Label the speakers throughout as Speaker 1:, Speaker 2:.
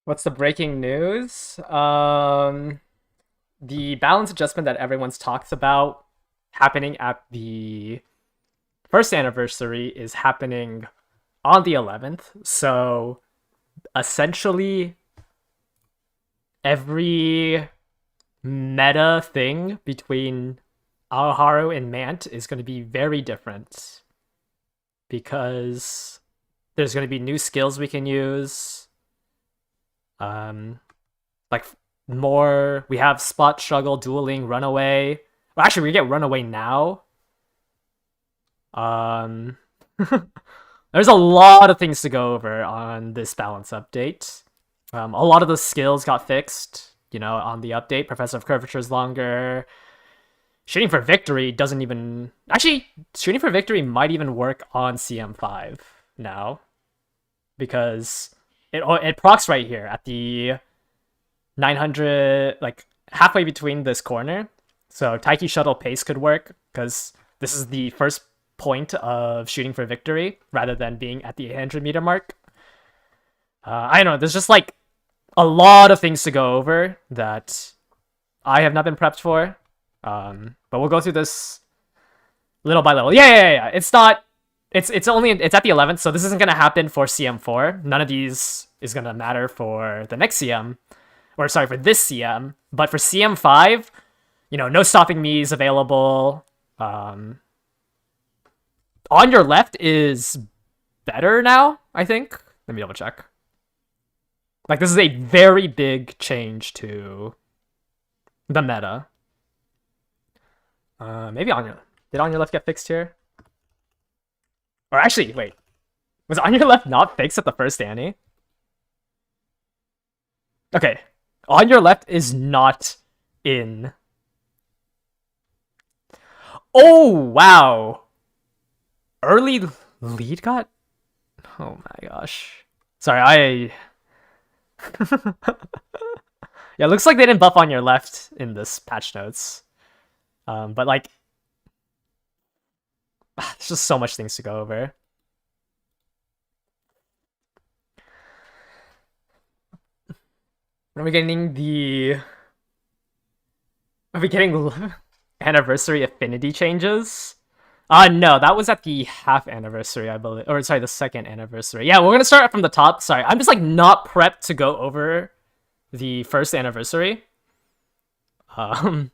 Speaker 1: What's the breaking news? The balance adjustment that everyone's talked about happening at the first anniversary is happening on the 11th. So essentially, every meta thing between Aoharu and Mant is going to be very different because there's going to be new skills we can use. Um, like more, we have spot struggle, dueling, runaway. Well, actually, we get runaway now. Um, there's a lot of things to go over on this balance update. A lot of the skills got fixed, on the update. Professor of Curvature is longer. Shooting for Victory doesn't even... Actually, Shooting for Victory might even work on CM5 now. Because it procs right here at the 900, like halfway between this corner. So Taiki Shuttle Pace could work, because this is the first point of Shooting for Victory, rather than being at the 800 meter mark. I don't know, there's just like a lot of things to go over that I have not been prepped for. But we'll go through this little by little. Yeah. It's not. It's at the 11th, so this isn't gonna happen for CM4. None of these is gonna matter for the next CM, or sorry, for this CM. But for CM5, no stopping me is available. On your left is better now, I think. Let me double check. Like, this is a very big change to the meta. Maybe did on your left get fixed here? Or actually, wait. Was on your left not fixed at the first Annie? Okay. On your left is not in. Oh, wow. Early lead got... Oh my gosh. Sorry, yeah, it looks like they didn't buff on your left in this patch notes. But like... There's just so much things to go over. Are we getting anniversary affinity changes? No, that was at the half anniversary, I believe. Or sorry, the second anniversary. Yeah, we're gonna start from the top. Sorry, I'm just like not prepped to go over the first anniversary. So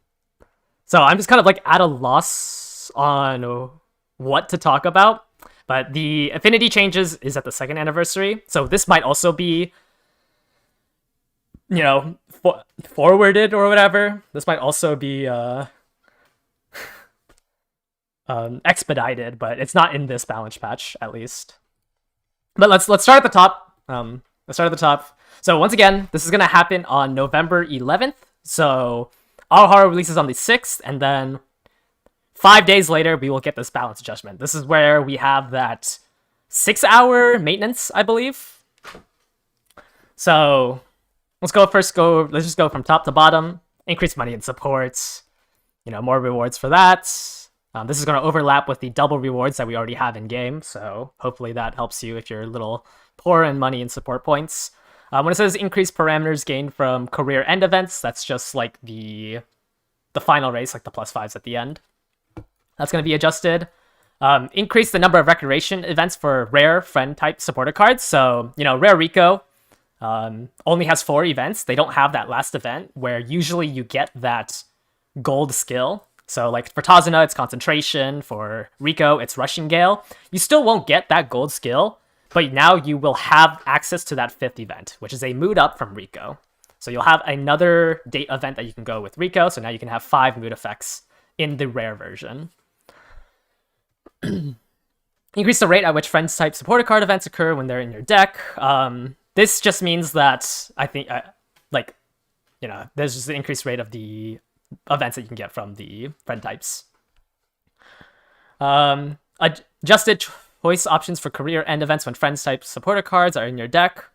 Speaker 1: I'm just kind of like at a loss on what to talk about. But the affinity changes is at the second anniversary, so this might also be, forwarded or whatever. This might also be expedited, but it's not in this balance patch at least. But let's start at the top. Let's start at the top. So once again, this is gonna happen on November 11th. So Aoharu releases on the 6th, and then 5 days later, we will get this balance adjustment. This is where we have that 6-hour maintenance, I believe. So let's just go from top to bottom. Increase money and supports. More rewards for that. This is going to overlap with the double rewards that we already have in game, so hopefully that helps you if you're a little poor in money and support points. When it says increase parameters gained from career end events, that's just like the final race, like the +5s at the end. That's going to be adjusted. Increase the number of recreation events for rare friend-type supporter cards. So, Rare Rico only has 4 events. They don't have that last event, where usually you get that gold skill. So, like, for Tazuna, it's Concentration. For Rico, it's Rushing Gale. You still won't get that gold skill, but now you will have access to that 5th event, which is a mood up from Rico. So you'll have another date event that you can go with Rico, so now you can have 5 mood effects in the rare version. Increase the rate at which friends-type supporter card events occur when they're in your deck. This just means that, I think, there's just an increased rate of the events that you can get from the friend types. Adjusted choice options for career end events when friends type supporter cards are in your deck.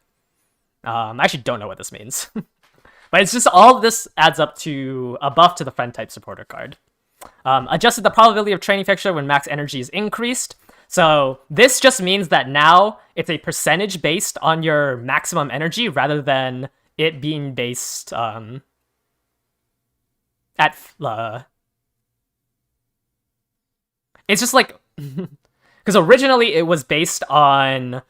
Speaker 1: I actually don't know what this means. But it's just all of this adds up to a buff to the friend type supporter card. Adjusted the probability of training fixture when max energy is increased. So this just means that now it's a percentage based on your maximum energy rather than it being based at it's just like because originally it was based on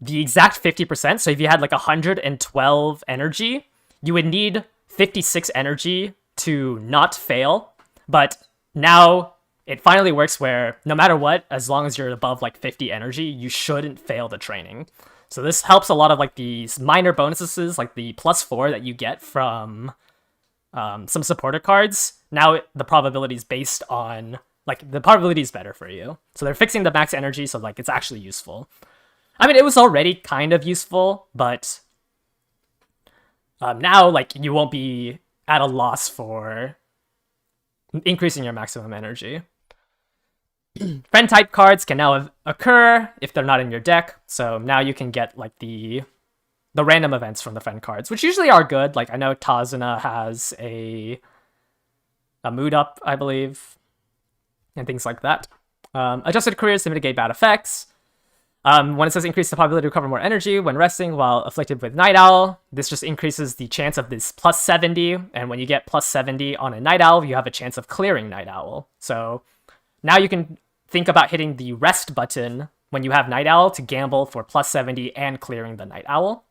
Speaker 1: the exact 50%. So if you had like 112 energy, you would need 56 energy to not fail. But now it finally works where no matter what, as long as you're above like 50 energy, you shouldn't fail the training. So this helps a lot of like these minor bonuses, like the +4 that you get from some supporter cards. Now the probability is based on like the probability is better for you. So they're fixing the max energy, so like it's actually useful. I mean, it was already kind of useful, but now like you won't be at a loss for increasing your maximum energy. Friend type cards can now occur if they're not in your deck, so now you can get like the random events from the friend cards, which usually are good. Like I know Tazuna has a mood up, I believe, and things like that. Adjusted careers to mitigate bad effects. When it says increase the probability to recover more energy when resting while afflicted with Night Owl, this just increases the chance of this +70, and when you get +70 on a Night Owl, you have a chance of clearing Night Owl. So now you can think about hitting the rest button when you have Night Owl to gamble for +70 and clearing the Night Owl.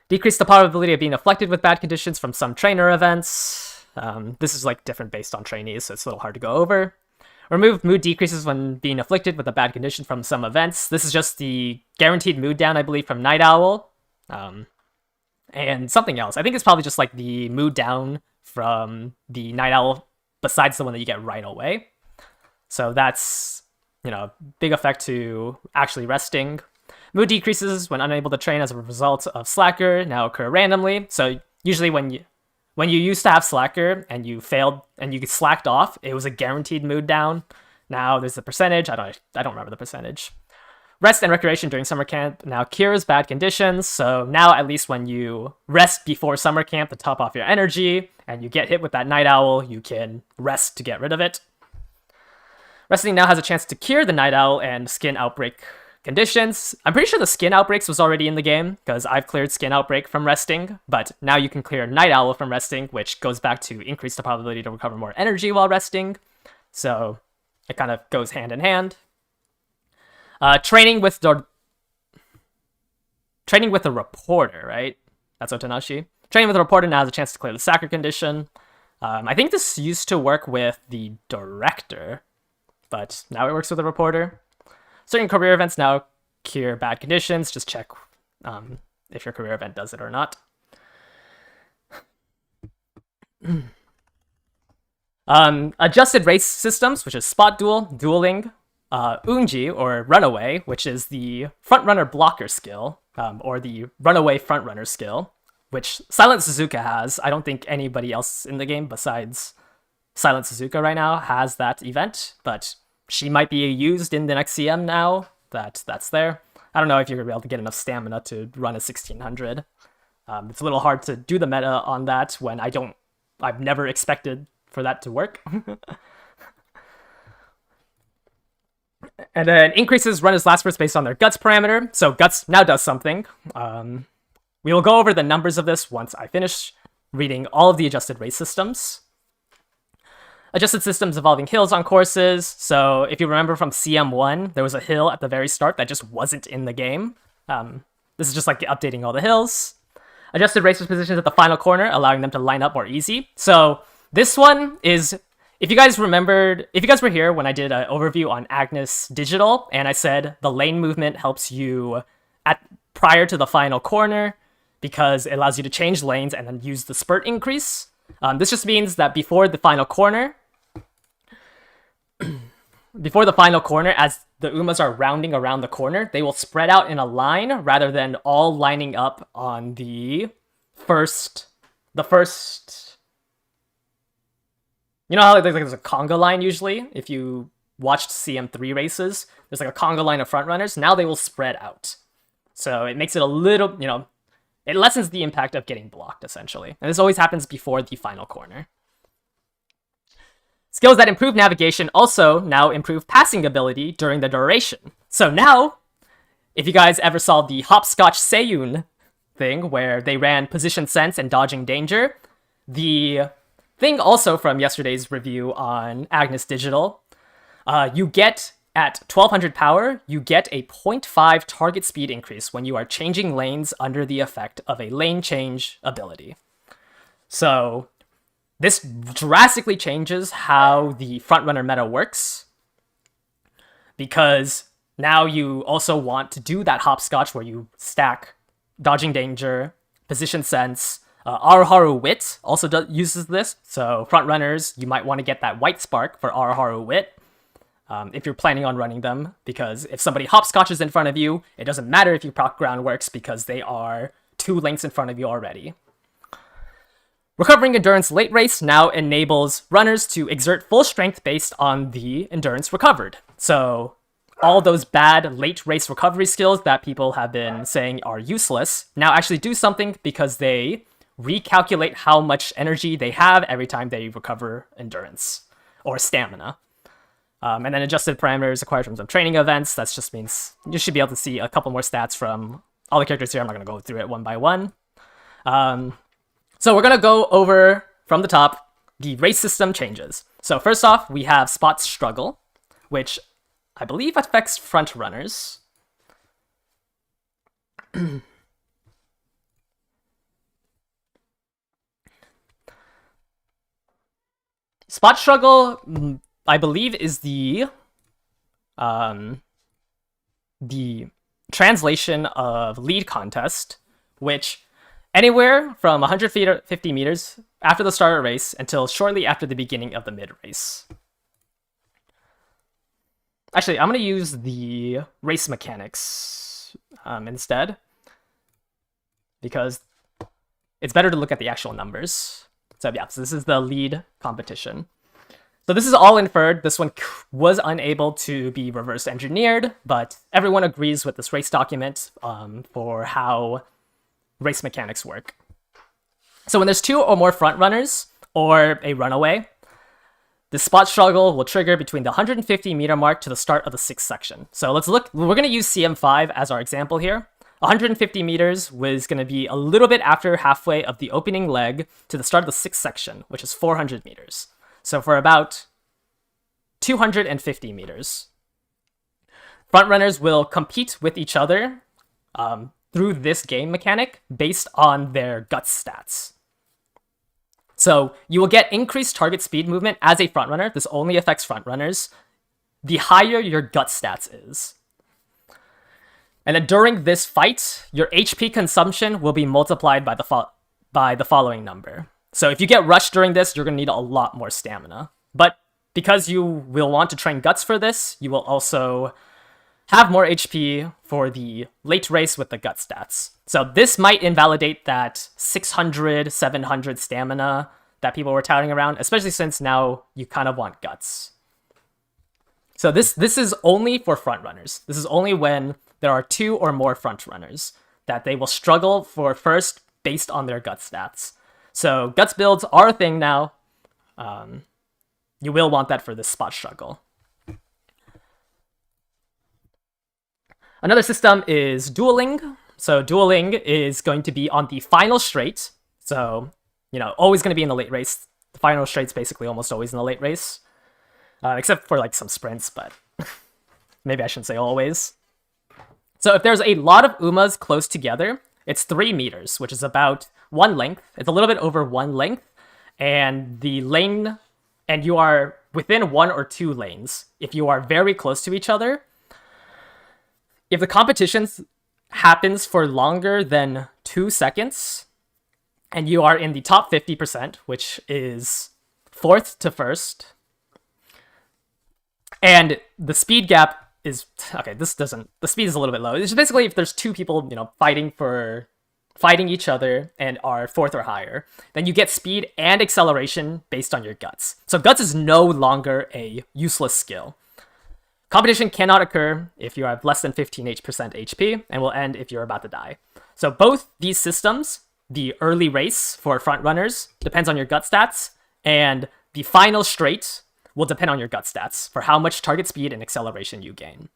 Speaker 1: Decrease the probability of being afflicted with bad conditions from some trainer events. This is like different based on trainees, so it's a little hard to go over. Remove mood decreases when being afflicted with a bad condition from some events. This is just the guaranteed mood down, I believe, from Night Owl. And something else. I think it's probably just like the mood down from the Night Owl besides the one that you get right away. So that's, you know, big effect to actually resting. Mood decreases when unable to train as a result of Slacker now occur randomly. So usually when you used to have Slacker and you failed and you slacked off, it was a guaranteed mood down. Now there's a percentage. I don't remember the percentage. Rest and recreation during summer camp now cures bad conditions. So now at least when you rest before summer camp to top off your energy and you get hit with that Night Owl, you can rest to get rid of it. Resting now has a chance to cure the Night Owl and skin outbreak conditions. I'm pretty sure the skin outbreaks was already in the game because I've cleared skin outbreak from resting, but now you can clear Night Owl from resting, which goes back to increase the probability to recover more energy while resting. So it kind of goes hand in hand. Training with the reporter, right? That's Otanashi. Training with the reporter now has a chance to clear the Sacker condition. I think this used to work with the director, but now it works with the reporter. Certain career events now cure bad conditions. Just check if your career event does it or not. Adjusted race systems, which is spot duel, dueling, Unji, or runaway, which is the frontrunner blocker skill, or the runaway frontrunner skill, which Silent Suzuka has. I don't think anybody else in the game besides Silent Suzuka right now has that event, but she might be used in the next CM now that's there. I don't know if you're going to be able to get enough stamina to run a 1600. It's a little hard to do the meta on that when I've never expected for that to work. And then increases runners' last burst based on their guts parameter. So guts now does something. We will go over the numbers of this once I finish reading all of the adjusted race systems. Adjusted systems involving hills on courses. So if you remember from CM1, there was a hill at the very start that just wasn't in the game. This is just like updating all the hills. Adjusted racers' positions at the final corner, allowing them to line up more easy. So this one is, if you guys were here when I did an overview on Agnes Digital, and I said the lane movement helps you prior to the final corner because it allows you to change lanes and then use the spurt increase. This just means that before the final corner, as the Umas are rounding around the corner, they will spread out in a line rather than all lining up on the first. You know how there's a conga line usually? If you watched CM3 races, there's like a conga line of front runners. Now they will spread out. So it makes it a little, it lessens the impact of getting blocked, essentially. And this always happens before the final corner. Skills that improve navigation also now improve passing ability during the duration. So now, if you guys ever saw the Hopscotch Seiyun thing where they ran position sense and dodging danger, the thing also from yesterday's review on Agnes Digital, you get at 1200 power, you get a 0.5 target speed increase when you are changing lanes under the effect of a lane change ability. So this drastically changes how the frontrunner meta works, because now you also want to do that hopscotch where you stack dodging danger, position sense. Aruharu Wit also uses this, so frontrunners, you might want to get that white spark for Aruharu Wit if you're planning on running them, because if somebody hopscotches in front of you, it doesn't matter if you proc groundworks because they are 2 lengths in front of you already. Recovering Endurance late race now enables runners to exert full strength based on the endurance recovered. So all those bad late race recovery skills that people have been saying are useless now actually do something, because they recalculate how much energy they have every time they recover endurance or stamina. And then adjusted parameters acquired from some training events. That just means you should be able to see a couple more stats from all the characters here. I'm not going to go through it one by one. So we're going to go over from the top the race system changes. So first off, we have Spot Struggle, which I believe affects front runners. Spot Struggle, I believe, is the translation of lead contest, which anywhere from 150 meters after the start of the race until shortly after the beginning of the mid-race. Actually, I'm going to use the race mechanics instead, because it's better to look at the actual numbers. So yeah, so this is the lead competition. So this is all inferred. This one was unable to be reverse engineered, but everyone agrees with this race document for how race mechanics work. So when there's 2 or more front runners or a runaway, the spot struggle will trigger between the 150 meter mark to the start of the 6th section. So let's look, we're going to use CM5 as our example here. 150 meters was going to be a little bit after halfway of the opening leg to the start of the 6th section, which is 400 meters. So for about 250 meters. Front runners will compete with each other through this game mechanic based on their guts stats. So you will get increased target speed movement as a front runner. This only affects front runners. The higher your gut stats is. And then during this fight, your HP consumption will be multiplied by the following number. So if you get rushed during this, you're going to need a lot more stamina. But because you will want to train guts for this, you will also have more HP for the late race with the gut stats. So this might invalidate that 600, 700 stamina that people were touting around, especially since now you kind of want guts. So this is only for front runners. This is only when there are 2 or more front runners that they will struggle for first based on their gut stats. So guts builds are a thing now. You will want that for this spot struggle. Another system is dueling. So dueling is going to be on the final straight. So, always going to be in the late race. The final straight's basically almost always in the late race. Except for like some sprints, but maybe I shouldn't say always. So if there's a lot of Umas close together, it's 3 meters, which is about 1 length. It's a little bit over 1 length. And the lane, and you are within 1 or 2 lanes. If you are very close to each other, if the competition happens for longer than 2 seconds, and you are in the top 50%, which is 4th to 1st, and the speed gap is, okay, the speed is a little bit low. It's basically if there's 2 people, fighting each other and are 4th or higher, then you get speed and acceleration based on your guts. So guts is no longer a useless skill. Competition cannot occur if you have less than 15% HP, and will end if you're about to die. So both these systems, the early race for front runners, depends on your gut stats, and the final straight will depend on your gut stats for how much target speed and acceleration you gain.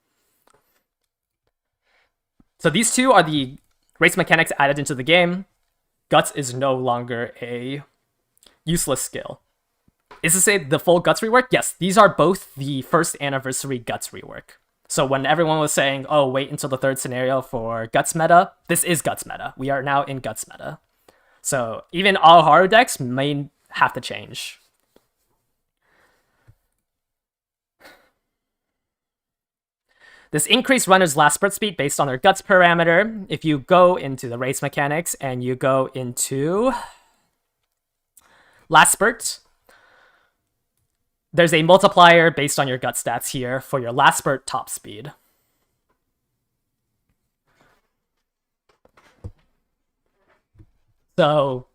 Speaker 1: So these two are the race mechanics added into the game. Guts is no longer a useless skill. Is to say the full Guts rework? Yes, these are both the first anniversary Guts rework. So when everyone was saying, oh, wait until the third scenario for Guts meta, this is Guts meta. We are now in Guts meta. So even all Haru decks may have to change. This increased runner's last spurt speed based on their Guts parameter. If you go into the race mechanics and you go into last spurt, there's a multiplier based on your gut stats here for your last spurt top speed. So,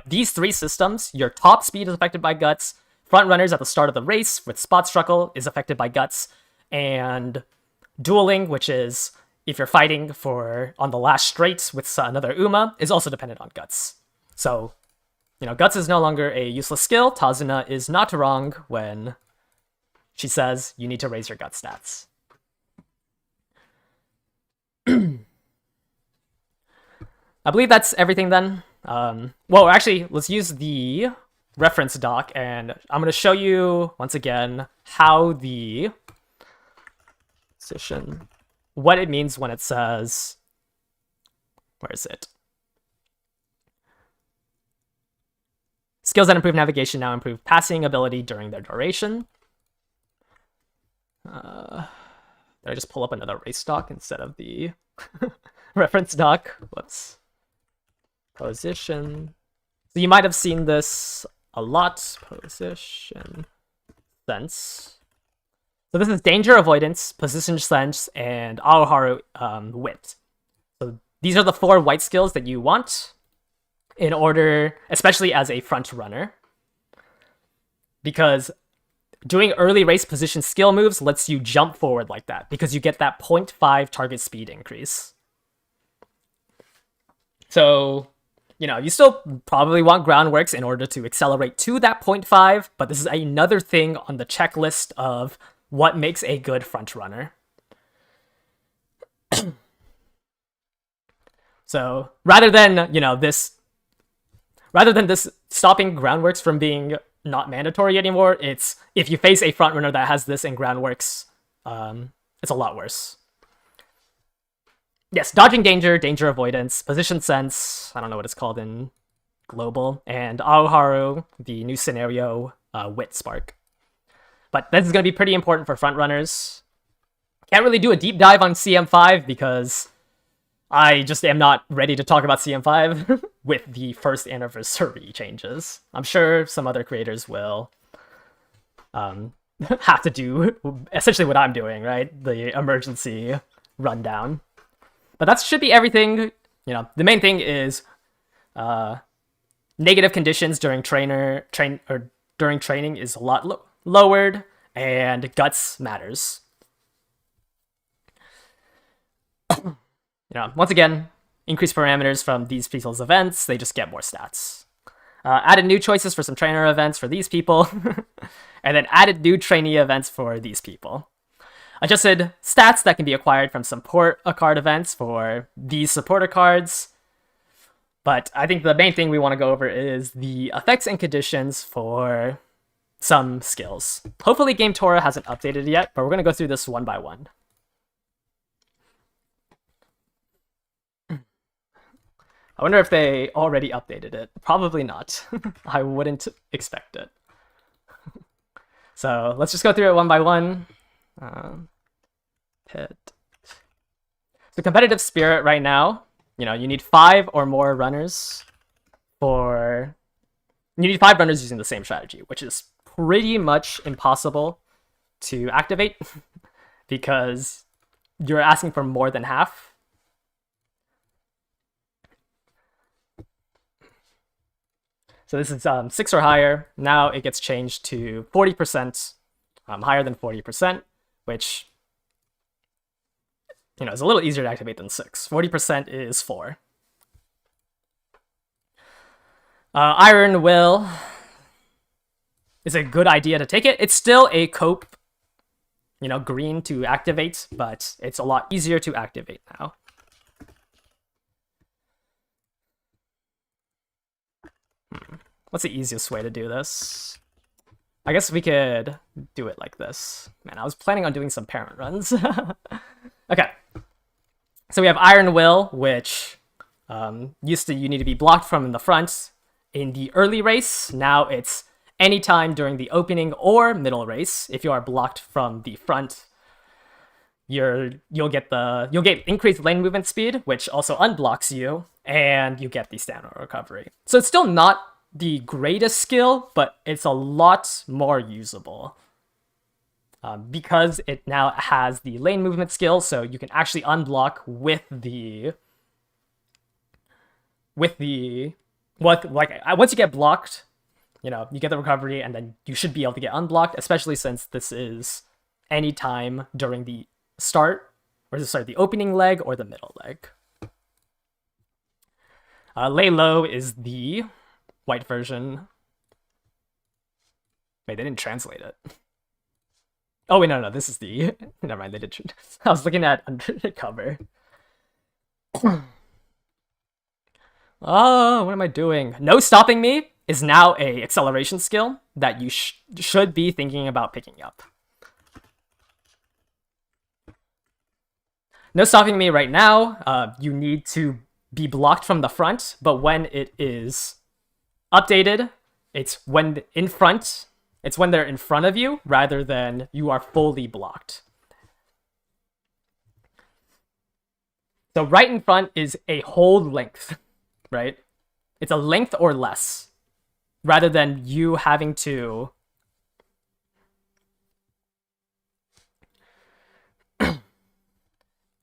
Speaker 1: these three systems, your top speed is affected by guts, front runners at the start of the race with spot struggle is affected by guts, and dueling, which is if you're fighting on the last straight with another Uma, is also dependent on guts. So, Guts is no longer a useless skill. Tazuna is not wrong when she says you need to raise your gut stats. I believe that's everything then. Well, actually, let's use the reference doc, and I'm going to show you, once again, how the position, what it means when it says, where is it? Skills that improve navigation now improve passing ability during their duration. Did I just pull up another race doc instead of the reference doc? Whoops. Position. So you might have seen this a lot. Position sense. So this is danger avoidance, position sense, and Aoharu wit. So these are the 4 white skills that you want in order, especially as a front runner, because doing early race position skill moves lets you jump forward like that, because you get that 0.5 target speed increase. So, you still probably want groundworks in order to accelerate to that 0.5, but this is another thing on the checklist of what makes a good front runner. So, rather than this stopping groundworks from being not mandatory anymore, it's if you face a front runner that has this in groundworks, it's a lot worse. Yes, dodging danger, danger avoidance, position sense, I don't know what it's called in global, and Aoharu, the new scenario, wit spark. But this is going to be pretty important for front runners. Can't really do a deep dive on CM5 because I just am not ready to talk about CM5 with the first anniversary changes. I'm sure some other creators will have to do essentially what I'm doing, right? The emergency rundown. But that should be everything. The main thing is negative conditions during during training is a lot lowered, and guts matters. Once again, increased parameters from these people's events, they just get more stats. Added new choices for some trainer events for these people, and then added new trainee events for these people. Adjusted stats that can be acquired from support card events for these supporter cards. But I think the main thing we want to go over is the effects and conditions for some skills. Hopefully Game Torah hasn't updated it yet, but we're going to go through this one by one. I wonder if they already updated it. Probably not. I wouldn't expect it. So let's just go through it one by one. Pit. So competitive spirit right now, you need 5 or more runners you need 5 runners using the same strategy, which is pretty much impossible to activate because you're asking for more than half. So this is 6 or higher. Now it gets changed to 40%, higher than 40%, which is a little easier to activate than 6. 40% is 4. Iron Will. is a good idea to take it. It's still a cope, green to activate, but it's a lot easier to activate now. What's the easiest way to do this? I guess we could do it like this. Man, I was planning on doing some parent runs. Okay. So we have Iron Will, which used to you need to be blocked from in the front in the early race. Now it's anytime during the opening or middle race. If you are blocked from the front, you'll get increased lane movement speed, which also unblocks you, and you get the stamina recovery. So it's still not the greatest skill, but it's a lot more usable. Because it now has the lane movement skill, so you can actually unblock once you get blocked, you get the recovery, and then you should be able to get unblocked, especially since this is any time during the the opening leg or the middle leg. Lay Low is the white version. Wait, they didn't translate it. Oh wait, no, this is the... Never mind, they did... I was looking at undercover. Oh, what am I doing? No Stopping Me is now a acceleration skill that you should be thinking about picking up. No Stopping Me right now, you need to be blocked from the front, but when it is updated, it's when they're in front of you rather than you are fully blocked. So right in front is a whole length, right? It's a length or less, rather than you having to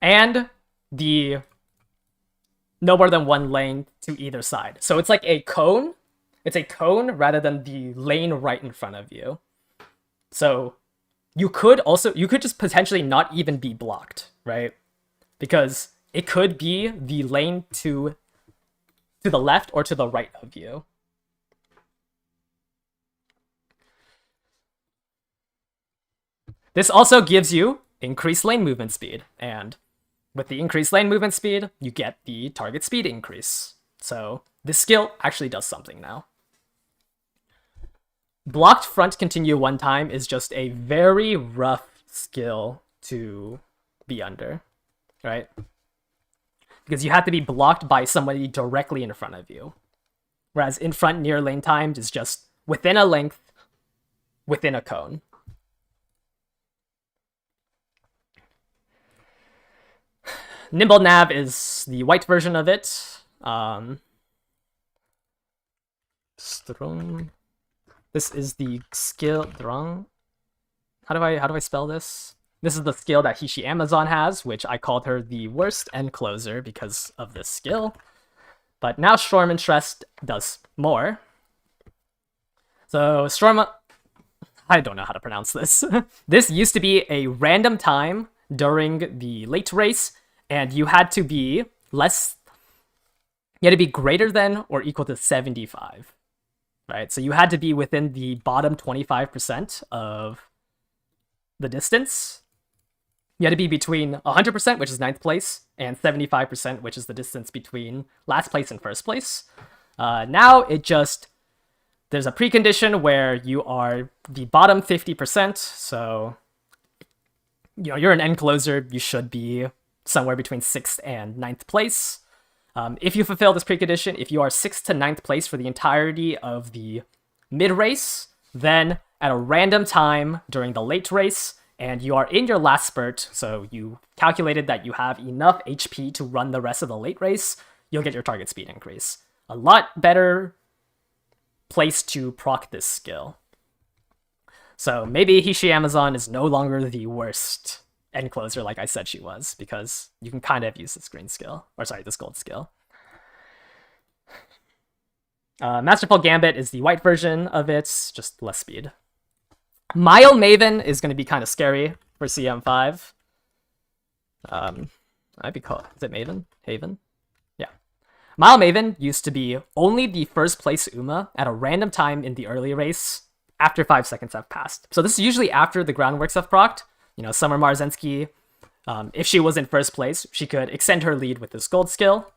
Speaker 1: and the no more than one lane to either side. So it's like a cone. It's a cone rather than the lane right in front of you. So you could just potentially not even be blocked, right? Because it could be the lane to the left or to the right of you. This also gives you increased lane movement speed, and with the increased lane movement speed, you get the target speed increase. So this skill actually does something now. Blocked front continue one time is just a very rough skill to be under, right? Because you have to be blocked by somebody directly in front of you. Whereas in front near lane times is just within a length, within a cone. Nimble Nav is the white version of it. Strong. This is the skill. How do I spell this? This is the skill that Hishi Amazon has, which I called her the worst end closer because of this skill. But now Storm and Stress does more. So Storm, I don't know how to pronounce this. This used to be a random time during the late race, and you had to be greater than or equal to 75. Right, so you had to be within the bottom 25% of the distance. You had to be between 100%, which is 9th place, and 75%, which is the distance between last place and first place. Now there's a precondition where you are the bottom 50%, so you're an end closer, you should be somewhere between 6th and 9th place. If you fulfill this precondition, if you are 6th to 9th place for the entirety of the mid-race, then at a random time during the late race, and you are in your last spurt, so you calculated that you have enough HP to run the rest of the late race, you'll get your target speed increase. A lot better place to proc this skill. So maybe Hishi Amazon is no longer the worst end closer like I said she was, because you can kind of use this green skill, this gold skill. Masterful Gambit is the white version of it, just less speed. Mile Maven is going to be kind of scary for CM5. I'd be called, is it Maven? Haven? Yeah. Mile Maven used to be only the first place Uma at a random time in the early race after 5 seconds have passed. So this is usually after the groundworks have procced. You know, Summer Marzensky, if she was in first place, she could extend her lead with this gold skill.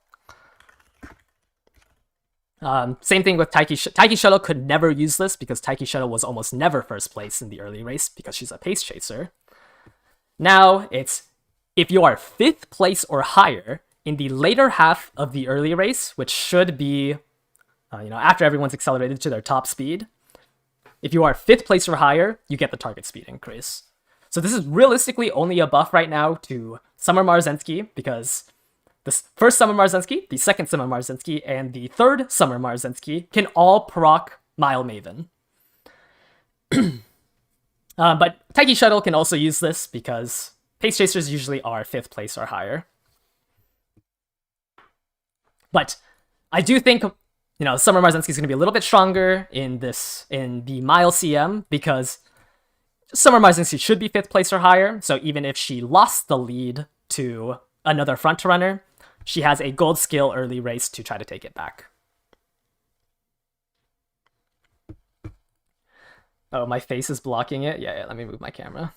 Speaker 1: Same thing with Taiki. Taiki Shuttle could never use this because Taiki Shuttle was almost never first place in the early race because she's a pace chaser. Now it's if you are 5th place or higher in the later half of the early race, which should be, after everyone's accelerated to their top speed. If you are 5th place or higher, you get the target speed increase. So this is realistically only a buff right now to Summer Marzensky because the first Summer Marzensky, the second Summer Marzensky, and the third Summer Marzensky can all proc Mile Maven. But Taiki Shuttle can also use this because pace chasers usually are 5th place or higher. But I do think, Summer Marzensky is going to be a little bit stronger in the Mile CM because Summer Marzensky should be 5th place or higher. So even if she lost the lead to another front runner, she has a gold skill early race to try to take it back. Oh, my face is blocking it. Yeah, let me move my camera.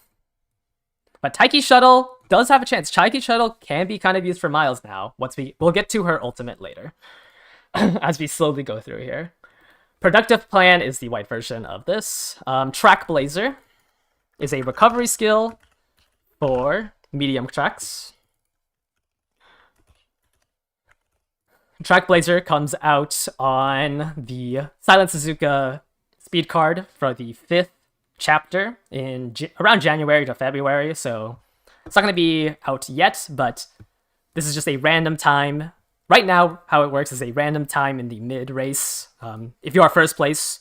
Speaker 1: But Taiki Shuttle does have a chance. Taiki Shuttle can be kind of used for miles now. We'll get to her ultimate later as we slowly go through here. Productive Plan is the white version of this. Track Blazer is a recovery skill for medium tracks. Track Blazer comes out on the Silent Suzuka speed card for the 5th chapter in around January to February, so it's not going to be out yet, but this is just a random time. Right now, how it works is a random time in the mid-race. If you are first place,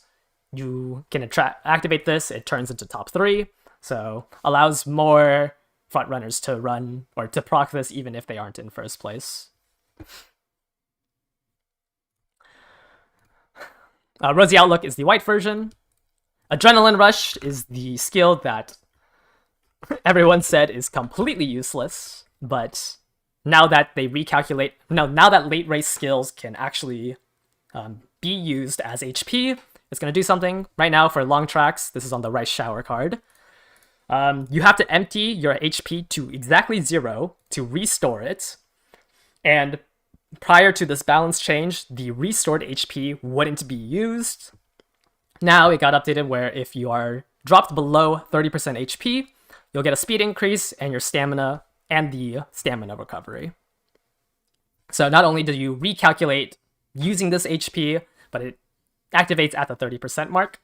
Speaker 1: you can activate this. It turns into top 3, so allows more front runners to run or to proc this even if they aren't in first place. Rosy Outlook is the white version. Adrenaline Rush is the skill that everyone said is completely useless, but now that they recalculate, now that late race skills can actually be used as HP, it's going to do something. Right now for long tracks, this is on the Rice Shower card. You have to empty your HP to exactly 0 to restore it, and prior to this balance change, the restored HP wouldn't be used. Now it got updated where if you are dropped below 30% HP, you'll get a speed increase and your stamina and the stamina recovery. So not only do you recalculate using this HP, but it activates at the 30% mark.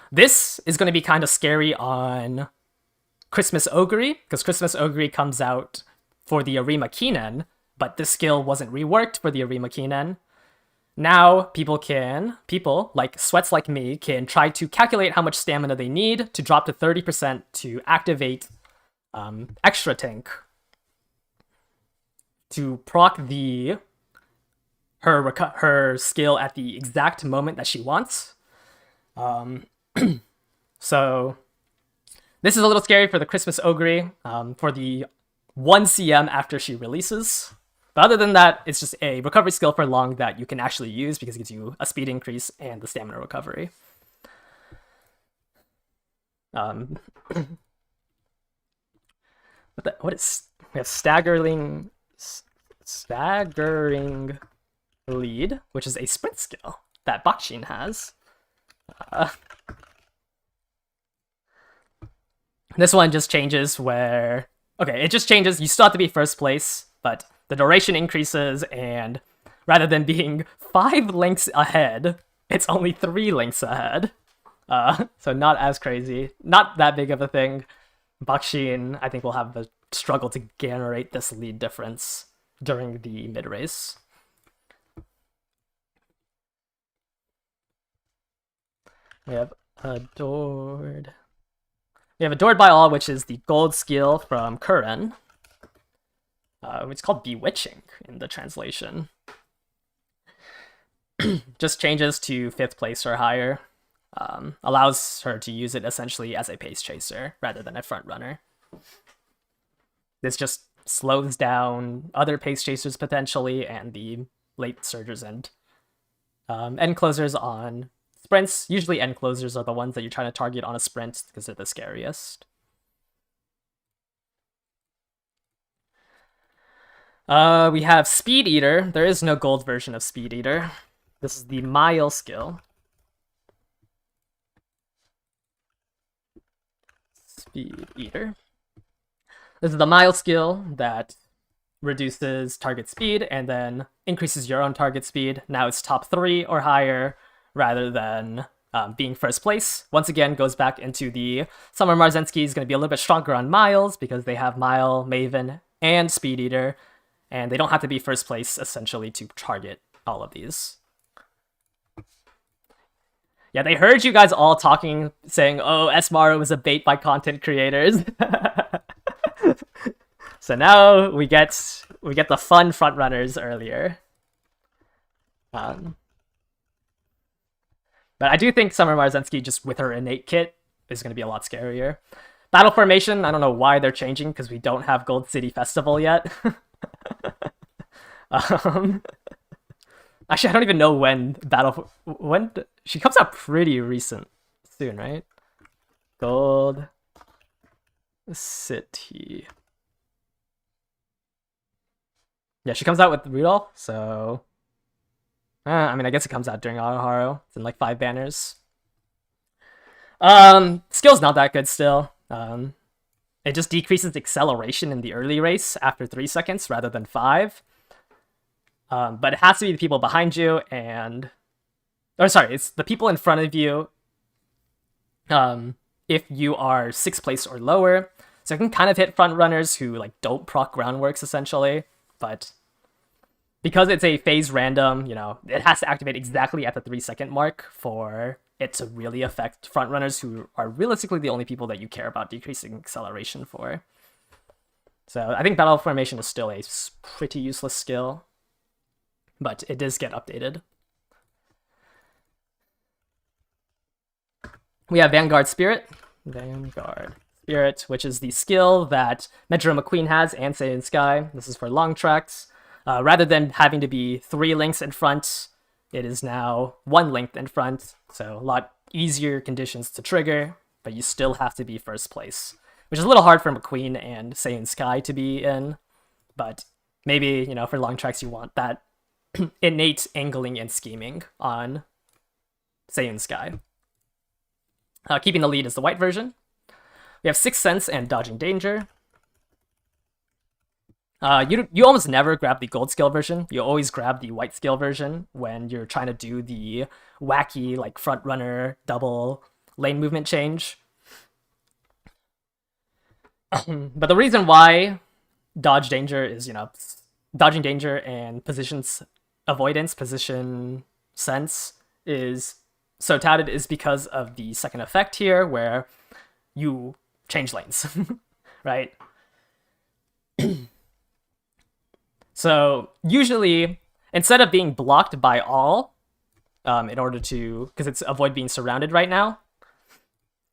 Speaker 1: This is going to be kind of scary on Christmas Ogre, because Christmas Ogre comes out for the Arima Kinen, but this skill wasn't reworked for the Arima Kinen. Now people like sweats like me can try to calculate how much stamina they need to drop to 30% to activate Extra Tank to proc her skill at the exact moment that she wants. So this is a little scary for the Christmas Ogre for the 1 CM after she releases. But other than that, it's just a recovery skill for long that you can actually use because it gives you a speed increase and the stamina recovery. We have staggering lead, which is a sprint skill that Bakshin has. This one just changes where, it just changes. You still have to be first place, but the duration increases, and rather than being 5 lengths ahead, it's only 3 lengths ahead. So not as crazy. Not that big of a thing. Bakshin, I think, will have a struggle to generate this lead difference during the mid-race. We have Adored. We have Adored by All, which is the gold skill from Kuren. It's called Bewitching in the translation. Just changes to 5th place or higher. Allows her to use it essentially as a pace chaser rather than a front runner. This just slows down other pace chasers potentially and the late surgers and end closers on sprints, usually end closers are the ones that you're trying to target on a sprint because they're the scariest. We have Speed Eater. There is no gold version of Speed Eater. This is the Mile skill. Speed Eater. This is the Mile skill that reduces target speed and then increases your own target speed. Now it's top 3 or higher rather than being first place. Once again, goes back into the Summer Marzensky is going to be a little bit stronger on Miles because they have Mile, Maven, and Speed Eater, and they don't have to be first place essentially to target all of these. Yeah, they heard you guys all talking, saying, oh, S-Maro was a bait by content creators. So now we get the fun frontrunners earlier. But I do think Summer Marzensky, just with her innate kit, is going to be a lot scarier. Battle formation, I don't know why they're changing, because we don't have Gold City Festival yet. Actually, I don't even know when she comes out pretty recent, soon, right? Gold City. Yeah, she comes out with Rudolph, so I mean, I guess it comes out during Autoharo. It's in like 5 banners. Skill's not that good still. It just decreases acceleration in the early race after 3 seconds rather than 5. But it has to be the people behind you it's the people in front of you. If you are 6th place or lower, so it can kind of hit front runners who like don't proc groundworks essentially, but because it's a phase random, you know, it has to activate exactly at the 3-second mark for it to really affect front runners who are realistically the only people that you care about decreasing acceleration for. So I think Battle Formation is still a pretty useless skill, but it does get updated. We have Vanguard Spirit, which is the skill that Metro McQueen has and Saiyan Sky. This is for long tracks. Rather than having to be 3 links in front, it is now 1 link in front, so a lot easier conditions to trigger, but you still have to be first place, which is a little hard for McQueen and Saiyan Sky to be in, but maybe, you know, for long tracks you want that innate angling and scheming on Saiyan Sky. Keeping the lead is the white version. We have Sixth Sense and Dodging Danger. You almost never grab the gold skill version. You always grab the white skill version when you're trying to do the wacky like front runner double lane movement change. But the reason why dodge danger is, you know, dodging danger and position sense is so touted is because of the second effect here where you change lanes, right? So usually, instead of being blocked by all, in order to, because it's avoid being surrounded right now,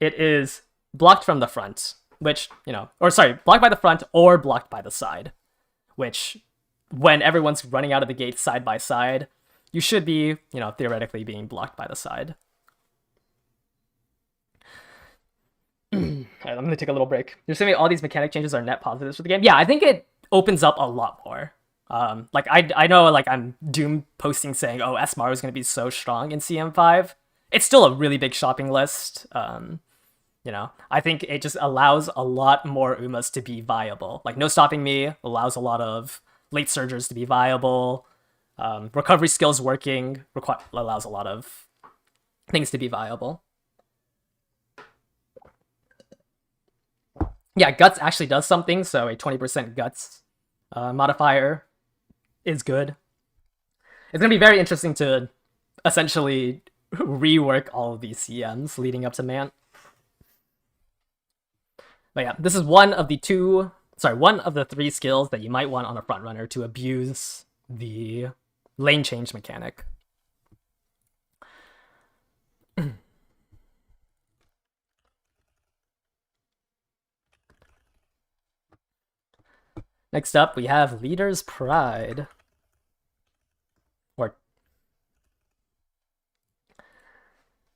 Speaker 1: it is blocked from the front, which, you know, or sorry, blocked by the front or blocked by the side, which when everyone's running out of the gate side by side, you should be, you know, theoretically being blocked by the side. All right, I'm gonna take a little break. You're saying all these mechanic changes are net positives for the game? Yeah, I think it opens up a lot more. Like I know, like I'm doom posting saying, oh, S-Maro is going to be so strong in CM5. It's still a really big shopping list. You know, I think it just allows a lot more Umas to be viable. Like No Stopping Me allows a lot of late surgers to be viable. Recovery skills working allows a lot of things to be viable. Yeah, Guts actually does something, so a 20% Guts modifier is good. It's going to be very interesting to essentially rework all of these CMs leading up to Mant. But yeah, this is one of the 3 skills that you might want on a frontrunner to abuse the lane change mechanic. Next up, we have Leader's Pride.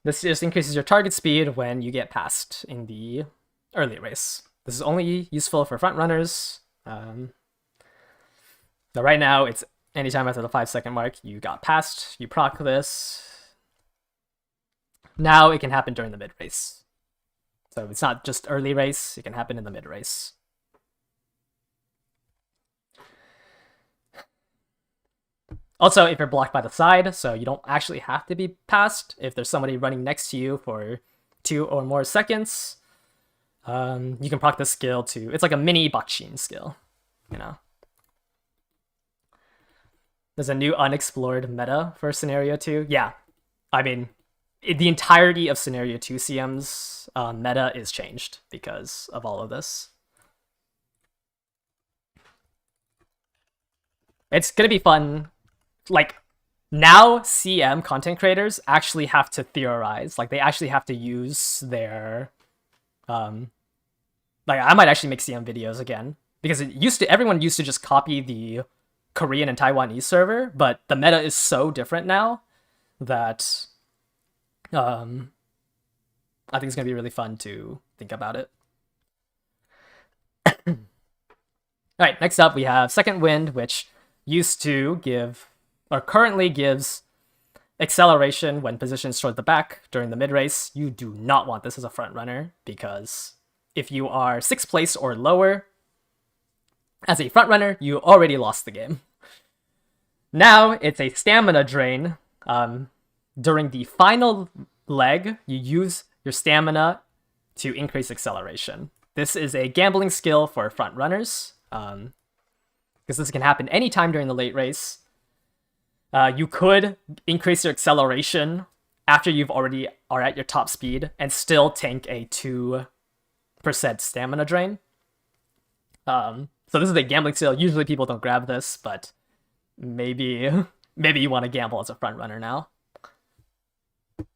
Speaker 1: This just increases your target speed when you get passed in the early race. This is only useful for front runners. So right now, it's anytime after the 5-second mark, you got passed, you proc this. Now it can happen during the mid race. So it's not just early race, it can happen in the mid race. Also, if you're blocked by the side, so you don't actually have to be passed. If there's somebody running next to you for 2 or more seconds, you can proc this skill to... It's like a mini Bakshin skill, you know? There's a new unexplored meta for Scenario 2. Yeah, I mean, the entirety of Scenario 2 CM's meta is changed because of all of this. It's gonna be fun. Like, now CM content creators actually have to theorize. Like, they actually have to use their... Like, I might actually make CM videos again. Because everyone used to just copy the Korean and Taiwanese server, but the meta is so different now that I think it's gonna be really fun to think about it. Alright, next up we have Second Wind, which used to give, or currently gives, acceleration when positioned toward the back during the mid-race. You do not want this as a front runner, because if you are 6th place or lower, as a front runner, you already lost the game. Now it's a stamina drain. During the final leg, you use your stamina to increase acceleration. This is a gambling skill for front runners, because this can happen anytime during the late race. You could increase your acceleration after you've already are at your top speed and still tank a 2% stamina drain. So this is a gambling skill. Usually people don't grab this, but maybe you want to gamble as a front runner now.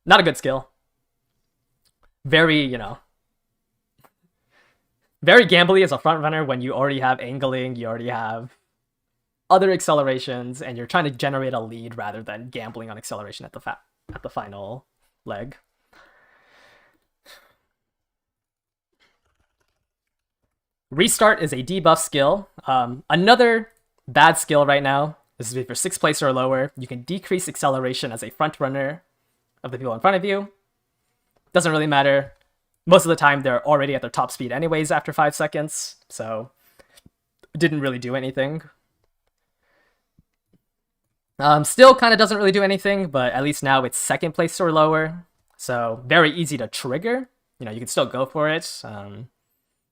Speaker 1: Not a good skill. Very, very gambly as a front runner when you already have angling, you already have other accelerations, and you're trying to generate a lead rather than gambling on acceleration at the final leg. Restart is a debuff skill. Another bad skill right now. This is if you're 6th place or lower. You can decrease acceleration as a front runner of the people in front of you. Doesn't really matter. Most of the time, they're already at their top speed anyways after 5 seconds, so it didn't really do anything. Still kind of doesn't really do anything, but at least now it's 2nd place or lower, so very easy to trigger. You can still go for it.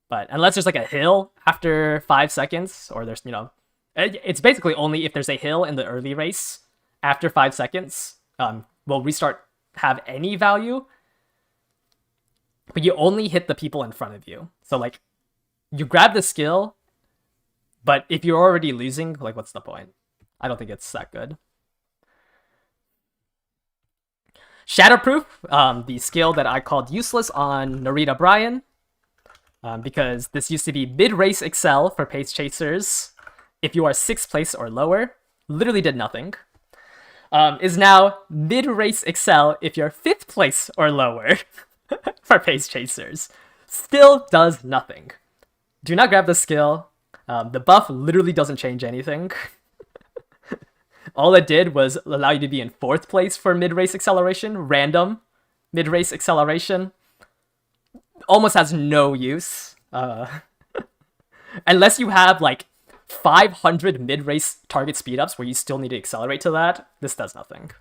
Speaker 1: But unless there's like a hill after 5 seconds, or there's, it's basically only if there's a hill in the early race after 5 seconds, will restart have any value. But you only hit the people in front of you. So like, you grab the skill, but if you're already losing, like, what's the point? I don't think it's that good. Shatterproof, the skill that I called useless on Narita Bryan, because this used to be mid-race excel for pace chasers. If you are 6th place or lower, literally did nothing. Is now mid-race excel if you're 5th place or lower for pace chasers. Still does nothing. Do not grab the skill. The buff literally doesn't change anything. All it did was allow you to be in 4th place for mid-race acceleration. Random mid-race acceleration. Almost has no use. Unless you have like 500 mid-race target speed-ups where you still need to accelerate to that, this does nothing.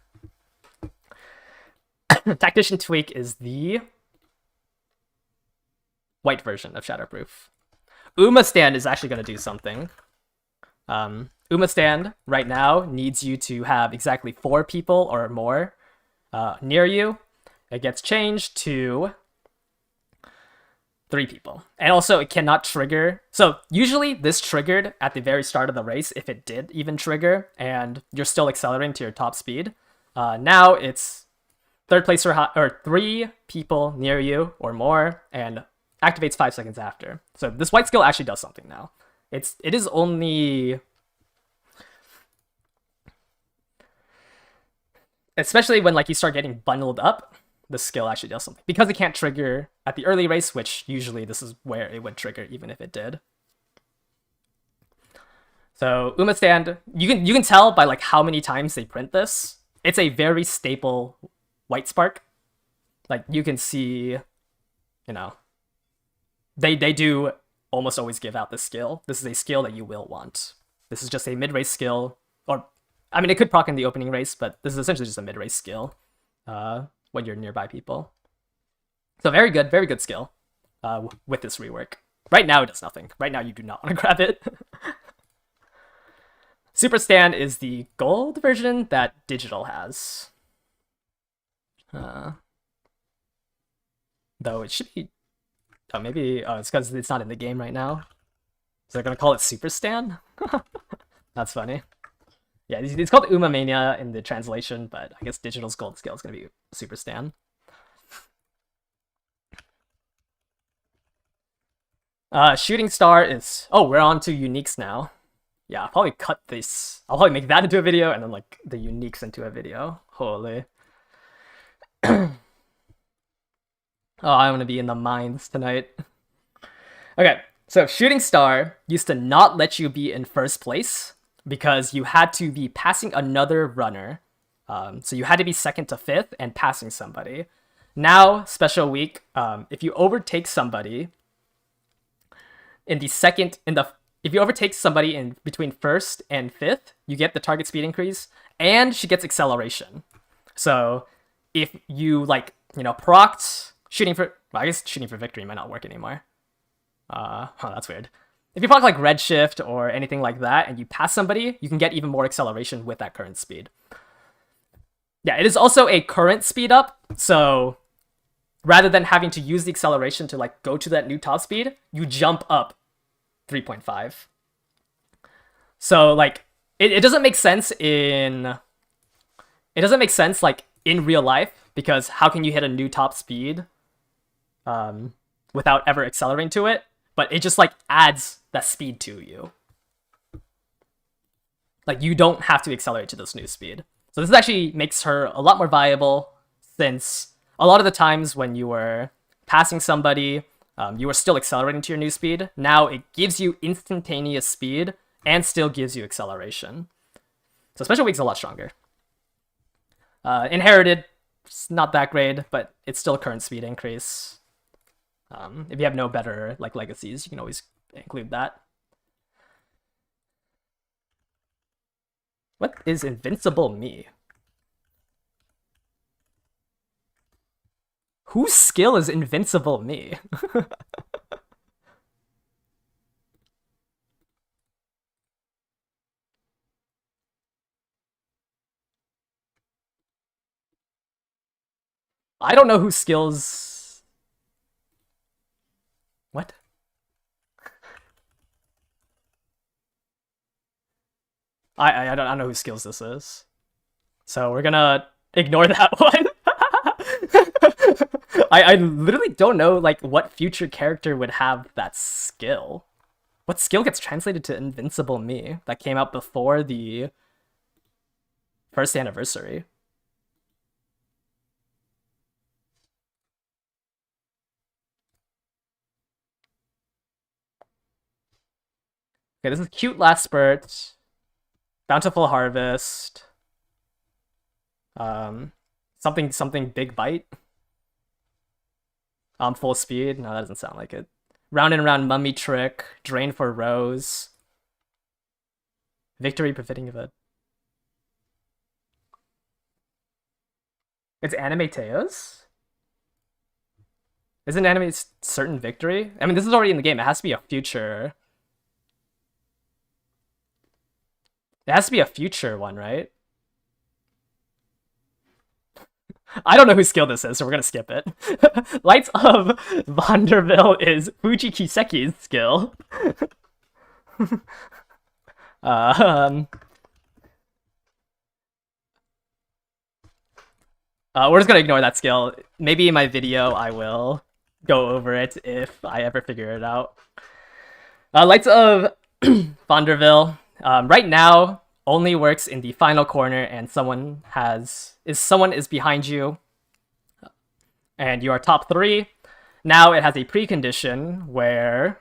Speaker 1: Tactician Tweak is the white version of Shatterproof. Uma Stand is actually going to do something. Uma Stand right now needs you to have exactly 4 people or more near you. It gets changed to 3 people. And also it cannot trigger. So usually this triggered at the very start of the race if it did even trigger and you're still accelerating to your top speed. Now it's 3rd place or 3 people near you or more and activates 5 seconds after. So this white skill actually does something now. It is only, especially when like you start getting bundled up, the skill actually does something. Because it can't trigger at the early race, which usually this is where it would trigger even if it did. So Uma stand, you can tell by like how many times they print this. It's a very staple white spark. Like you can see, you know, they do almost always give out this skill. This is a skill that you will want. This is just a mid-race skill, or I mean, it could proc in the opening race, but this is essentially just a mid-race skill when you're nearby people. So very good skill with this rework. Right now it does nothing. Right now you do not want to grab it. Super Stand is the gold version that Digital has. Though it should be... Oh, maybe... Oh, it's because it's not in the game right now. So they're going to call it Super Stand? That's funny. Yeah, it's called Uma Mania in the translation, but I guess Digital's gold skill is going to be Super Stand. Shooting Star is... Oh, we're on to uniques now. Yeah, I'll probably cut this. I'll probably make that into a video and then like the uniques into a video. Holy. Oh, I want to be in the mines tonight. Okay, so Shooting Star used to not let you be in first place because you had to be passing another runner. So you had to be second to fifth and passing somebody. Now, special week, if you overtake somebody if you overtake somebody in between first and fifth, you get the target speed increase, and she gets acceleration. So if you like, procced shooting for, well, I guess shooting for victory might not work anymore. That's weird. If you proc like redshift or anything like that, and you pass somebody, you can get even more acceleration with that current speed. Yeah, it is also a current speed up, so rather than having to use the acceleration to like go to that new top speed, you jump up 3.5. So like it doesn't make sense like in real life, because how can you hit a new top speed without ever accelerating to it? But it just like adds that speed to you. Like you don't have to accelerate to this new speed. So this actually makes her a lot more viable, since a lot of the times when you were passing somebody, you were still accelerating to your new speed. Now it gives you instantaneous speed and still gives you acceleration. So Special Week's a lot stronger. Inherited, it's not that great, but it's still a current speed increase. If you have no better like legacies, you can always include that. What is Invincible Me? Whose skill is Invincible Me? I don't know whose skills... What? I don't know whose skills this is. So we're gonna ignore that one. I literally don't know like what future character would have that skill. What skill gets translated to Invincible Me that came out before the first anniversary? Okay, this is Cute Last Spurt, Bountiful Harvest, something Big Bite. Full Speed. No, that doesn't sound like it. Round and Round Mummy Trick, Drain for Rose, Victory Befitting of a... It's Anime Teos? Isn't Anime Certain Victory? I mean, this is already in the game. It has to be a future... It has to be a future one, right? I don't know whose skill this is, so we're gonna skip it. Lights of Vanderbilt is Fuji Kiseki's skill. We're just gonna ignore that skill. Maybe in my video I will go over it if I ever figure it out. Lights of Vanderbilt right now only works in the final corner and someone is behind you. and you are top 3. Now it has a precondition where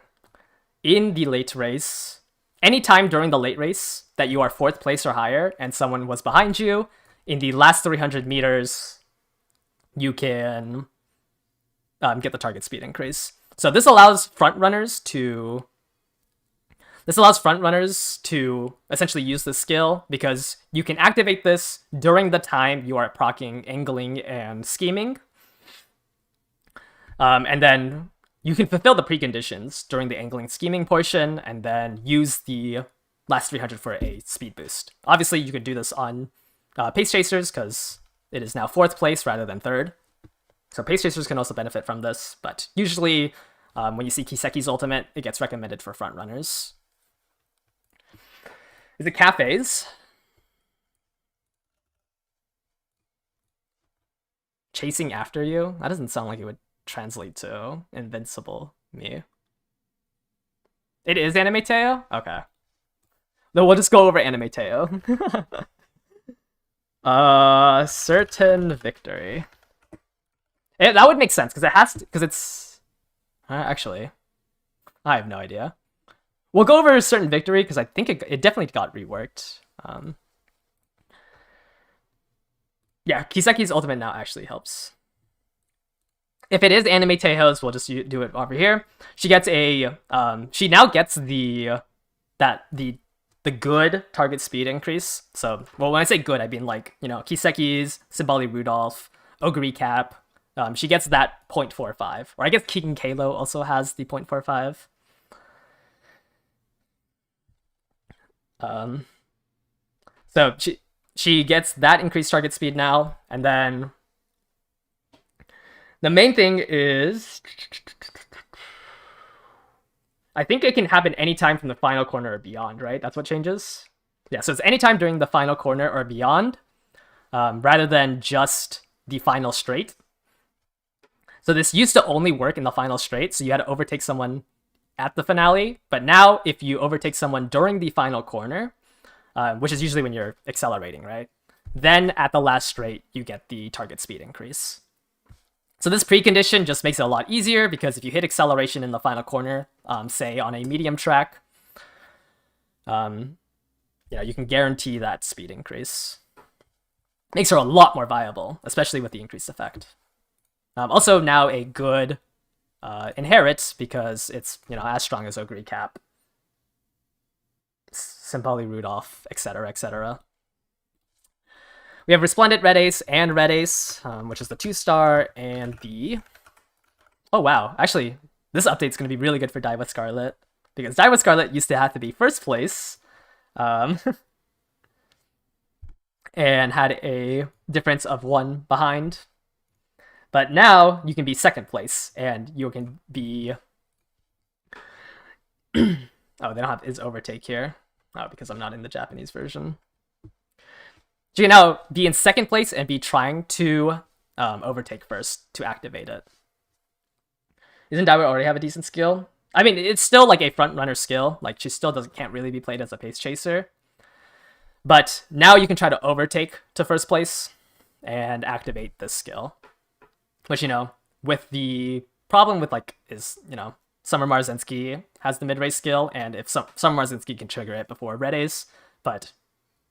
Speaker 1: in the late race, anytime during the late race that you are 4th place or higher and someone was behind you, in the last 300 meters, you can get the target speed increase. So this allows front runners to essentially use this skill because you can activate this during the time you are proccing, angling, and scheming. And then you can fulfill the preconditions during the angling scheming portion and then use the last 300 for a speed boost. Obviously, you could do this on Pace Chasers because it is now 4th place rather than 3rd. So Pace Chasers can also benefit from this, but usually when you see Kiseki's ultimate, it gets recommended for front runners. Is it cafes? Chasing after you? That doesn't sound like it would translate to invincible me. It is Anime Teo? Okay. Then we'll just go over Anime Teo. Certain victory. That would make sense, because it's... actually, I have no idea. We'll go over a certain victory, because I think it definitely got reworked. Yeah, Kiseki's ultimate now actually helps. If it is Anime Tejo's, we'll just do it over here. She gets a... she now gets the good target speed increase. So, well, when I say good, I mean like, Kiseki's, Simbali Rudolph, Ogre Cap. She gets that 0.45. Or I guess Keegan Kalo also has the 0.45. So she gets that increased target speed now, and then the main thing is I think it can happen anytime from the final corner or beyond, right? That's what changes? Yeah, so it's anytime during the final corner or beyond, rather than just the final straight. So this used to only work in the final straight, so you had to overtake someone at the finale, but now if you overtake someone during the final corner, which is usually when you're accelerating, right? Then at the last straight, you get the target speed increase. So this precondition just makes it a lot easier because if you hit acceleration in the final corner, say on a medium track, you can guarantee that speed increase. Makes her a lot more viable, especially with the increased effect. Also now a good inherit because it's as strong as Ogre Cap, Simpali Rudolph, etc., etc. We have Resplendent Red Ace and Red Ace, which is the 2-star and the... Oh wow, actually, this update's going to be really good for Die with Scarlet, because Die with Scarlet used to have to be 1st place, and had a difference of 1 behind. But now you can be 2nd place, and you can be... Oh, they don't have is overtake here. Oh, because I'm not in the Japanese version. So you can now be in 2nd place and be trying to overtake first to activate it. Doesn't Daiwa already have a decent skill? I mean, it's still like a front runner skill. Like, she still can't really be played as a pace chaser. But now you can try to overtake to 1st place and activate this skill. Which, with the problem with, Summer Marzinski has the mid-race skill, and if Summer Marzinski can trigger it before Red Ace, but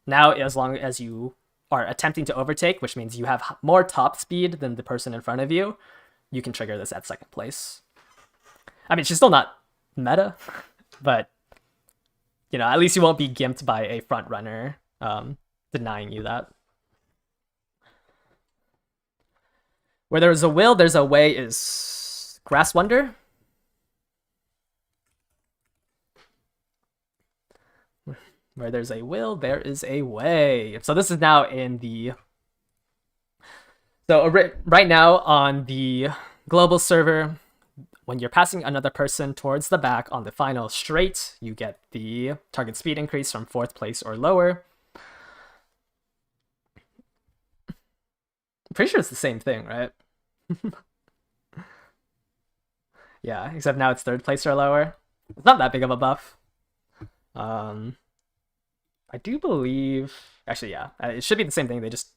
Speaker 1: now as long as you are attempting to overtake, which means you have more top speed than the person in front of you, you can trigger this at 2nd place. I mean, she's still not meta, but, at least you won't be gimped by a front runner denying you that. Where there's a will, there's a way is Grass Wonder. Where there's a will, there is a way. So this is now in the... So right now on the global server, when you're passing another person towards the back on the final straight, you get the target speed increase from 4th place or lower. I'm pretty sure it's the same thing, right? Yeah, except now it's 3rd place or lower. It's not that big of a buff. I do believe... Actually, yeah. It should be the same thing. They just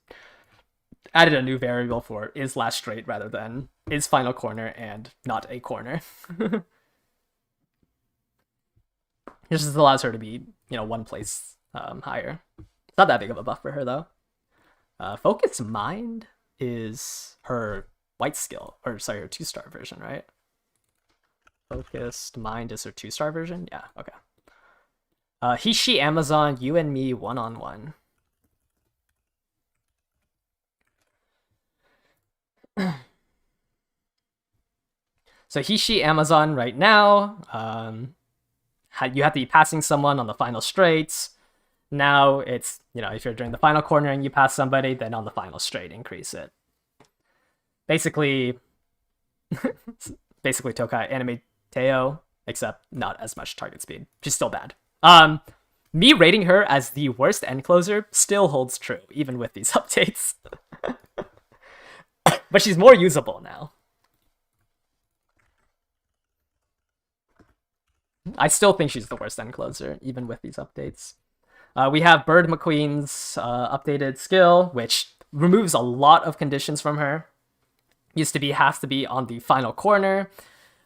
Speaker 1: added a new variable for is last straight rather than is final corner and not a corner. This just allows her to be, one place higher. It's not that big of a buff for her though. Focus Mind is her white skill, or sorry, her 2-star version, right? Focused Mind is her 2-star version? Yeah, okay. He, she, Amazon, you and me, one-on-one. So he, she, Amazon right now, you have to be passing someone on the final straights. Now it's, if you're during the final corner and you pass somebody, then on the final straight, increase it. Basically Tokai Anime Teo, except not as much target speed. She's still bad. Me rating her as the worst end closer still holds true, even with these updates. But she's more usable now. I still think she's the worst end closer, even with these updates. We have Bird McQueen's updated skill, which removes a lot of conditions from her. Used to be has to be on the final corner.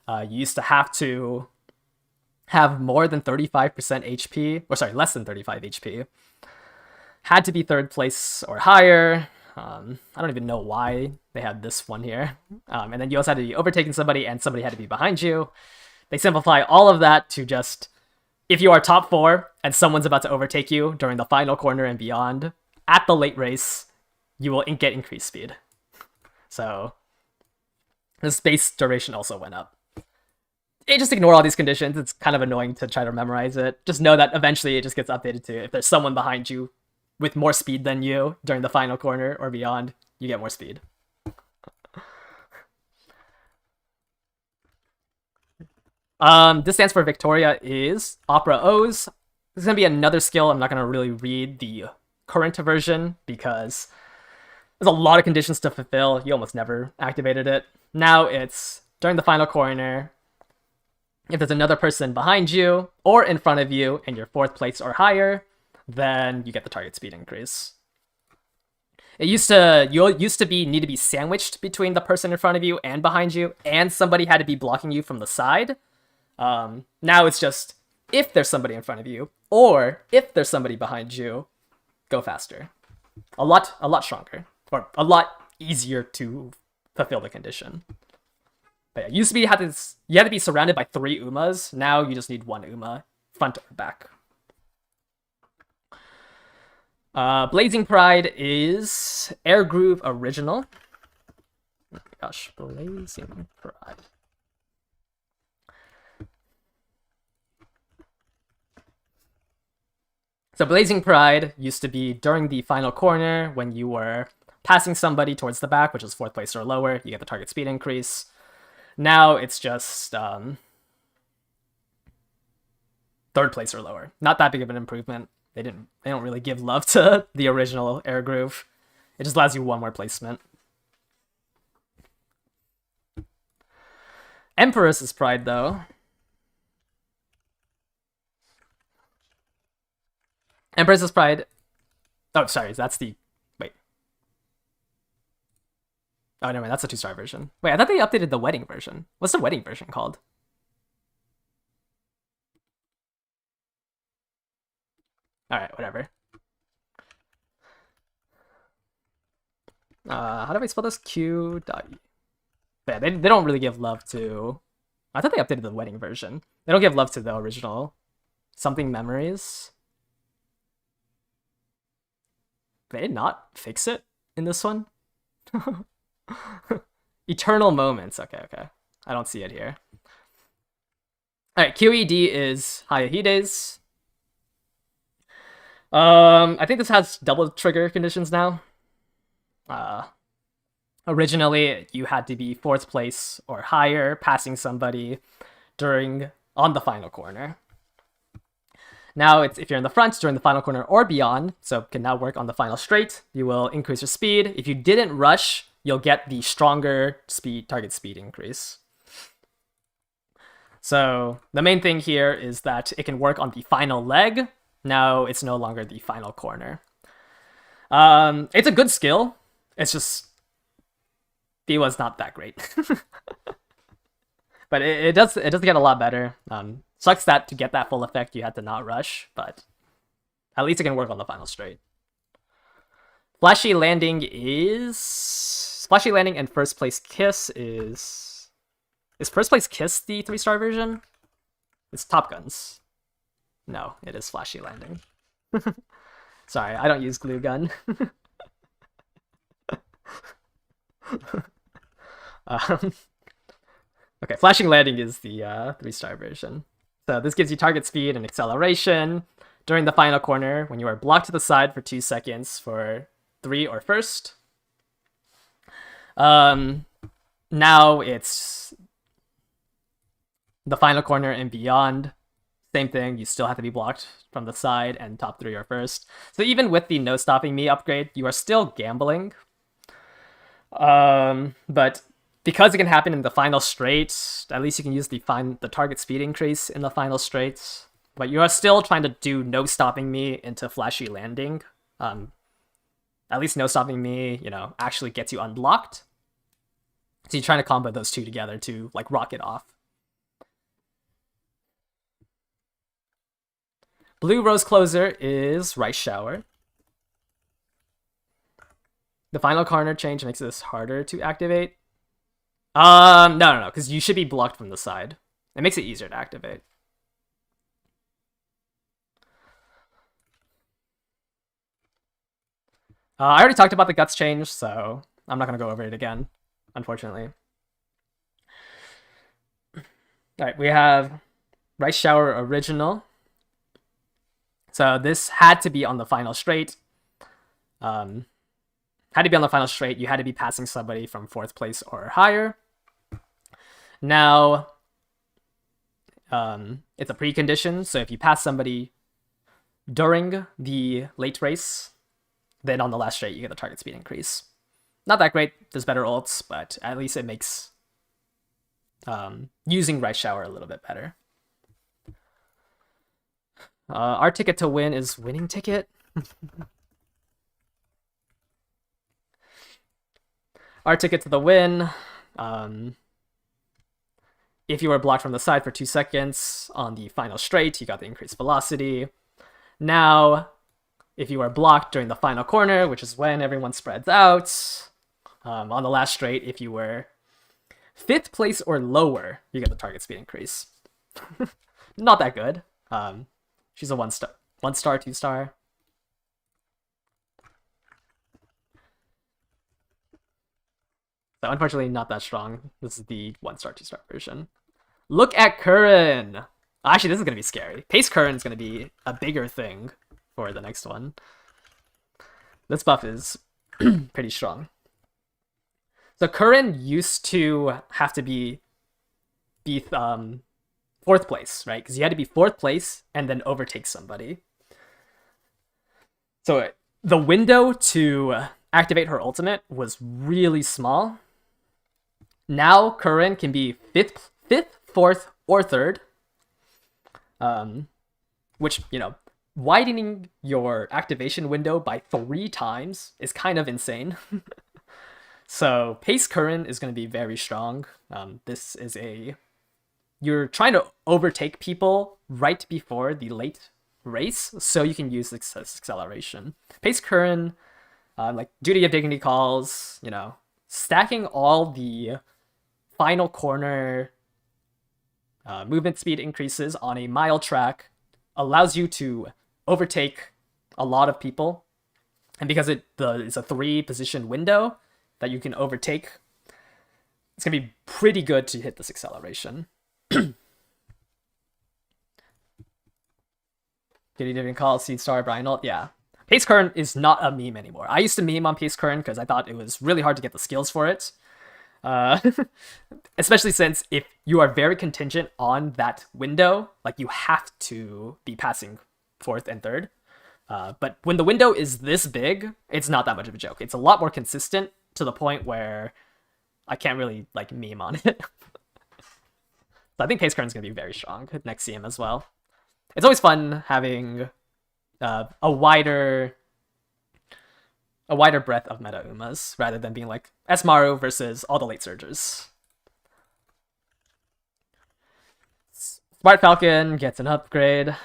Speaker 1: You used to have to have more than 35% HP, or sorry, less than 35 HP. Had to be 3rd place or higher. I don't even know why they had this one here. And then you also had to be overtaking somebody and somebody had to be behind you. They simplify all of that to just, if you are top 4 and someone's about to overtake you during the final corner and beyond, at the late race, you will get increased speed. So the space duration also went up. Just ignore all these conditions. It's kind of annoying to try to memorize it. Just know that eventually it just gets updated to if there's someone behind you with more speed than you during the final corner or beyond, you get more speed. This stands for Victoria is Opera O's. This is going to be another skill. I'm not going to really read the current version because there's a lot of conditions to fulfill. You almost never activated it. Now it's during the final corner. If there's another person behind you or in front of you and you're 4th place or higher, then you get the target speed increase. You used to need to be sandwiched between the person in front of you and behind you, and somebody had to be blocking you from the side. Now it's just if there's somebody in front of you or if there's somebody behind you, go faster. A lot stronger, or a lot easier to fulfill the condition. But yeah, used to be you had to be surrounded by 3 Umas. Now you just need 1 Uma, front or back. Blazing Pride is Air Groove Original. Oh my gosh, Blazing Pride. So Blazing Pride used to be during the final corner when you were passing somebody towards the back, which is 4th place or lower, you get the target speed increase. Now it's just 3rd place or lower. Not that big of an improvement. They don't really give love to the original Air Groove. It just allows you 1 more placement. Empress's Pride though. Empress's Pride. Oh, sorry, that's the wait. Oh, never mind, that's the 2-star version. Wait, I thought they updated the wedding version. What's the wedding version called? Alright, whatever. How do I spell this? Q. Yeah, they don't really give love to... I thought they updated the wedding version. They don't give love to the original. Something Memories. They did not fix it in this one? Eternal Moments. Okay. I don't see it here. Alright, QED is Hayahide's. I think this has double trigger conditions now. Originally, you had to be 4th place or higher, passing somebody on the final corner. Now, it's if you're in the front during the final corner or beyond, so can now work on the final straight, you will increase your speed. If you didn't rush, you'll get the stronger target speed increase. So the main thing here is that it can work on the final leg. Now it's no longer the final corner. It's a good skill It's just B was not that great. But it does get a lot better. Sucks that to get that full effect you had to not rush, but at least it can work on the final straight. Flashy landing and first place kiss is first place kiss the 3-star version? It's Top Guns. No, it is flashy landing. Sorry, I don't use glue gun. Okay, flashing landing is the 3-star version. So this gives you target speed and acceleration during the final corner when you are blocked to the side for 2 seconds for 3 or first. Now it's the final corner and beyond. Same thing, you still have to be blocked from the side and top 3 or first. So even with the no stopping me upgrade, you are still gambling. But because it can happen in the final straight, at least you can use the target speed increase in the final straight. But you are still trying to do no stopping me into flashy landing. At least no stopping me, actually gets you unblocked. So you're trying to combo those two together to like rocket off. Blue rose closer is Rice Shower. The final corner change makes this harder to activate. No, because you should be blocked from the side. It makes it easier to activate. I already talked about the guts change, so I'm not going to go over it again, unfortunately. Alright, we have Rice Shower Original. So this had to be on the final straight. You had to be passing somebody from 4th place or higher. Now, it's a precondition, so if you pass somebody during the late race, then on the last straight you get the target speed increase. Not that great, there's better ults, but at least it makes using Rice Shower a little bit better. Our ticket to win is winning ticket. Our ticket to the win. If you were blocked from the side for 2 seconds on the final straight, you got the increased velocity. Now, if you are blocked during the final corner, which is when everyone spreads out, on the last straight, if you were 5th place or lower, you get the target speed increase. Not that good. She's a 1-star, 2-star. So unfortunately, not that strong. This is the 1-star, 2-star version. Look at Curran. Actually, this is gonna be scary. Pace Curran is gonna be a bigger thing for the next one. This buff is pretty strong. So Curran used to have to be 4th place, right? Because you had to be 4th place and then overtake somebody. So the window to activate her ultimate was really small. Now Curran can be 5th, 4th, or 3rd. Which, widening your activation window by 3 times is kind of insane. So Pace Curran is going to be very strong. This is you're trying to overtake people right before the late race, so you can use this acceleration. Pace Curran, like Duty of Dignity calls, stacking all the final corner movement speed increases on a mile track allows you to overtake a lot of people. And because it's a 3-position window that you can overtake, it's going to be pretty good to hit this acceleration. Did he even call Seed Star Brian Ult? Yeah. Pace Curran is not a meme anymore. I used to meme on Pace Curran because I thought it was really hard to get the skills for it. Especially since if you are very contingent on that window, like you have to be passing 4th and 3rd. But when the window is this big, it's not that much of a joke. It's a lot more consistent to the point where I can't really like meme on it. So I think Pace Curran's going to be very strong next CM as well. It's always fun having a wider a wider breadth of meta Umas rather than being like Esmaru versus all the late surgers. Smart Falcon gets an upgrade.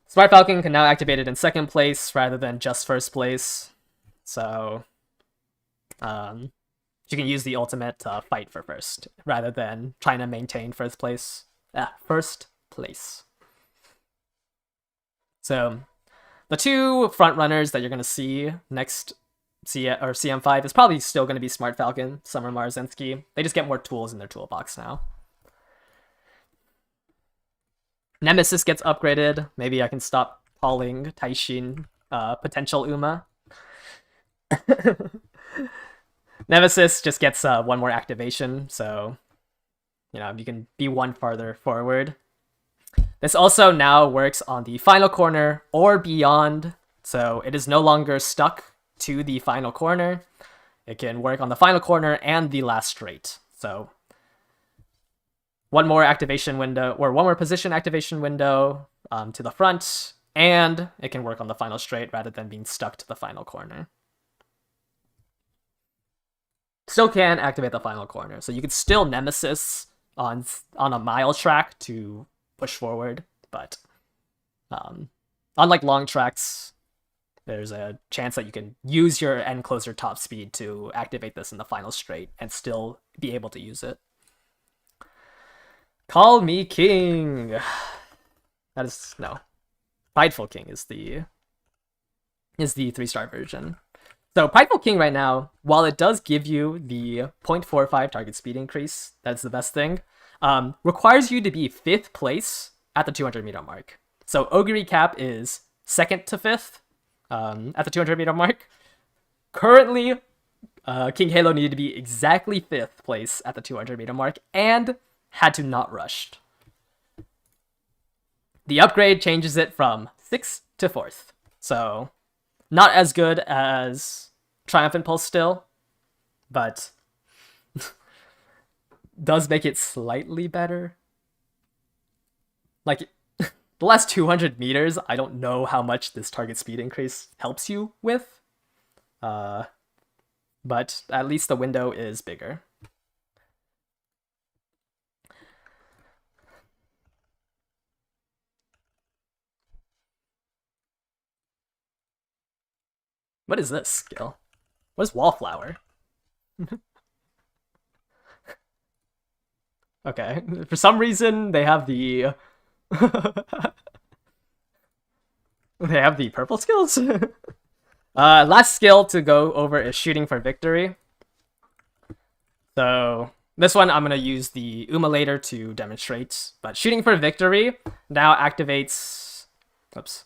Speaker 1: Smart Falcon can now activate it in second place rather than just first place. So, you can use the ultimate to fight for first rather than trying to maintain first place. So, the two front runners that you're gonna see next CM5 is probably still gonna be Smart Falcon, Summer Marzinski. They just get more tools in their toolbox now. Nemesis gets upgraded. Maybe I can stop calling Taishin potential Uma. Nemesis just gets one more activation, so you can be one farther forward. This also now works on the final corner or beyond, so it is no longer stuck to the final corner. It can work on the final corner and the last straight. So one more activation window, or one more position activation window to the front, and it can work on the final straight rather than being stuck to the final corner. Still can activate the final corner, so you could still Nemesis on a mile track to push forward, but unlike long tracks, there's a chance that you can use your end closer top speed to activate this in the final straight and still be able to use it. Call me King. That is no. Prideful King is the 3-star version. So Prideful King right now, while it does give you the 0.45 target speed increase, that's the best thing, requires you to be 5th place at the 200 meter mark. So Ogiri Cap is 2nd to 5th at the 200 meter mark. Currently, King Halo needed to be exactly 5th place at the 200 meter mark and had to not rushed. The upgrade changes it from 6th to 4th. So not as good as Triumphant Pulse still, but does make it slightly better. Like, the last 200 meters, I don't know how much this target speed increase helps you with. But at least the window is bigger. What is this skill? What is Wallflower? Okay, for some reason they have the they have the purple skills. Last skill to go over is Shooting for Victory. So this one I'm gonna use the Uma later to demonstrate, but Shooting for Victory now activates. Oops.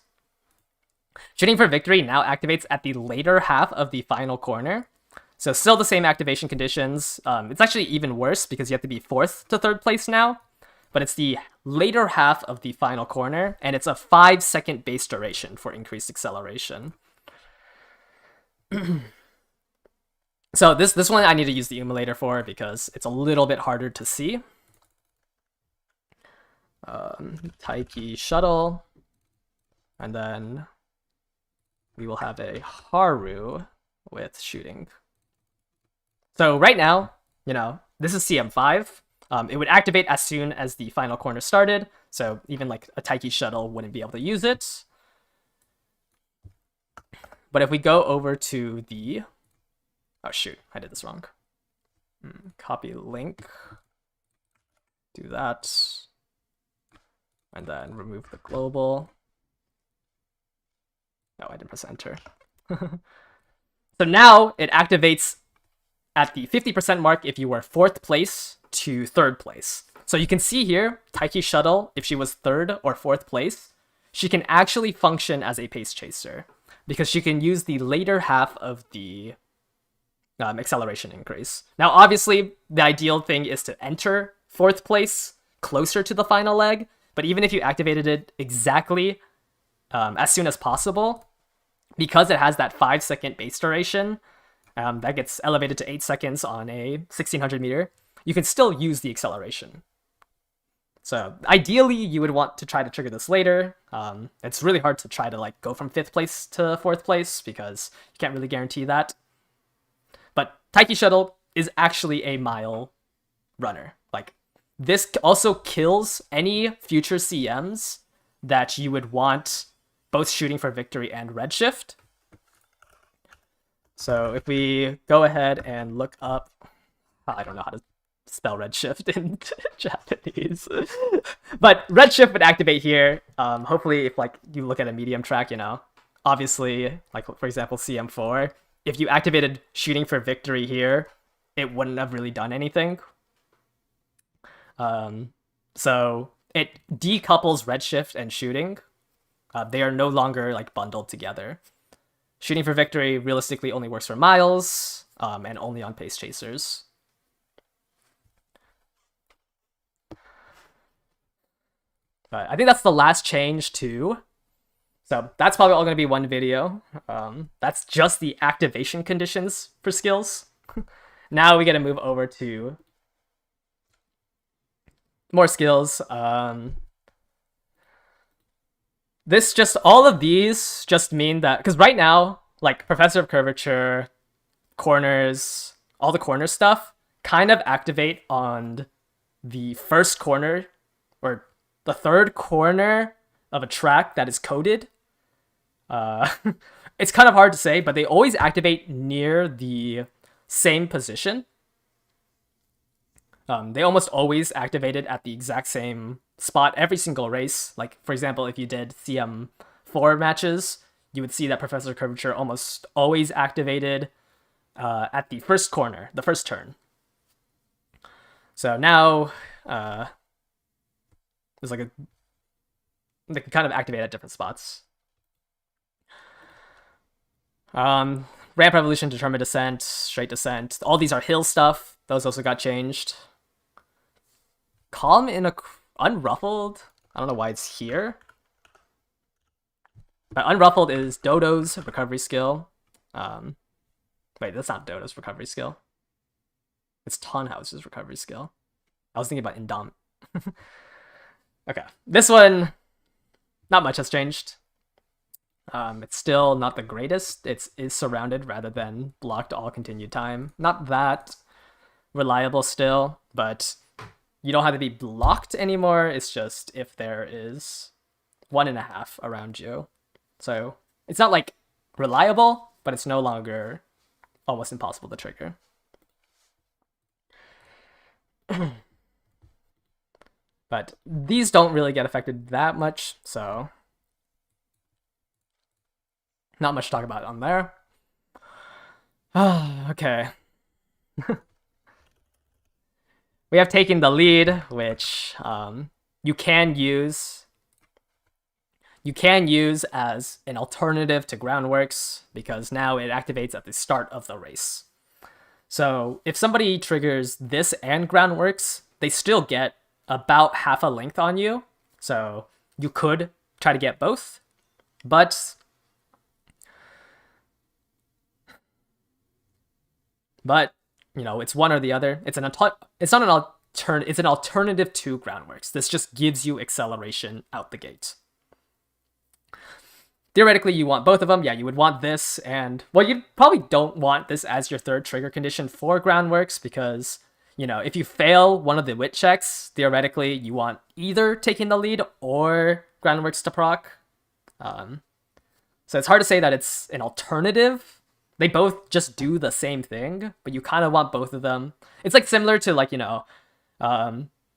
Speaker 1: Shooting for Victory now activates at the later half of the final corner. So still the same activation conditions. It's actually even worse because you have to be 4th to 3rd place now. But it's the later half of the final corner, and it's a 5-second base duration for increased acceleration. So this one I need to use the emulator for because it's a little bit harder to see. Taiki Shuttle. And then we will have a Haru with Shooting. So right now, this is CM5. It would activate as soon as the final corner started, so even like a Taiki Shuttle wouldn't be able to use it. But if we go over to the... Oh shoot, I did this wrong. Copy link. Do that. And then remove the global. No, I didn't press enter. So now it activates at the 50% mark if you were 4th place to 3rd place. So you can see here, Taiki Shuttle, if she was 3rd or 4th place, she can actually function as a pace chaser because she can use the later half of the acceleration increase. Now, obviously, the ideal thing is to enter 4th place closer to the final leg, but even if you activated it exactly as soon as possible, because it has that 5-second base duration, that gets elevated to 8 seconds on a 1600 meter, you can still use the acceleration. So ideally, you would want to try to trigger this later. It's really hard to try to like go from 5th place to 4th place because you can't really guarantee that. But Taiki Shuttle is actually a mile runner. Like, this also kills any future CMs that you would want both Shooting for Victory and Redshift. So if we go ahead and look up, I don't know how to spell Redshift in Japanese, but Redshift would activate here. Hopefully, if like you look at a medium track, you know, obviously, like for example, CM4, if you activated Shooting for Victory here, it wouldn't have really done anything. So it decouples Redshift and Shooting. They are no longer like bundled together. Shooting for Victory realistically only works for miles, and only on pace chasers. But I think that's the last change too. So that's probably all going to be one video. That's just the activation conditions for skills. Now we get to move over to more skills. This just, all of these just mean that, because right now, like Professor of Curvature, corners, all the corner stuff kind of activate on the first corner or the third corner of a track that is coded. It's kind of hard to say, but they always activate near the same position. They almost always activated at the exact same spot every single race. Like, for example, if you did CM4 matches, you would see that Professor Curvature almost always activated at the first corner, the first turn. So now there's like they can kind of activate at different spots. Ramp Revolution, Determined Descent, Straight Descent. All these are hill stuff. Those also got changed. Calm in a Unruffled. I don't know why it's here. But Unruffled is Dodo's recovery skill. Wait, that's not Dodo's recovery skill. It's Tonhouse's recovery skill. I was thinking about Indom. Okay, this one, not much has changed. It's still not the greatest. It is surrounded rather than blocked all continued time. Not that reliable still, but you don't have to be blocked anymore. It's just if there is 1.5 around you. So it's not like reliable, but it's no longer almost impossible to trigger. But these don't really get affected that much, so not much to talk about on there. Okay. We have Taken the Lead, which you can use as an alternative to Groundworks, because now it activates at the start of the race. So if somebody triggers this and Groundworks, they still get about half a length on you. So you could try to get both, but you know, it's one or the other. It's an alternative to Groundworks. This just gives you acceleration out the gate. Theoretically, you want both of them. Yeah, you would want this, and well, you probably don't want this as your third trigger condition for Groundworks, because, you know, if you fail one of the wit checks, theoretically, you want either Taking the Lead or Groundworks to proc. So it's hard to say that it's an alternative. They both just do the same thing, but you kind of want both of them. It's like similar to, like, you know,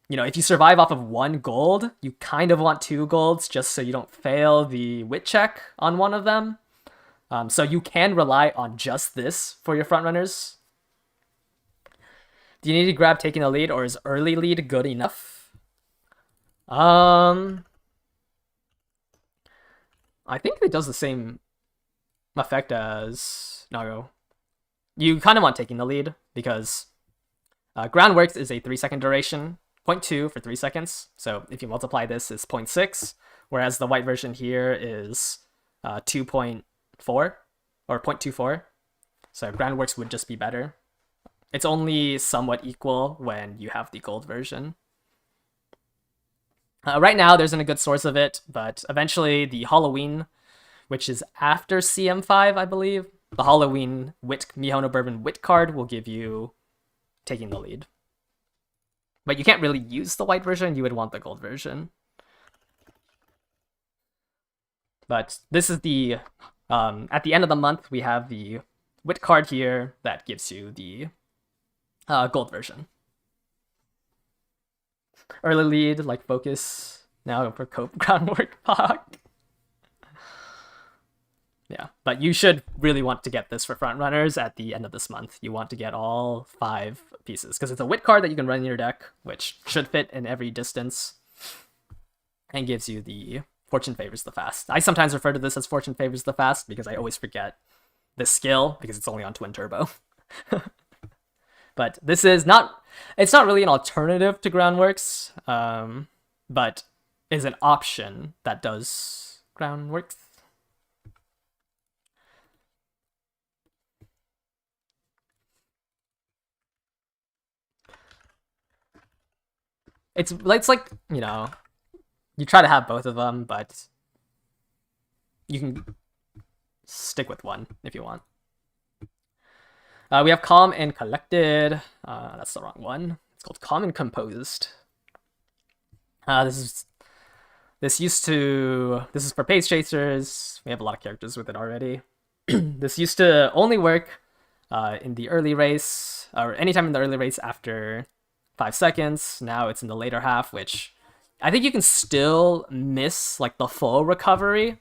Speaker 1: if you survive off of 1 gold, you kind of want 2 golds just so you don't fail the wit check on one of them. So you can rely on just this for your frontrunners. Do you need to grab Taking the Lead, or is early lead good enough? I think it does the same effect as Nago. You kind of want Taking the Lead, because Groundworks is a 3-second duration, 0.2 for 3 seconds. So if you multiply this, it's 0.6, whereas the white version here is 2.4 or 0.24. So Groundworks would just be better. It's only somewhat equal when you have the gold version. Right now, there isn't a good source of it, but eventually the Halloween, which is after CM5, I believe, the Halloween Mihono Bourbon Wit card will give you taking the lead. But you can't really use the white version, you would want the gold version. But this is the, at the end of the month, we have the Wit card here that gives you the gold version. Early lead, like focus, now for Cope Groundwork Pack. Yeah, but you should really want to get this for front runners at the end of this month. You want to get all 5 pieces because it's a Wit card that you can run in your deck, which should fit in every distance and gives you the Fortune Favors the Fast. I sometimes refer to this as Fortune Favors the Fast because I always forget this skill because it's only on Twin Turbo. But this is not, it's not really an alternative to Groundworks, but is an option that does Groundworks. It's like, you know, you try to have both of them, but you can stick with one if you want. We have Calm and Collected. That's the wrong one. It's called Calm and Composed. This is for Pace Chasers. We have a lot of characters with it already. This used to only work in the early race, or anytime in the early race after 5 seconds. Now it's in the later half, which I think you can still miss like the full recovery,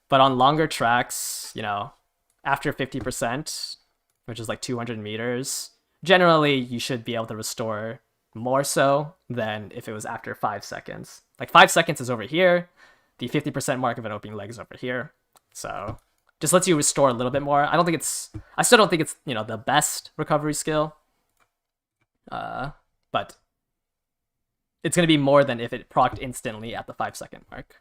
Speaker 1: but on longer tracks, you know, after 50%, which is like 200 meters, generally you should be able to restore more so than if it was after 5 seconds. Like 5 seconds is over here, the 50% mark of an opening leg is over here, so just lets you restore a little bit more. I still don't think it's, you know, the best recovery skill, but it's going to be more than if it procced instantly at the 5 second mark.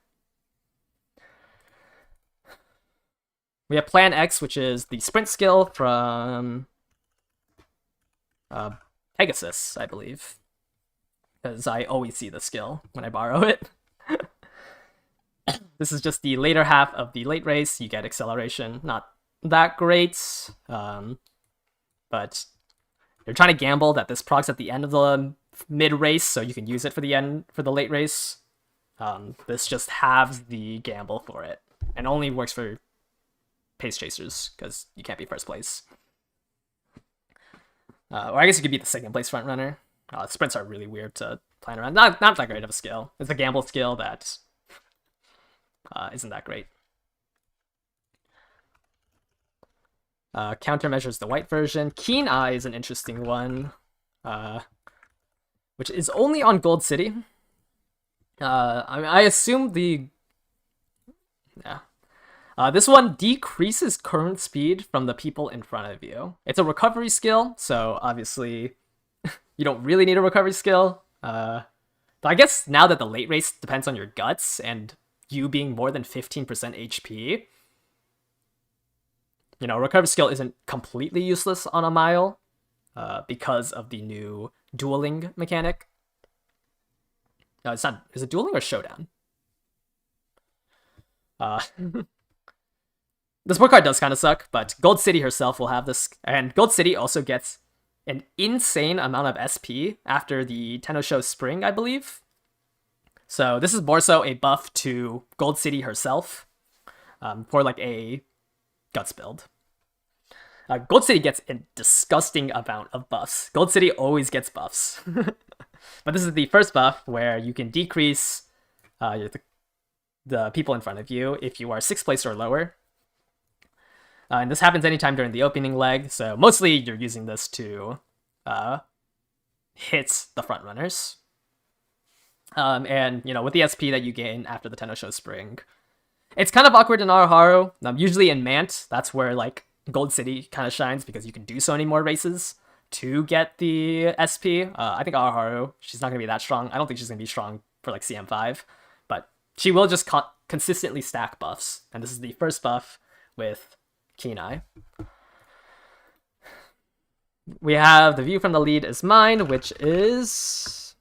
Speaker 1: We have Plan X, which is the sprint skill from Pegasus, I believe, because I always see the skill when I borrow it. This is just the later half of the late race. You get acceleration, not that great, but you're trying to gamble that this procs at the end of the mid race, so you can use it for the late race. This just halves the gamble for it, and only works for Pace Chasers because you can't be first place. Or I guess you could be the second place front runner. Sprints are really weird to plan around. Not that great of a skill. It's a gamble skill that isn't that great. Countermeasures the white version. Keen Eye is an interesting one, which is only on Gold City. I assume this one decreases current speed from the people in front of you. It's a recovery skill, so obviously you don't really need a recovery skill. But I guess now that the late race depends on your guts and you being more than 15% HP, you know, recovery skill isn't completely useless on a mile because of the new dueling mechanic. No, it's not. Is it dueling or showdown? The sport card does kind of suck, but Gold City herself will have this, and Gold City also gets an insane amount of SP after the Tenno Show Spring, I believe. So this is more so a buff to Gold City herself for like a guts build. Gold City gets a disgusting amount of buffs. Gold City always gets buffs. But this is the first buff where you can decrease the people in front of you if you are 6th place or lower. And this happens anytime during the opening leg, so mostly you're using this to hit the front runners. And, you know, with the SP that you gain after the Tenno Show Spring, it's kind of awkward in Araharu. Usually in Mant, that's where, like, Gold City kind of shines because you can do so many more races to get the SP. I think Araharu, she's not going to be that strong. I don't think she's going to be strong for, like, CM5, but she will just consistently stack buffs. And this is the first buff with Keen Eye. We have the view from the lead is mine, which is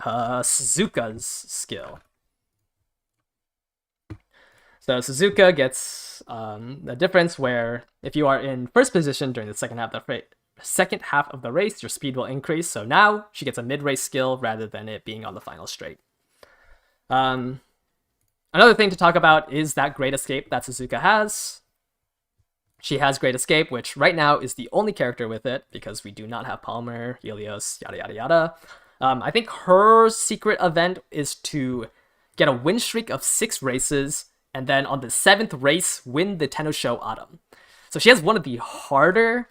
Speaker 1: Suzuka's skill. So Suzuka gets a difference where if you are in first position during the second half of the race, your speed will increase. So now she gets a mid-race skill rather than it being on the final straight. Another thing to talk about is that Great Escape that Suzuka has. She has Great Escape, which right now is the only character with it because we do not have Palmer, Helios, yada yada yada. I think her secret event is to get a win streak of 6 races, and then on the 7th race, win the Tenno Show Autumn. So she has one of the harder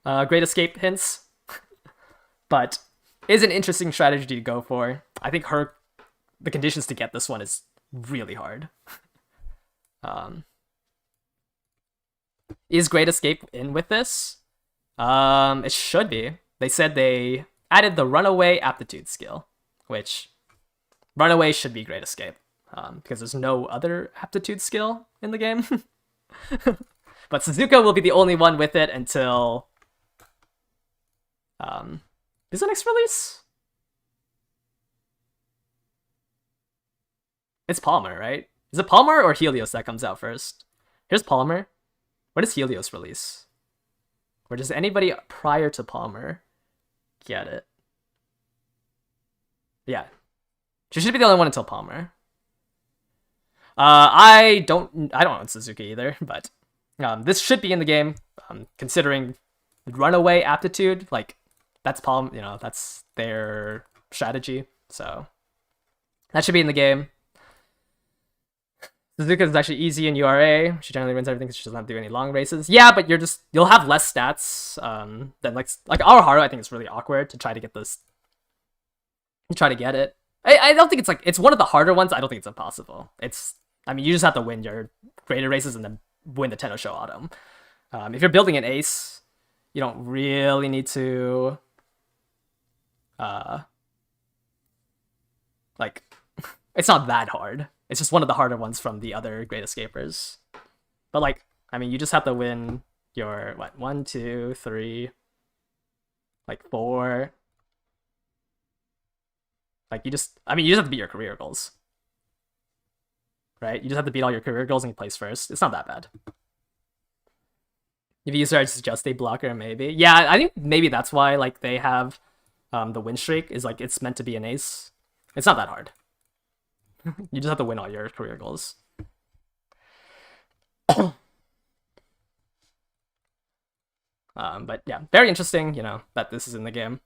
Speaker 1: Great Escape hints, but is an interesting strategy to go for. I think the conditions to get this one is really hard. Is Great Escape in with this? It should be. They said they added the Runaway Aptitude skill, which Runaway should be Great Escape, because there's no other aptitude skill in the game. But Suzuka will be the only one with it until is the next release? It's Palmer, right? Is it Palmer or Helios that comes out first? Here's Palmer. When does Helios release? Or does anybody prior to Palmer get it? Yeah. She should be the only one until Palmer. I don't know Suzuki either, but this should be in the game, considering Runaway Aptitude, like that's that's their strategy, so that should be in the game. Suzuka is actually easy in URA. She generally wins everything because she doesn't have to do any long races. Yeah, but you'll have less stats than like Aoharu. I think it's really awkward to try to get this. Try to get it. I don't think it's one of the harder ones. I don't think it's impossible. You just have to win your graded races and then win the Tenno Show Autumn. If you're building an ace, you don't really need to it's not that hard. It's just one of the harder ones from the other Great Escapers. But you just have to win your 1, 2, 3, 4. You just have to beat your career goals. Right? You just have to beat all your career goals and you place first. It's not that bad. If you use just a blocker, maybe. Yeah, I think maybe that's why they have the win streak is it's meant to be an ace. It's not that hard. You just have to win all your career goals. But yeah, very interesting, that this is in the game.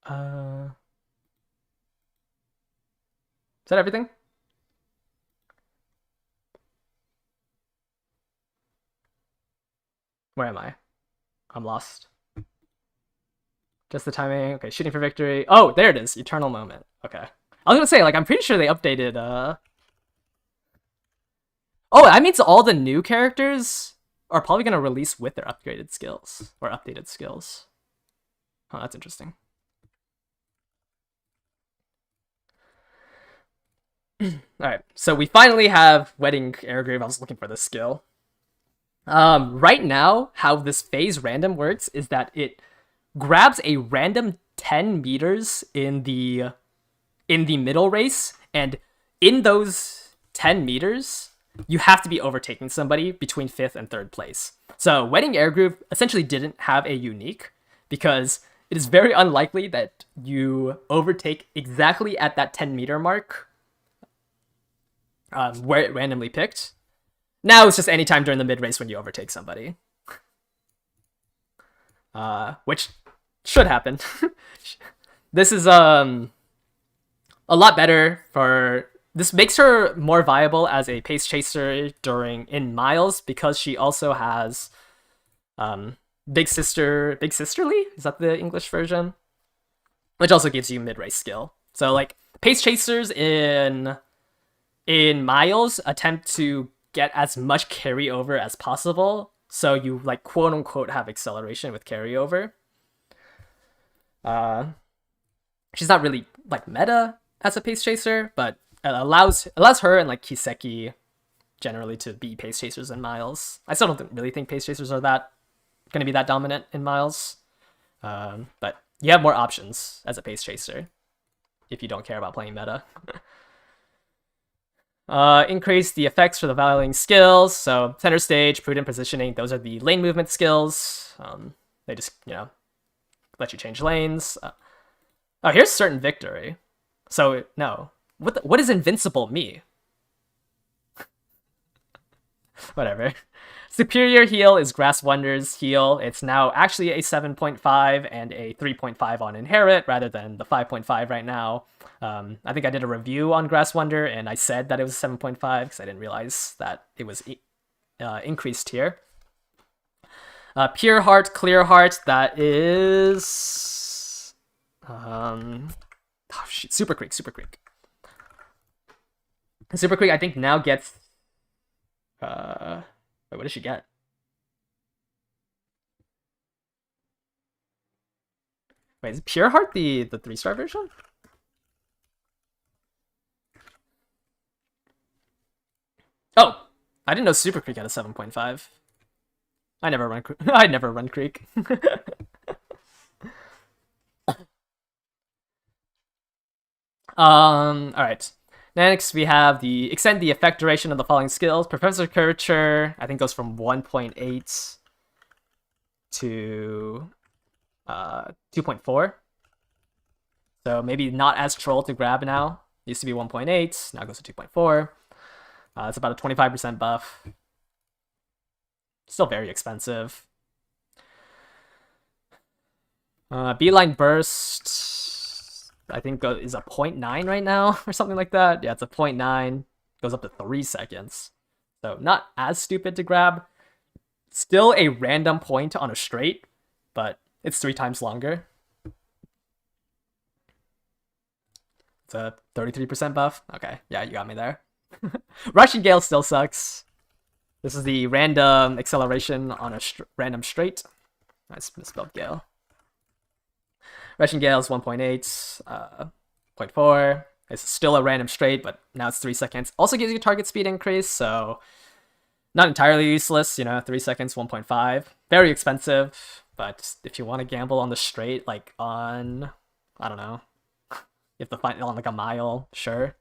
Speaker 1: Is that everything? Where am I? I'm lost. Just the timing. Okay, shooting for victory. Oh, there it is. Eternal moment. Okay. I was gonna say, I'm pretty sure they updated, Oh, that means all the new characters are probably gonna release with their upgraded skills. Or updated skills. Oh, that's interesting. Alright, so we finally have Wedding Airgrave. I was looking for this skill. Right now, how this phase random works is that it grabs a random 10 meters in the middle race, and in those 10 meters, you have to be overtaking somebody between 5th and 3rd place. So Wedding Airgroove essentially didn't have a unique because it is very unlikely that you overtake exactly at that 10-meter mark where it randomly picked. Now it's just any time during the mid-race when you overtake somebody. Which should happen. This is a lot better for... This makes her more viable as a pace chaser in miles because she also has Big Sisterly? Is that the English version? Which also gives you mid-race skill. So pace chasers in miles attempt to get as much carryover as possible, so you quote unquote have acceleration with carryover. She's not really meta as a pace chaser, but it allows her and Kiseki generally to be pace chasers in miles. I still don't really think pace chasers are gonna be that dominant in miles, but You have more options as a pace chaser if you don't care about playing meta. Increase the effects for the valuing skills. So center stage, prudent positioning, those are the lane movement skills. They just, let you change lanes. Oh, here's certain victory. So, no. What is invincible me? Whatever. Superior heal is Grass Wonder's heal. It's now actually a 7.5 and a 3.5 on Inherit rather than the 5.5 right now. I think I did a review on Grass Wonder and I said that it was 7.5 because I didn't realize that it was increased here. Pure Heart, Clear Heart, that is... oh shit, Super Creek. Super Creek, I think, now gets... wait, what does she get? Wait, is Pure Heart the 3-star version? Oh! I didn't know Super Creek had a 7.5. I never run Creek. Alright. Next, we have the extend the effect duration of the following skills. Professor Curvature, I think, goes from 1.8 to 2.4. So maybe not as troll to grab now. Used to be 1.8, now goes to 2.4. It's about a 25% buff. Still very expensive. Beeline Burst, I think, is a 0.9 right now or something like that. Yeah, it's a 0.9. Goes up to 3 seconds. So not as stupid to grab. Still a random point on a straight, but it's 3 times longer. It's a 33% buff. Okay, yeah, you got me there. Russian Gale still sucks. This is the random acceleration on a random straight. I misspelled Gale. Russian Gale is 1.8, 0.4. It's still a random straight, but now it's 3 seconds. Also gives you target speed increase, so not entirely useless, 3 seconds, 1.5. Very expensive, but if you want to gamble on the straight, like on, I don't know, you have to find it on like a mile, sure.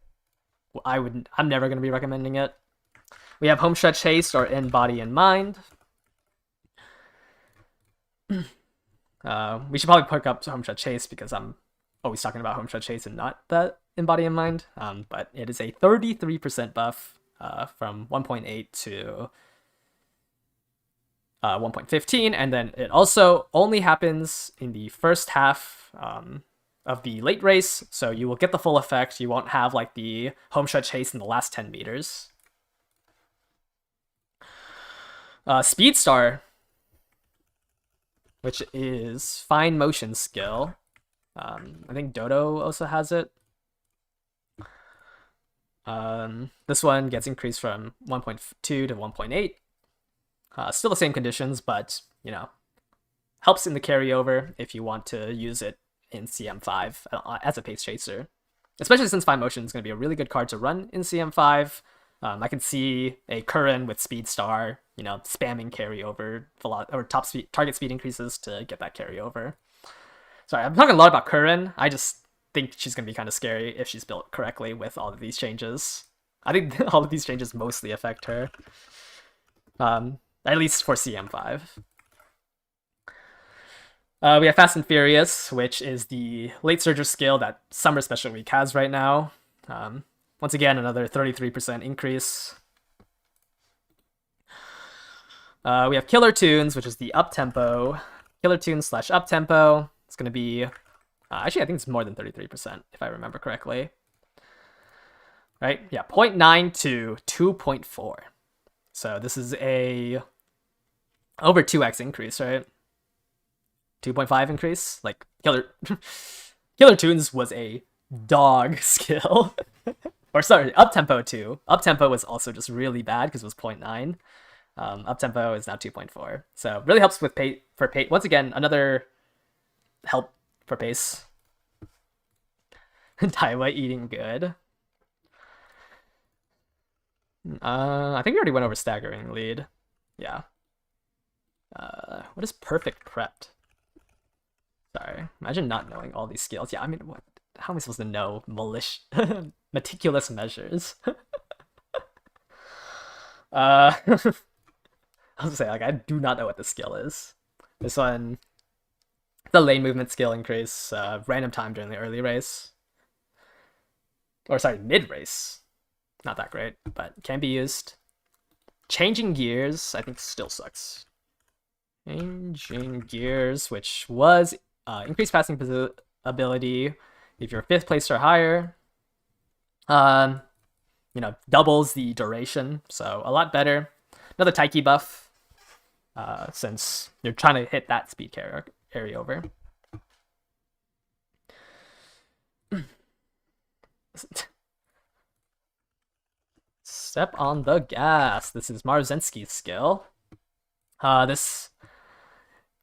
Speaker 1: I'm never going to be recommending it. We have Home Stretch Haste or In Body and Mind. We should probably pick up Home Stretch Haste because I'm always talking about Home Stretch Haste and not that In Body and Mind. But it is a 33% buff from 1.8 to 1.15, and then it also only happens in the first half of the late race, so you will get the full effect. You won't have like the Home Stretch Haste in the last 10 meters. Speed Star, which is Fine Motion skill. I think Dodo also has it. This one gets increased from 1.2 to 1.8. Still the same conditions, but, helps in the carryover if you want to use it in CM5 as a pace chaser. Especially since Fine Motion is going to be a really good card to run in CM5. I can see a Curran with Speed Star, spamming carryover or target speed increases to get that carryover. Sorry, I'm talking a lot about Curran. I just think she's going to be kind of scary if she's built correctly with all of these changes. I think all of these changes mostly affect her. At least for CM5. We have Fast and Furious, which is the late surger skill that Summer Special Week has right now. Once again, another 33% increase. We have Killer Tunes, which is the up-tempo. Killer Tunes / up-tempo. It's going to be... actually, I think it's more than 33%, if I remember correctly. Right? Yeah, 0.9 to 2.4. So this is a... over 2x increase, right? 2.5 increase? Like, Killer Tunes was a dog skill. Or sorry, up-tempo too. Up-tempo was also just really bad because it was 0.9. Up-tempo is now 2.4. So really helps with pace. Once again, another help for pace. Daiwa eating good. I think we already went over staggering lead. Yeah. What is perfect prepped? Sorry, imagine not knowing all these skills. Yeah, I mean, what? How am I supposed to know meticulous measures? I was say like I do not know what the skill is. This one, the lane movement skill increase, random time during the early race, or sorry, mid race. Not that great, but can be used. Changing gears, I think, still sucks. Changing gears, which was increased passing ability if you're 5th place or higher. Doubles the duration, so a lot better. Another Taiki buff, since you're trying to hit that speed carry over. Step on the gas. This is Marzenski's skill. This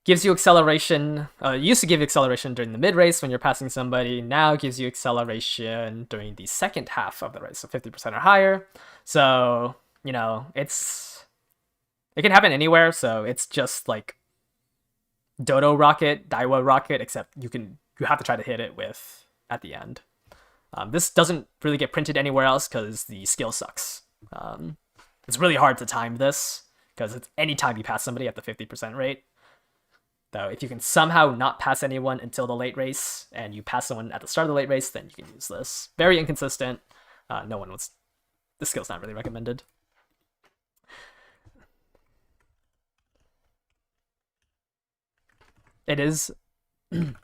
Speaker 1: gives you acceleration. Used to give you acceleration during the mid race when you're passing somebody. Now gives you acceleration during the second half of the race, so 50% or higher. So it can happen anywhere. So it's just like Dodo Rocket, Daiwa Rocket, except you have to try to hit it with at the end. This doesn't really get printed anywhere else because the skill sucks. It's really hard to time this because it's any time you pass somebody at the 50% rate. Though if you can somehow not pass anyone until the late race and you pass someone at the start of the late race, then you can use this. Very inconsistent. The skill's not really recommended. It is. Alright,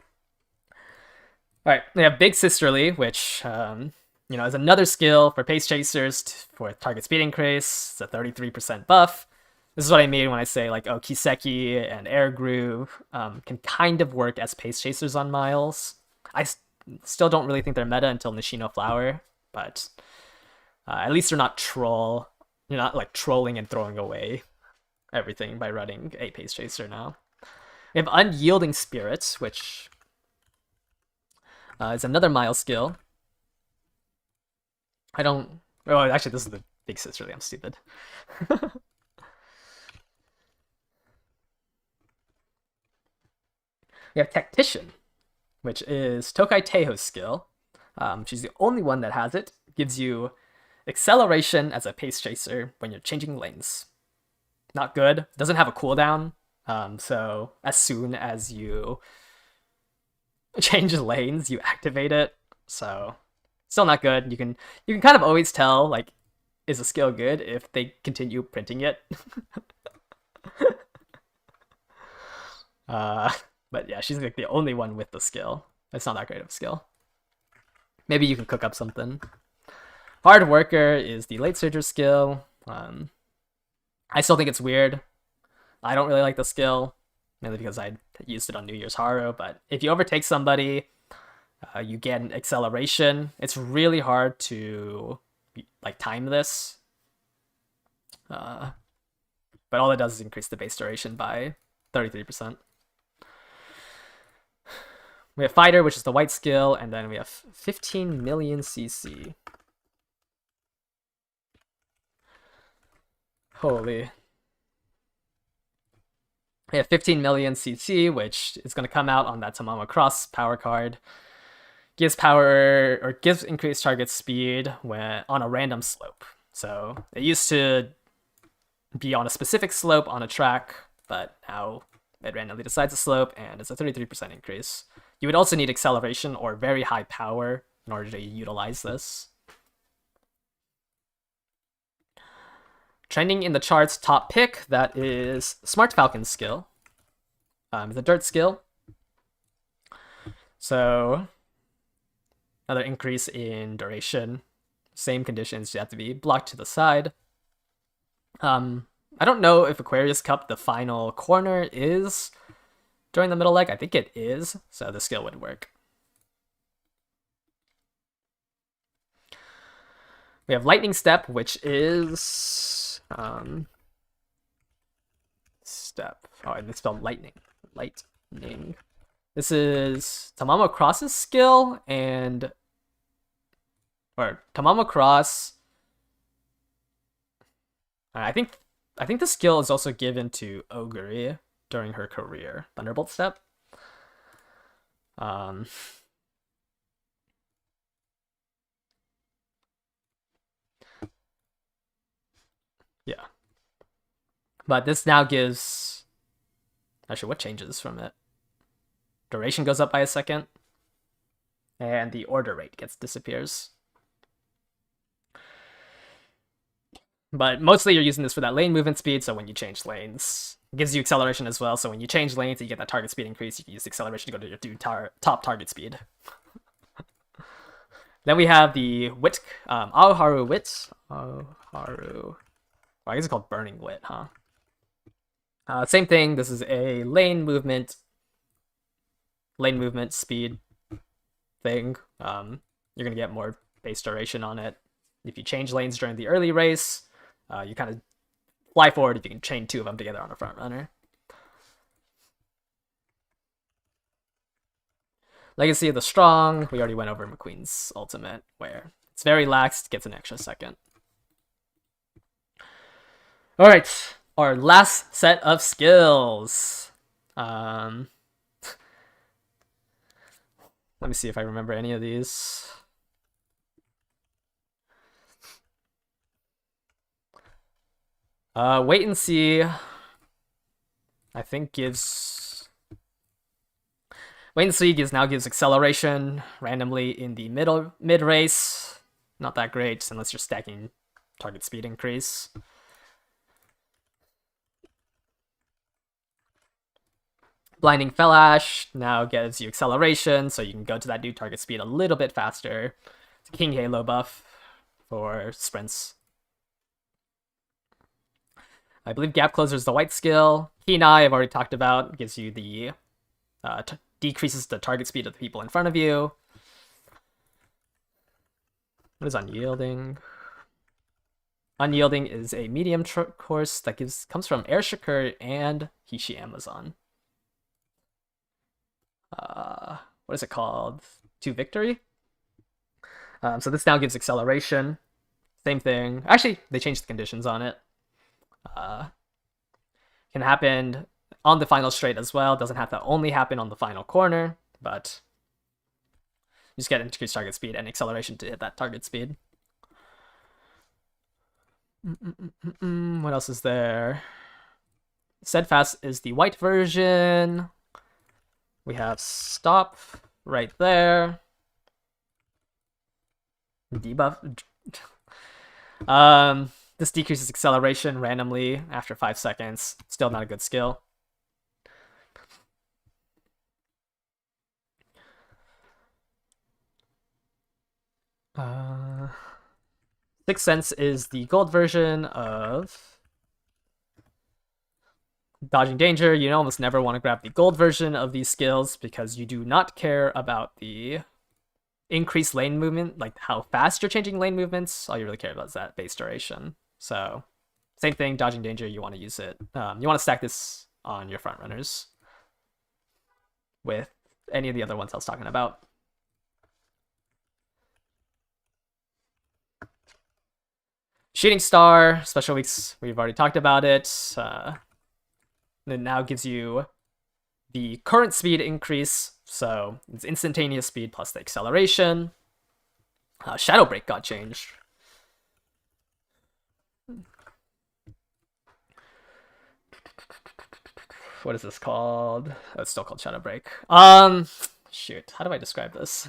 Speaker 1: we have Big Sisterly, which, is another skill for pace chasers for target speed increase. It's a 33% buff. This is what I mean when I say, like, Kiseki and Air Groove can kind of work as pace chasers on Miles. I still don't really think they're meta until Nishino Flower, but at least they're not troll. You're not, like, trolling and throwing away everything by running a pace chaser now. We have Unyielding Spirit, which is another Miles skill. Actually, this is the Big Sisterly. I'm stupid. We have Tactician, which is Tokai Teiho's skill. She's the only one that has it. Gives you acceleration as a pace chaser when you're changing lanes. Not good. Doesn't have a cooldown. So as soon as you change lanes, you activate it. So still not good. You can kind of always tell, like, is a skill good if they continue printing it. But yeah, she's like the only one with the skill. It's not that great of a skill. Maybe you can cook up something. Hard Worker is the late surger skill. I still think it's weird. I don't really like the skill, mainly because I used it on New Year's Haru. But if you overtake somebody, you get an acceleration. It's really hard to like time this. But all it does is increase the base duration by 33%. We have Fighter, which is the white skill, and then we have 15 million CC. Holy. We have 15 million CC, which is going to come out on that Tamama Cross power card. Gives power, or gives increased target speed when on a random slope. So it used to be on a specific slope on a track, but now it randomly decides a slope, and it's a 33% increase. You would also need acceleration or very high power in order to utilize this. Trending in the charts, top pick, that is Smart Falcon's skill. The dirt skill. So another increase in duration. Same conditions, you have to be blocked to the side. I don't know if Aquarius Cup, the final corner, is during the middle leg. I think it is, so the skill would work. We have Lightning Step, which is step. Oh, and it's spelled lightning. Lightning. This is Tamamo Cross's skill, or Tamamo Cross. I think the skill is also given to Oguri during her career. Thunderbolt Step. Um, yeah. But this now gives... Actually, what changes from it? Duration goes up by a second. And the order rate disappears. But mostly you're using this for that lane movement speed, so when you change lanes, it gives you acceleration as well, so when you change lanes and you get that target speed increase, you can use acceleration to go to your top target speed. Then we have the Wit, Aoharu Wit. Aoharu. Well, I guess it's called Burning Wit, huh? Same thing, this is a lane movement speed thing. You're gonna get more base duration on it. If you change lanes during the early race, you kind of fly forward if you can chain two of them together on a front runner. Legacy of the Strong, we already went over McQueen's ultimate, where it's very lax, gets an extra second. Alright, our last set of skills. Let me see if I remember any of these. Wait and see. I think gives... Wait and see now gives acceleration randomly in the mid race. Not that great unless you're stacking target speed increase. Blinding Flash now gives you acceleration, so you can go to that new target speed a little bit faster. It's a King Halo buff for sprints. I believe Gap Closer is the white skill. Hinai, I've already talked about, gives you the decreases the target speed of the people in front of you. What is Unyielding? Unyielding is a medium course that comes from Air Shakur and Hishi Amazon. What is it called? To Victory? So this now gives acceleration. Same thing. Actually, they changed the conditions on it. Can happen on the final straight as well. Doesn't have to only happen on the final corner, but you just get increased target speed and acceleration to hit that target speed. What else is there? Steadfast is the white version. We have Stop right there. Debuff. This decreases acceleration randomly after 5 seconds. Still not a good skill. Sixth Sense is the gold version of Dodging Danger. You almost never want to grab the gold version of these skills because you do not care about the increased lane movement, like how fast you're changing lane movements. All you really care about is that base duration. So same thing, Dodging Danger, you want to use it. You want to stack this on your front runners with any of the other ones I was talking about. Shooting Star, special weeks, we've already talked about it. It now gives you the current speed increase, so it's instantaneous speed plus the acceleration. Shadow Break got changed. What is this called? Oh, it's still called Shadow Break. Shoot, how do I describe this?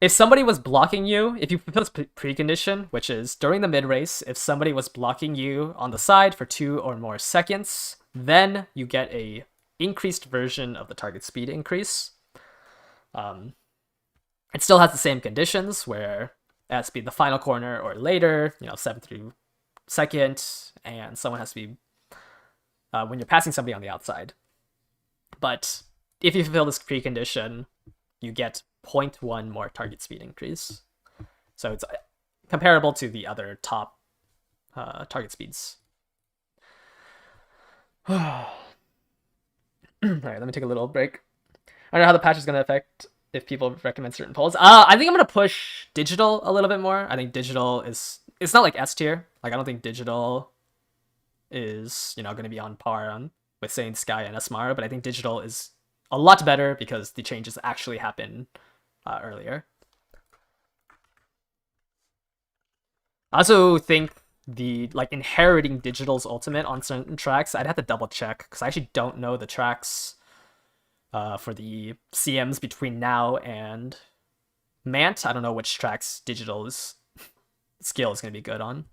Speaker 1: If somebody was blocking you, if you fulfill this precondition, which is during the mid race, if somebody was blocking you on the side for 2 or more seconds, then you get a increased version of the target speed increase. It still has the same conditions where it has to be the final corner or later, 7th through 2nd, and someone has to be when you're passing somebody on the outside. But if you fulfill this precondition, you get 0.1 more target speed increase. So it's comparable to the other top target speeds. Alright, let me take a little break. I don't know how the patch is going to affect if people recommend certain polls. I think I'm going to push digital a little bit more. I think digital is... It's not like S tier. Like, I don't think digital is, going to be on par with, say, Sky and Esmara, but I think digital is a lot better because the changes actually happen earlier. I also think the like inheriting Digital's ultimate on certain tracks, I'd have to double check because I actually don't know the tracks for the CMs between now and Mant. I don't know which tracks Digital's skill is going to be good on.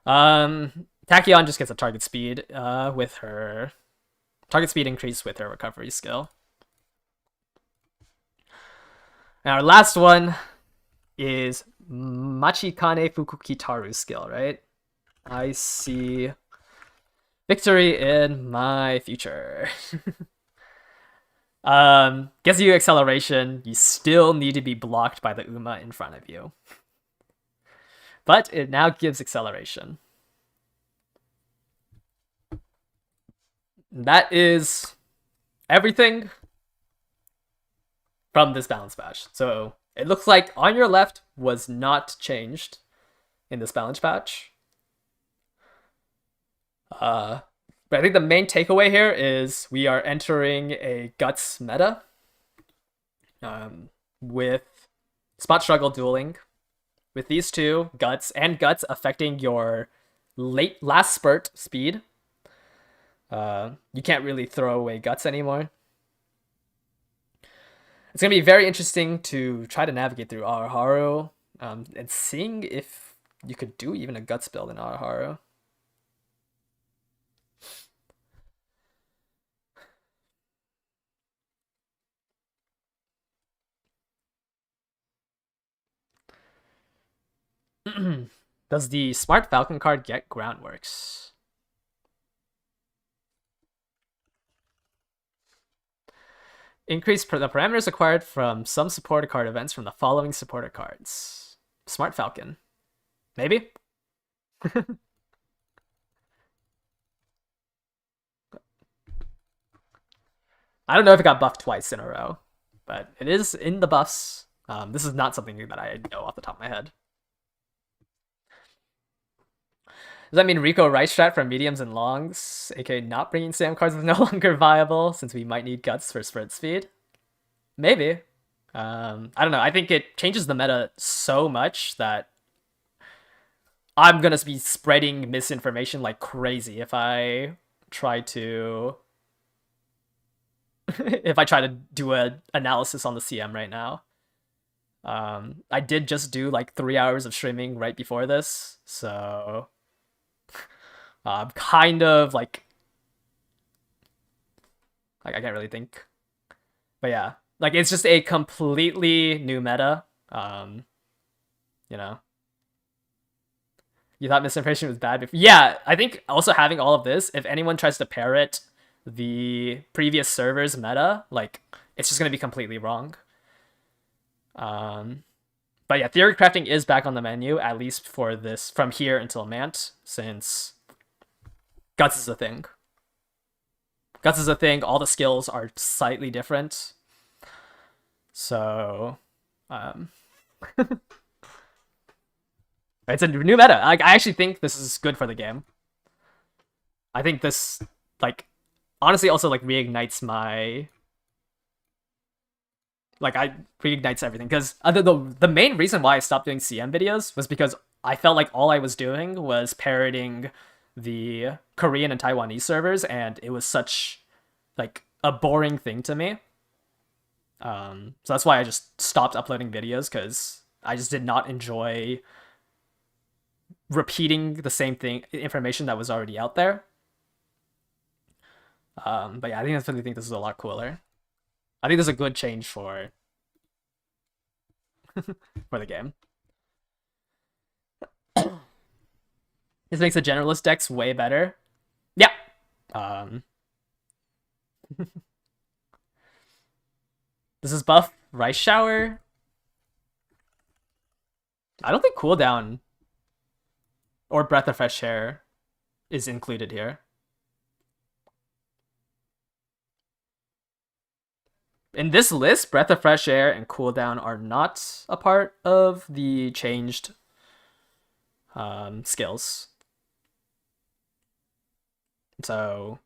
Speaker 1: Tachyon just gets a target speed with her target speed increase with her recovery skill. And our last one is Machikane Fukukitaru's skill, right? I see victory in my future. Gives you acceleration. You still need to be blocked by the Uma in front of you. But it now gives acceleration. That is everything from this balance patch. So it looks like on your left was not changed in this balance patch. But I think the main takeaway here is we are entering a Guts meta with Spot Struggle dueling. With these two, Guts affecting your last spurt speed. You can't really throw away Guts anymore. It's going to be very interesting to try to navigate through Araharu and seeing if you could do even a Guts build in Araharu. Does the Smart Falcon card get Groundworks? Increase the parameters acquired from some supported card events from the following supported cards. Smart Falcon. Maybe? I don't know if it got buffed twice in a row, but it is in the buffs. This is not something that I know off the top of my head. Does that mean Rico right strat for mediums and longs, aka not bringing Sam cards is no longer viable since we might need Guts for sprint speed? Maybe. I don't know. I think it changes the meta so much that I'm gonna be spreading misinformation like crazy if I try to do an analysis on the CM right now. I did just do like 3 hours of streaming right before this, so I'm kind of like I can't really think. But yeah, like it's just a completely new meta. You know. You thought misinformation was bad before? Yeah, I think also having all of this, if anyone tries to parrot the previous server's meta, like it's just gonna be completely wrong. But yeah, theory crafting is back on the menu, at least for this from here until Mant, since Guts is a thing. Guts is a thing, all the skills are slightly different. So it's a new meta. Like I actually think this is good for the game. I think this like honestly also like reignites my I reignites everything because the main reason why I stopped doing CM videos was because I felt like all I was doing was parroting the Korean and Taiwanese servers, and it was such like a boring thing to me. So that's why I just stopped uploading videos because I just did not enjoy repeating the same information that was already out there. But yeah, I really think this is a lot cooler. I think this is a good change for for the game. This makes the generalist decks way better. Yeah. This is buff Rice Shower. I don't think cooldown or Breath of Fresh Air is included here. In this list, Breath of Fresh Air and cooldown are not a part of the changed skills. So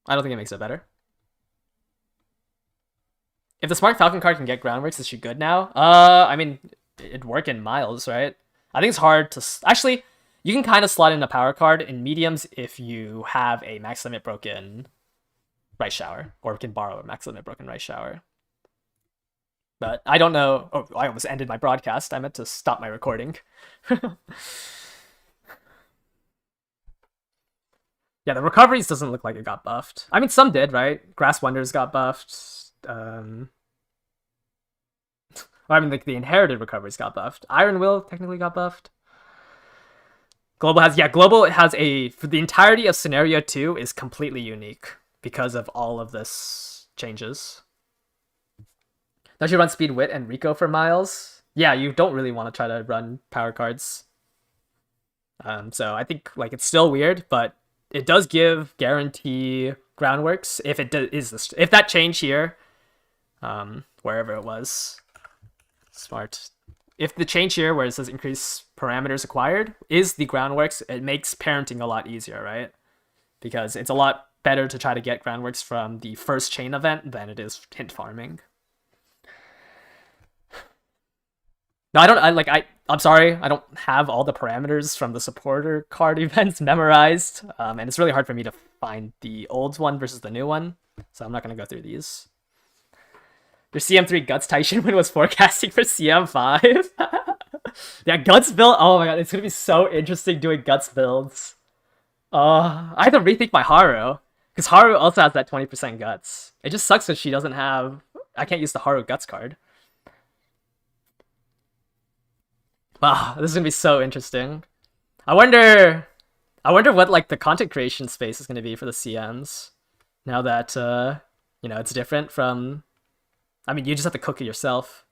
Speaker 1: I don't think it makes it better. If the Smart Falcon card can get Groundworks, is she good now? I mean, it'd work in Miles, right? I think it's hard to... Actually, you can kind of slot in a power card in mediums if you have a max limit broken Right Shower, or can borrow a max limit broken Right Shower. But I don't know... Oh, I almost ended my broadcast. I meant to stop my recording. Yeah, the recoveries doesn't look like it got buffed. I mean, some did, right? Grass Wonders got buffed. I mean, like the inherited recoveries got buffed. Iron Will technically got buffed. Global has a... For the entirety of Scenario 2 is completely unique because of all of this changes. Don't you run Speed, Wit, and Rico for Miles? Yeah, you don't really want to try to run power cards. So I think like it's still weird, but it does give guarantee Groundworks if it if that change here, wherever it was, smart. If the change here where it says increase parameters acquired is the Groundworks, it makes parenting a lot easier, right? Because it's a lot better to try to get Groundworks from the first chain event than it is hint farming. No, I'm sorry, I don't have all the parameters from the supporter card events memorized, and it's really hard for me to find the old one versus the new one, so I'm not going to go through these. Your CM3 Guts Taishin win was forecasting for CM5. Yeah, Guts build, oh my god, it's going to be so interesting doing Guts builds. I have to rethink my Haru, because Haru also has that 20% Guts. It just sucks that she doesn't have... I can't use the Haru Guts card. Wow, this is gonna be so interesting. I wonder what like the content creation space is gonna be for the CMs. Now that you know, it's different from... I mean, you just have to cook it yourself.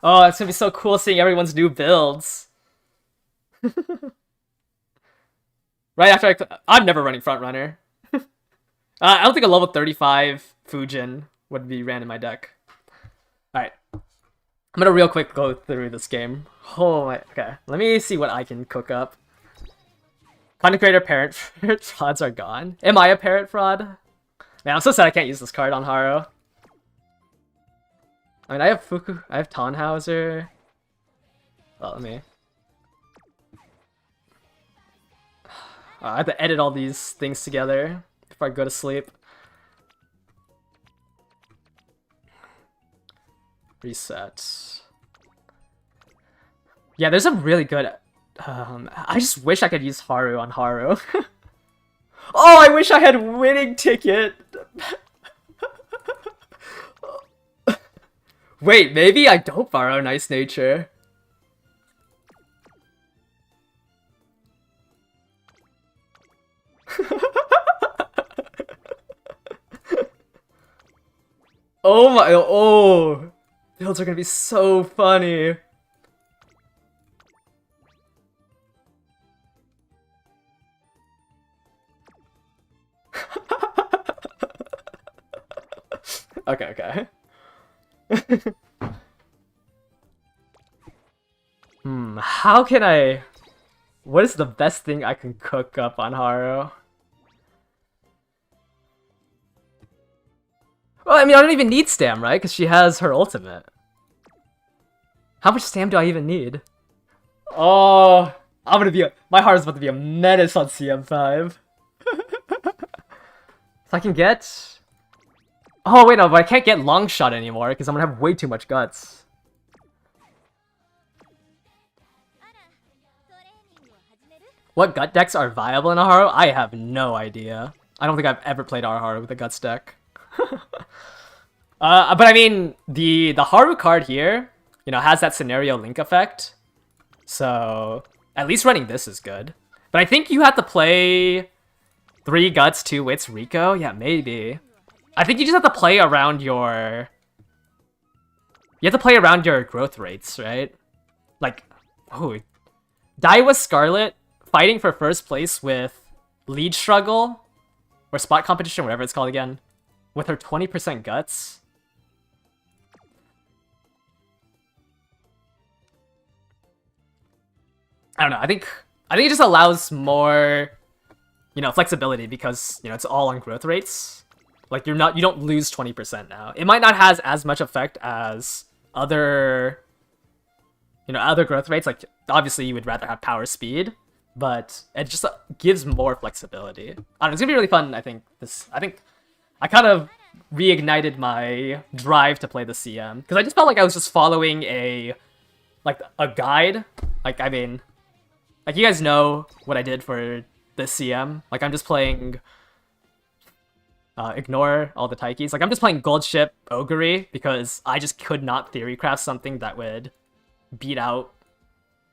Speaker 1: Oh, it's gonna be so cool seeing everyone's new builds. Right after I'm never running front runner. I don't think a level 35 Fujin would be ran in my deck. Alright. I'm gonna real quick go through this game. Oh my, okay. Let me see what I can cook up. Content creator parent frauds are gone. Am I a parent fraud? Man, I'm so sad I can't use this card on Haru. I mean, I have Fuku, I have Tannhauser. Well, let me... I have to edit all these things together before I go to sleep. Reset. Yeah, there's a really good... I just wish I could use Haru on Haru. Oh, I wish I had winning ticket! Wait, maybe I don't borrow Nice Nature. Oh my... Oh! Builds are gonna be so funny. Okay. How can I... What is the best thing I can cook up on Haru? Well, I mean, I don't even need Stam, right? Because she has her ultimate. How much Stam do I even need? Oh, I'm gonna be my heart is about to be a menace on CM5. So I can get... Oh, wait, no, but I can't get Long Shot anymore because I'm gonna have way too much Guts. What gut decks are viable in Haru? I have no idea. I don't think I've ever played Haru with a Guts deck. But I mean, the Haru card here, you know, has that scenario link effect. So at least running this is good. But I think you have to play 3 Guts, 2 Wits, Rico. Yeah, maybe. I think you just have to play around your... You have to play around your growth rates, right? Like, oh, Daiwa Scarlet fighting for first place with Lead Struggle or Spot Competition, whatever it's called again, with her 20% Guts. I don't know. I think it just allows more flexibility because, it's all on growth rates. Like, you don't lose 20% now. It might not have as much effect as other, other growth rates. Like, obviously you would rather have power speed, but it just gives more flexibility. I don't know, it's gonna be really fun. I think I kind of reignited my drive to play the CM because I just felt like I was just following a guide. Like, I mean, like, you guys know what I did for this CM. Like, I'm just playing ignore all the Taikis. Like, I'm just playing Gold Ship Ogre because I just could not theorycraft something that would beat out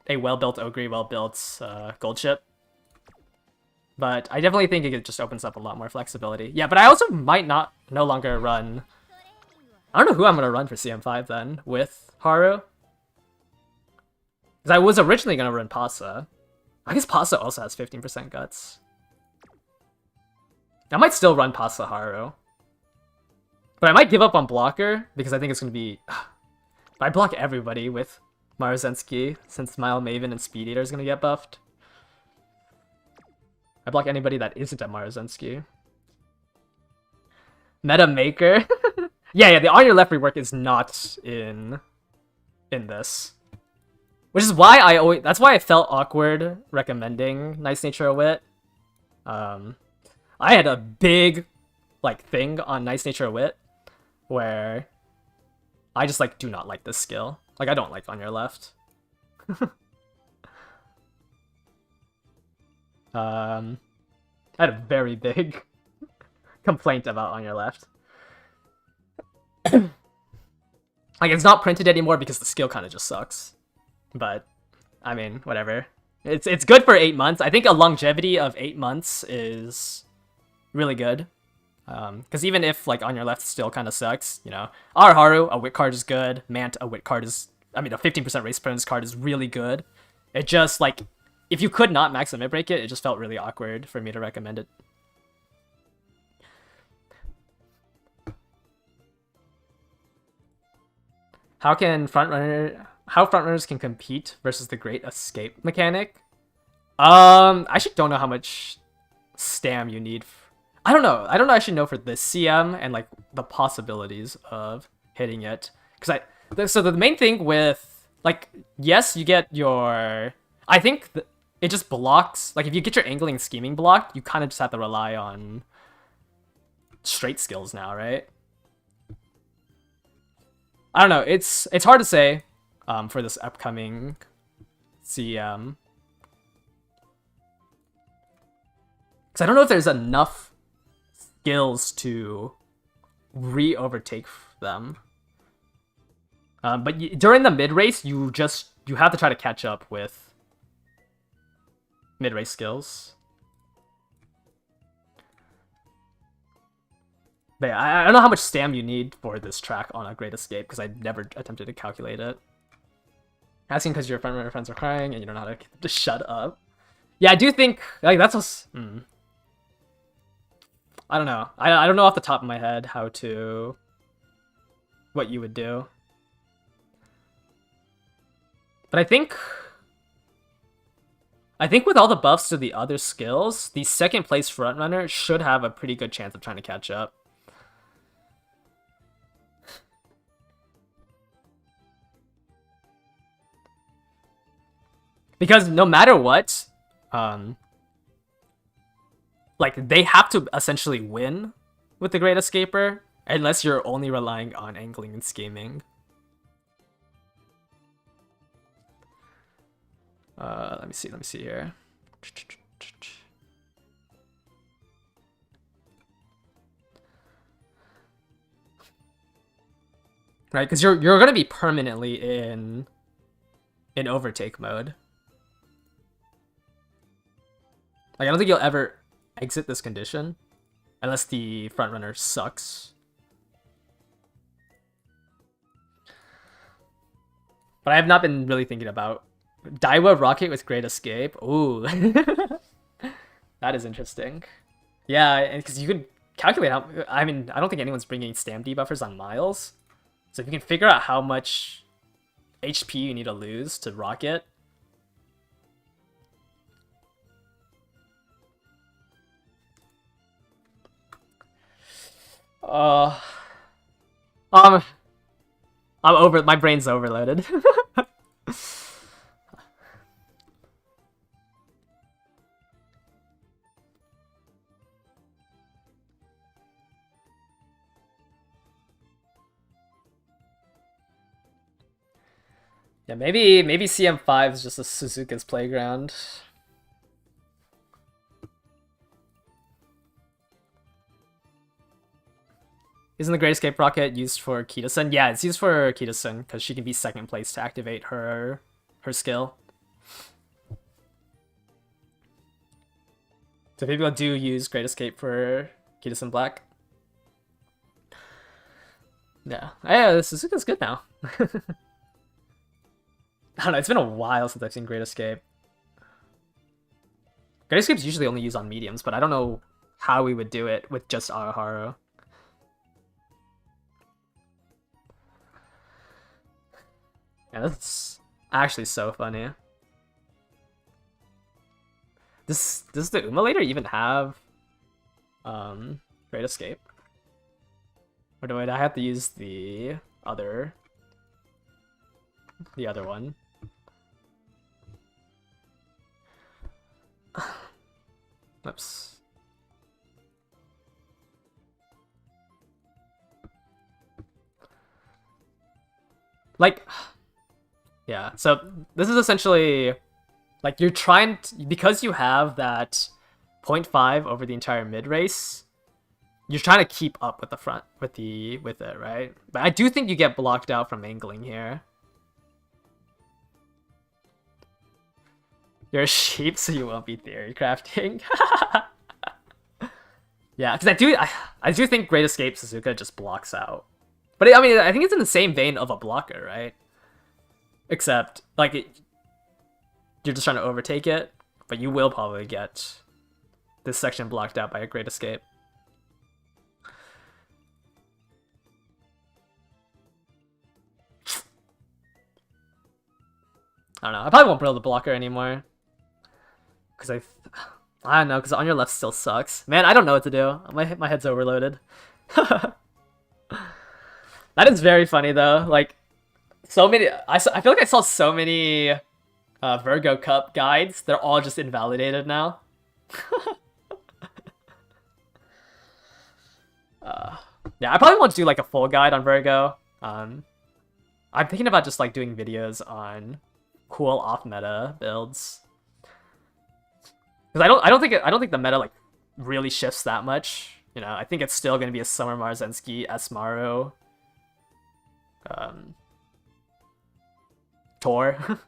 Speaker 1: a well-built Ogre, well-built Gold Ship. But I definitely think it just opens up a lot more flexibility. Yeah, but I also might no longer run... I don't know who I'm going to run for CM5 then, with Haru. Because I was originally going to run Pasa. I guess Pasa also has 15% guts. I might still run Pasa Haru. But I might give up on Blocker, because I think it's going to be... I block everybody with Maruzensky, since Mile Maven and Speed Eater is going to get buffed. I block anybody that isn't a Maruzensky. Meta Maker. yeah, the on your left rework is not in this. Which is why that's why I felt awkward recommending Nice Nature Wit. I had a big thing on Nice Nature Wit where I just do not like this skill. Like, I don't like on your left. I had a very big complaint about on your left. It's not printed anymore because the skill kind of just sucks. But, I mean, whatever. It's good for 8 months. I think a longevity of 8 months is really good. Because even if, on your left still kind of sucks, our Haru, a wit card is good. Mant, a wit card is... a 15% race presence card is really good. It just, if you could not max limit break it, it just felt really awkward for me to recommend it. How frontrunners can compete versus the Great Escape mechanic? I actually don't know how much stam you need. I don't know. I don't actually know for this CM and the possibilities of hitting it. So the main thing with yes, you get your. I think it just blocks. If you get your angling and scheming blocked, you kind of just have to rely on straight skills now, right? I don't know. It's hard to say for this upcoming CM. Because I don't know if there's enough skills to re-overtake them. But during the mid-race, you have to try to catch up with mid-race skills. But yeah, I don't know how much stam you need for this track on a Great Escape, because I never attempted to calculate it. Asking because your frontrunner friends are crying and you don't know how to get them to shut up. Yeah, I do think, that's what's... I don't know. I don't know off the top of my head what you would do. But I think with all the buffs to the other skills, the second place frontrunner should have a pretty good chance of trying to catch up. Because no matter what, they have to essentially win with the Great Escaper, unless you're only relying on angling and scheming. Let me see here. Right, because you're gonna be permanently in overtake mode. I don't think you'll ever exit this condition unless the frontrunner sucks. But I have not been really thinking about Daiwa Rocket with Great Escape. Ooh. That is interesting. Yeah, because you could calculate how... I don't think anyone's bringing stam debuffers on Miles. So if you can figure out how much HP you need to lose to Rocket... Uh, um, my brain's overloaded. Yeah, maybe CM5 is just a Suzuka's playground. Isn't the Great Escape Rocket used for Kita-sun? Yeah, it's used for Kita-sun because she can be second place to activate her skill. So people do use Great Escape for Kita-sun Black. Yeah, Suzuka's good now. I don't know, it's been a while since I've seen Great Escape. Great Escape's usually only used on mediums, but I don't know how we would do it with just Araharu. Yeah, that's actually so funny. Does the Umalator even have Great Escape? Or do I have to use the other one? Oops. Like, yeah, so this is essentially like you're trying to, because you have that 0.5 over the entire mid race, you're trying to keep up with the front with it, right? But I do think you get blocked out from angling here. You're a sheep, so you won't be theory crafting. Yeah, because I do think Great Escape Suzuka just blocks out. But I mean, I think it's in the same vein of a blocker, right? Except, like, you're just trying to overtake it, but you will probably get this section blocked out by a Great Escape. I don't know. I probably won't build the blocker anymore. Because I don't know, because on your left still sucks. Man, I don't know what to do. My head's overloaded. That is very funny, though. Like, so many... I feel like I saw so many Virgo Cup guides. They're all just invalidated now. Yeah, I probably want to do, like, a full guide on Virgo. I'm thinking about just, like, doing videos on cool off-meta builds. Because I don't think the meta, like, really shifts that much. You know, I think it's still going to be a Summer Marzensky, Esmaru, Tor.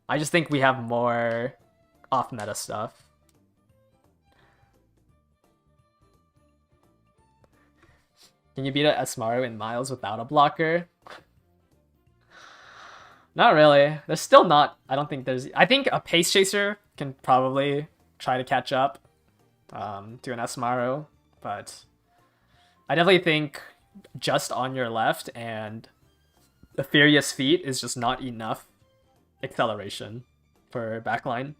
Speaker 1: I just think we have more off-meta stuff. Can you beat a Esmaru in Miles without a blocker? Not really. There's still not... I don't think there's... I think a Pace Chaser can probably try to catch up to an Esmaru, but I definitely think just on your left and the Furious Feet is just not enough acceleration for backline.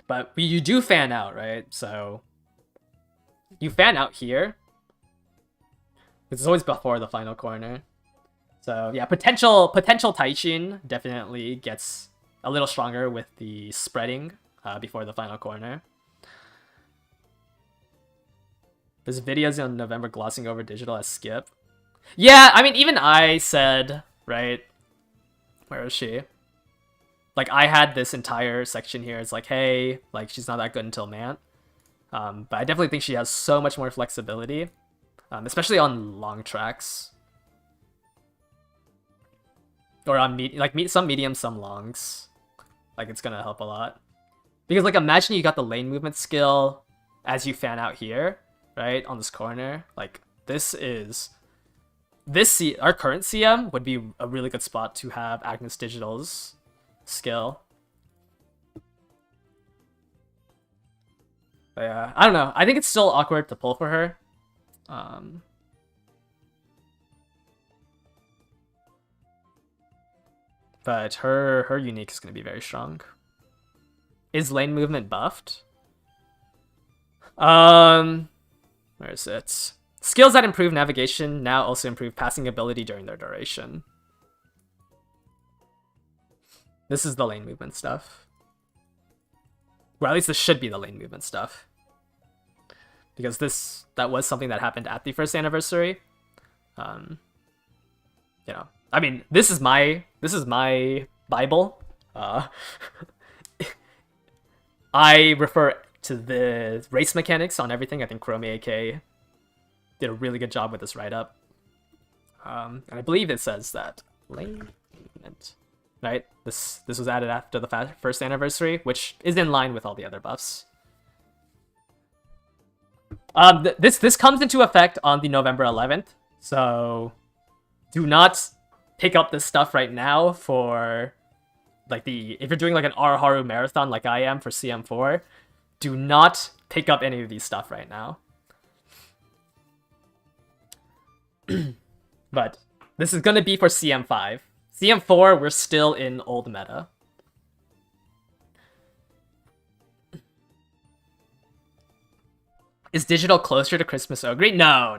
Speaker 1: But you do fan out, right? So you fan out here. It's always before the final corner. So yeah, potential Taishin definitely gets a little stronger with the spreading before the final corner. There's videos on November glossing over digital as skip. Yeah, I mean, even I said, right? Where is she? Like, I had this entire section here. It's like, hey, like, she's not that good until Mant. But I definitely think she has so much more flexibility, especially on long tracks. Or on some mediums, some longs. Like, it's gonna help a lot. Because, like, imagine you got the lane movement skill as you fan out here, right? On this corner. Like, our current CM would be a really good spot to have Agnes Digital's skill. But yeah, I don't know. I think it's still awkward to pull for her. But her unique is going to be very strong. Is lane movement buffed? Where is it? Skills that improve navigation now also improve passing ability during their duration. This is the lane movement stuff. Well, at least this should be the lane movement stuff. Because that was something that happened at the first anniversary. You know, I mean, this is my Bible. I refer to the race mechanics on everything. I think Chromie AK did a really good job with this write-up. And I believe it says that lane movement, right? This was added after the first anniversary, which is in line with all the other buffs. This comes into effect on the November 11th, so do not pick up this stuff right now for like if you're doing like an Araharu marathon like I am for CM4, do not pick up any of these stuff right now. But this is gonna be for CM5. CM4, we're still in old meta. Is digital closer to Christmas Ogre? No.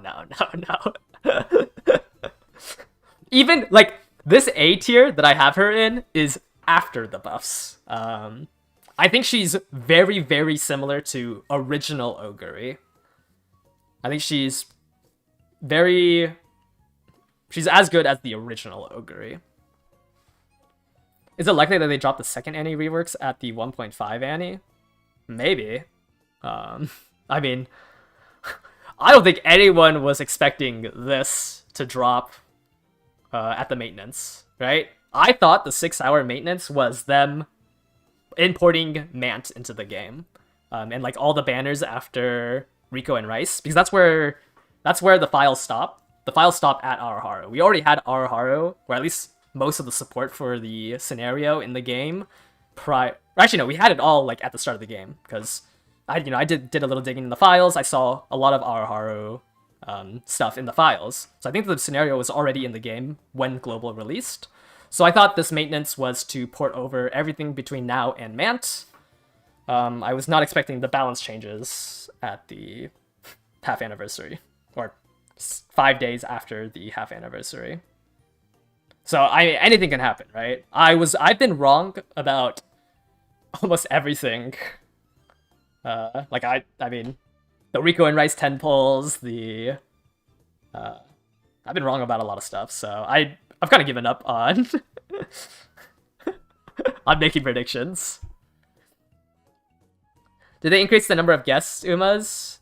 Speaker 1: Even, like, this A tier that I have her in is after the buffs. I think she's very, very similar to original Ogre. I think she's as good as the original Ogre. Is it likely that they dropped the second Annie reworks at the 1.5 Annie? Maybe. I mean, I don't think anyone was expecting this to drop at the maintenance, right? I thought the 6-hour maintenance was them importing Mant into the game, and like all the banners after Rico and Rice, because that's where the files stop. The files stop at Araharu. We already had Araharu, or at least most of the support for the scenario in the game. Actually, no, we had it all like at the start of the game, because I did a little digging in the files. I saw a lot of Araharu stuff in the files. So I think the scenario was already in the game when Global released. So I thought this maintenance was to port over everything between now and Mant. I was not expecting the balance changes at the half anniversary, or 5 days after the half anniversary. So anything can happen, right? I've been wrong about almost everything. Like I mean, the Rico and Rice 10 pulls, I've been wrong about a lot of stuff, so I've kind of given up on on making predictions. Did they increase the number of guest Umas?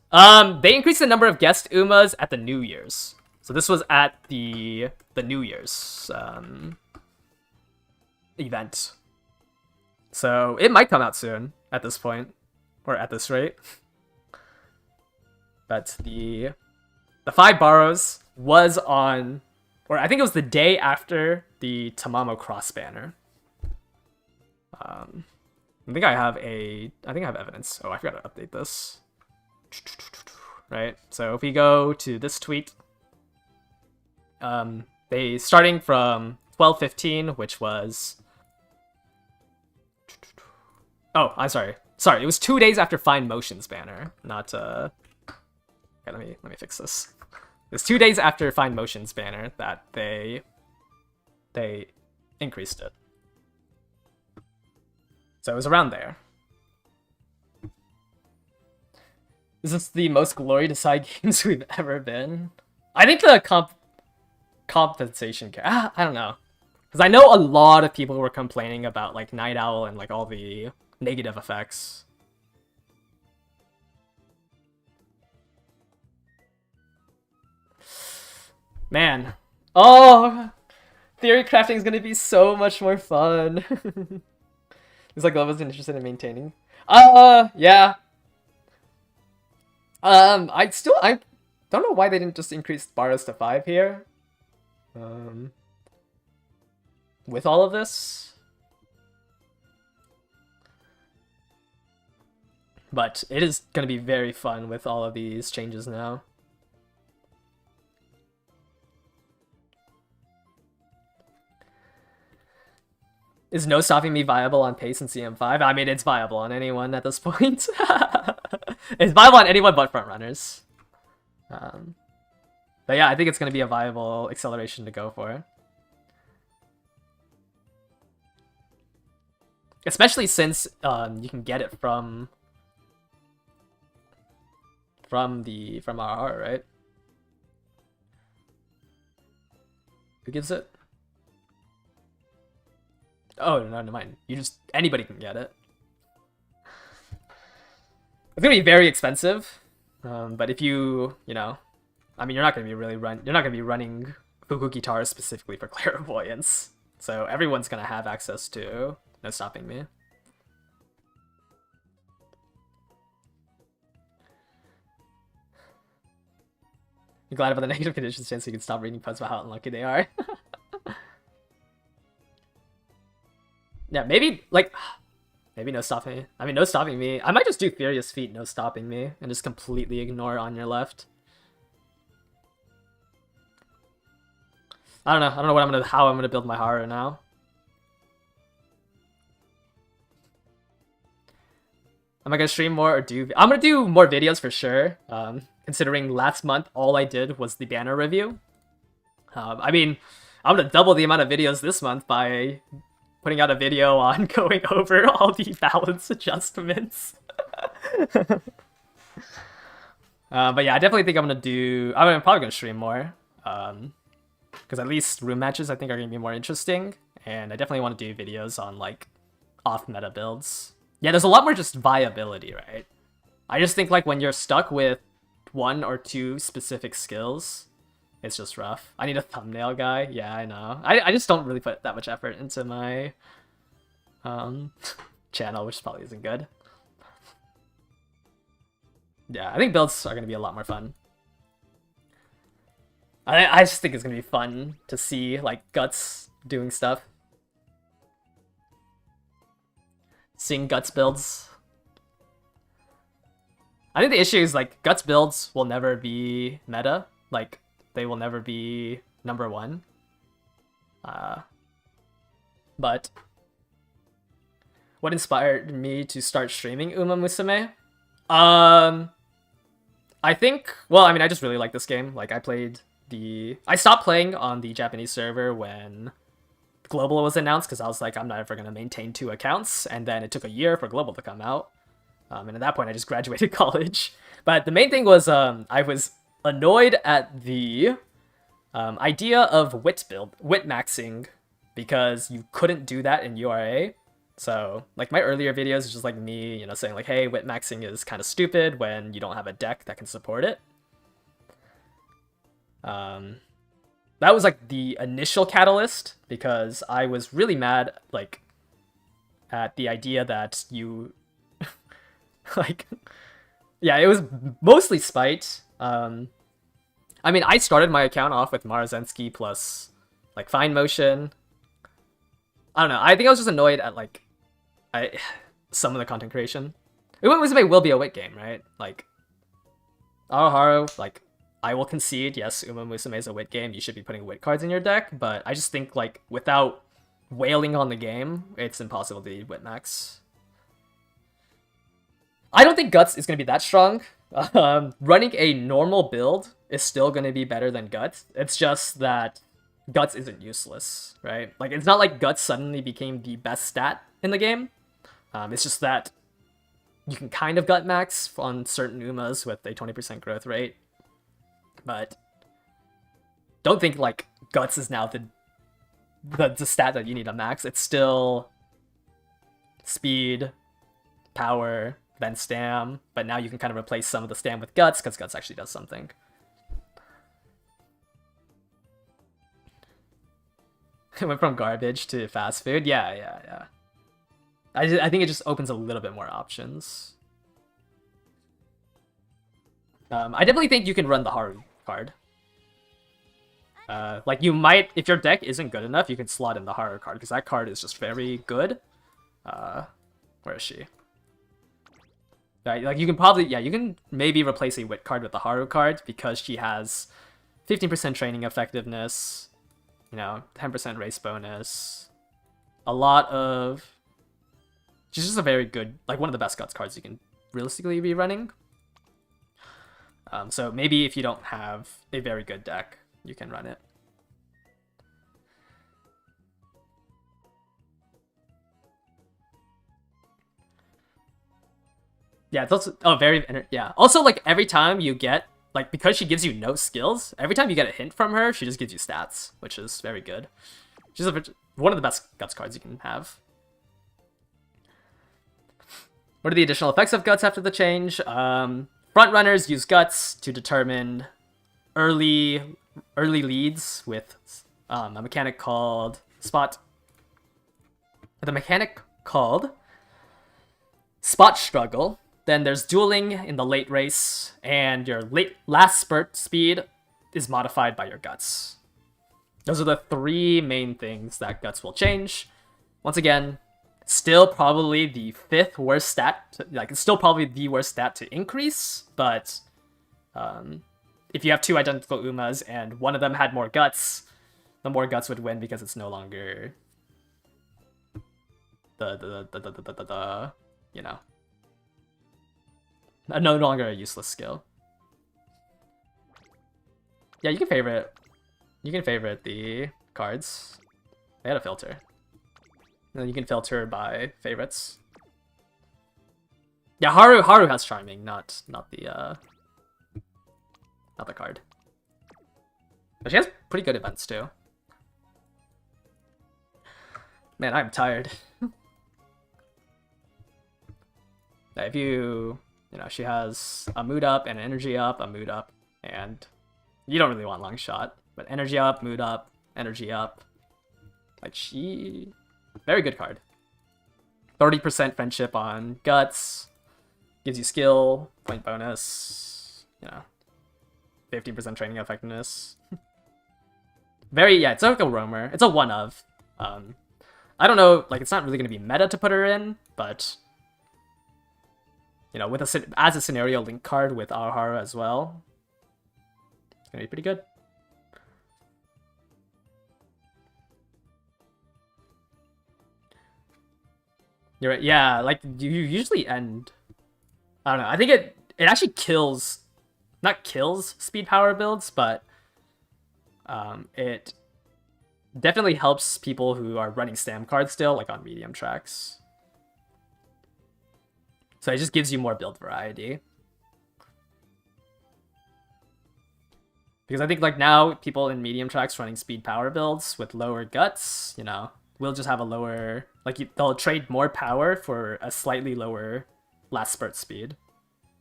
Speaker 1: They increased the number of guest Umas at the New Year's. So this was at the New Year's event. So it might come out soon at this point, or at this rate. But the 5 borrows was on, or I think it was the day after the Tamamo cross banner. I think I have evidence. Oh, I forgot to update this. Right, so if we go to this tweet, they starting from 12:15, which was, oh, I'm sorry, it was 2 days after Fine Motions banner, not okay, let me fix this. It was 2 days after Fine Motions banner that they increased it. So it was around there. Is this the most glory to side games we've ever been? I think the compensation, I don't know. Because I know a lot of people were complaining about like Night Owl and like all the negative effects. Man. Oh! Theory crafting is going to be so much more fun. It's like I wasn't interested in maintaining. Yeah. I don't know why they didn't just increase borrows to 5 here. With all of this. But it is going to be very fun with all of these changes now. Is no stopping me viable on pace in CM5? I mean, it's viable on anyone at this point. It's viable on anyone but front runners. But yeah, I think it's going to be a viable acceleration to go for. Especially since you can get it from RR, right? Who gives it? Oh, no, never mind. Anybody can get it. It's gonna be very expensive, but if you know, I mean, you're not gonna be running Fuku Guitar specifically for clairvoyance, so everyone's gonna have access to No Stopping Me. You're glad about the negative conditions chance so you can stop reading posts about how unlucky they are. Yeah, maybe No Stopping Me. I mean, No Stopping Me. I might just do Furious Feet, No Stopping Me, and just completely ignore on your left. I don't know. I don't know how I'm gonna build my Haru now. Am I gonna stream more or do? I'm gonna do more videos for sure. Considering last month all I did was the banner review. I mean, I'm gonna double the amount of videos this month by putting out a video on going over all the balance adjustments. But yeah, I definitely think I'm probably gonna stream more. Because at least room matches I think are gonna be more interesting, and I definitely want to do videos on like off meta builds. Yeah, there's a lot more just viability, right? I just think like when you're stuck with one or two specific skills, it's just rough. I need a thumbnail guy. Yeah, I know. I just don't really put that much effort into my channel, which probably isn't good. Yeah, I think builds are gonna be a lot more fun. I just think it's gonna be fun to see like Guts doing stuff. Seeing Guts builds. I think the issue is like Guts builds will never be meta. Like they will never be number one. But what inspired me to start streaming Uma Musume? I think, well, I mean, I just really like this game. Like I stopped playing on the Japanese server when Global was announced because I was like, I'm not ever going to maintain 2 accounts. And then it took a year for Global to come out. And at that point, I just graduated college. But the main thing was I was annoyed at the idea of wit maxing because you couldn't do that in URA. So like my earlier videos is just like me, you know, saying like, hey, wit maxing is kind of stupid when you don't have a deck that can support it. That was like the initial catalyst because I was really mad like at the idea that you like, yeah, it was mostly spite. I mean, I started my account off with Marazensky plus like Fine Motion. I don't know. I think I was just annoyed at like some of the content creation. Uma Musume will be a wit game, right? Like Aoharu, like I will concede, yes, Uma Musume is a wit game. You should be putting wit cards in your deck, but I just think like without wailing on the game, it's impossible to wit max. I don't think Guts is going to be that strong. Running a normal build is still going to be better than Guts. It's just that Guts isn't useless, right? Like, it's not like Guts suddenly became the best stat in the game. It's just that you can kind of gut max on certain Umas with a 20% growth rate. But don't think, like, Guts is now the stat that you need to max. It's still speed, power, then stam, but now you can kind of replace some of the stam with Guts, because Guts actually does something. It went from garbage to fast food. Yeah. I think it just opens a little bit more options. I definitely think you can run the Haru card. Like, you might, if your deck isn't good enough, you can slot in the Haru card, because that card is just very good. Where is she? Like, you can probably, yeah, you can maybe replace a Wit card with the Haru card, because she has 15% training effectiveness, you know, 10% race bonus, a lot of... She's just a very good, like, one of the best Guts cards you can realistically be running. So maybe if you don't have a very good deck, you can run it. Yeah, it's also yeah. Also, like every time you get like because she gives you no skills, every time you get a hint from her, she just gives you stats, which is very good. She's one of the best Guts cards you can have. What are the additional effects of Guts after the change? Front runners use Guts to determine early leads with a mechanic called Spot. With a mechanic called Spot Struggle. Then there's dueling in the late race, and your last spurt speed is modified by your Guts. Those are the three main things that Guts will change. Once again, still probably the fifth worst stat. Like it's still probably the worst stat to increase, but if you have two identical Umas and one of them had more Guts, the more Guts would win because it's no longer the you know, no longer a useless skill. Yeah, you can favorite. You can favorite the cards. They had a filter. And then you can filter by favorites. Yeah, Haru has Charming, not the card. But she has pretty good events too. Man, I'm tired. If you know, she has a mood up and energy up, a mood up, and you don't really want long shot, but energy up, mood up, energy up. Like she, very good card. 30% friendship on Guts, gives you skill, point bonus, you know, 50% training effectiveness. Yeah, it's like a roamer. It's a one of. I don't know, like it's not really going to be meta to put her in, but you know, with as a scenario link card with Aoharu as well, it's gonna be pretty good. You're right. Yeah, like you usually end. I don't know. I think it actually kills, not kills speed power builds, but it definitely helps people who are running stam cards still, like on medium tracks. So it just gives you more build variety. Because I think like now people in medium tracks running speed power builds with lower Guts, you know, will just have a lower, like they'll trade more power for a slightly lower last spurt speed.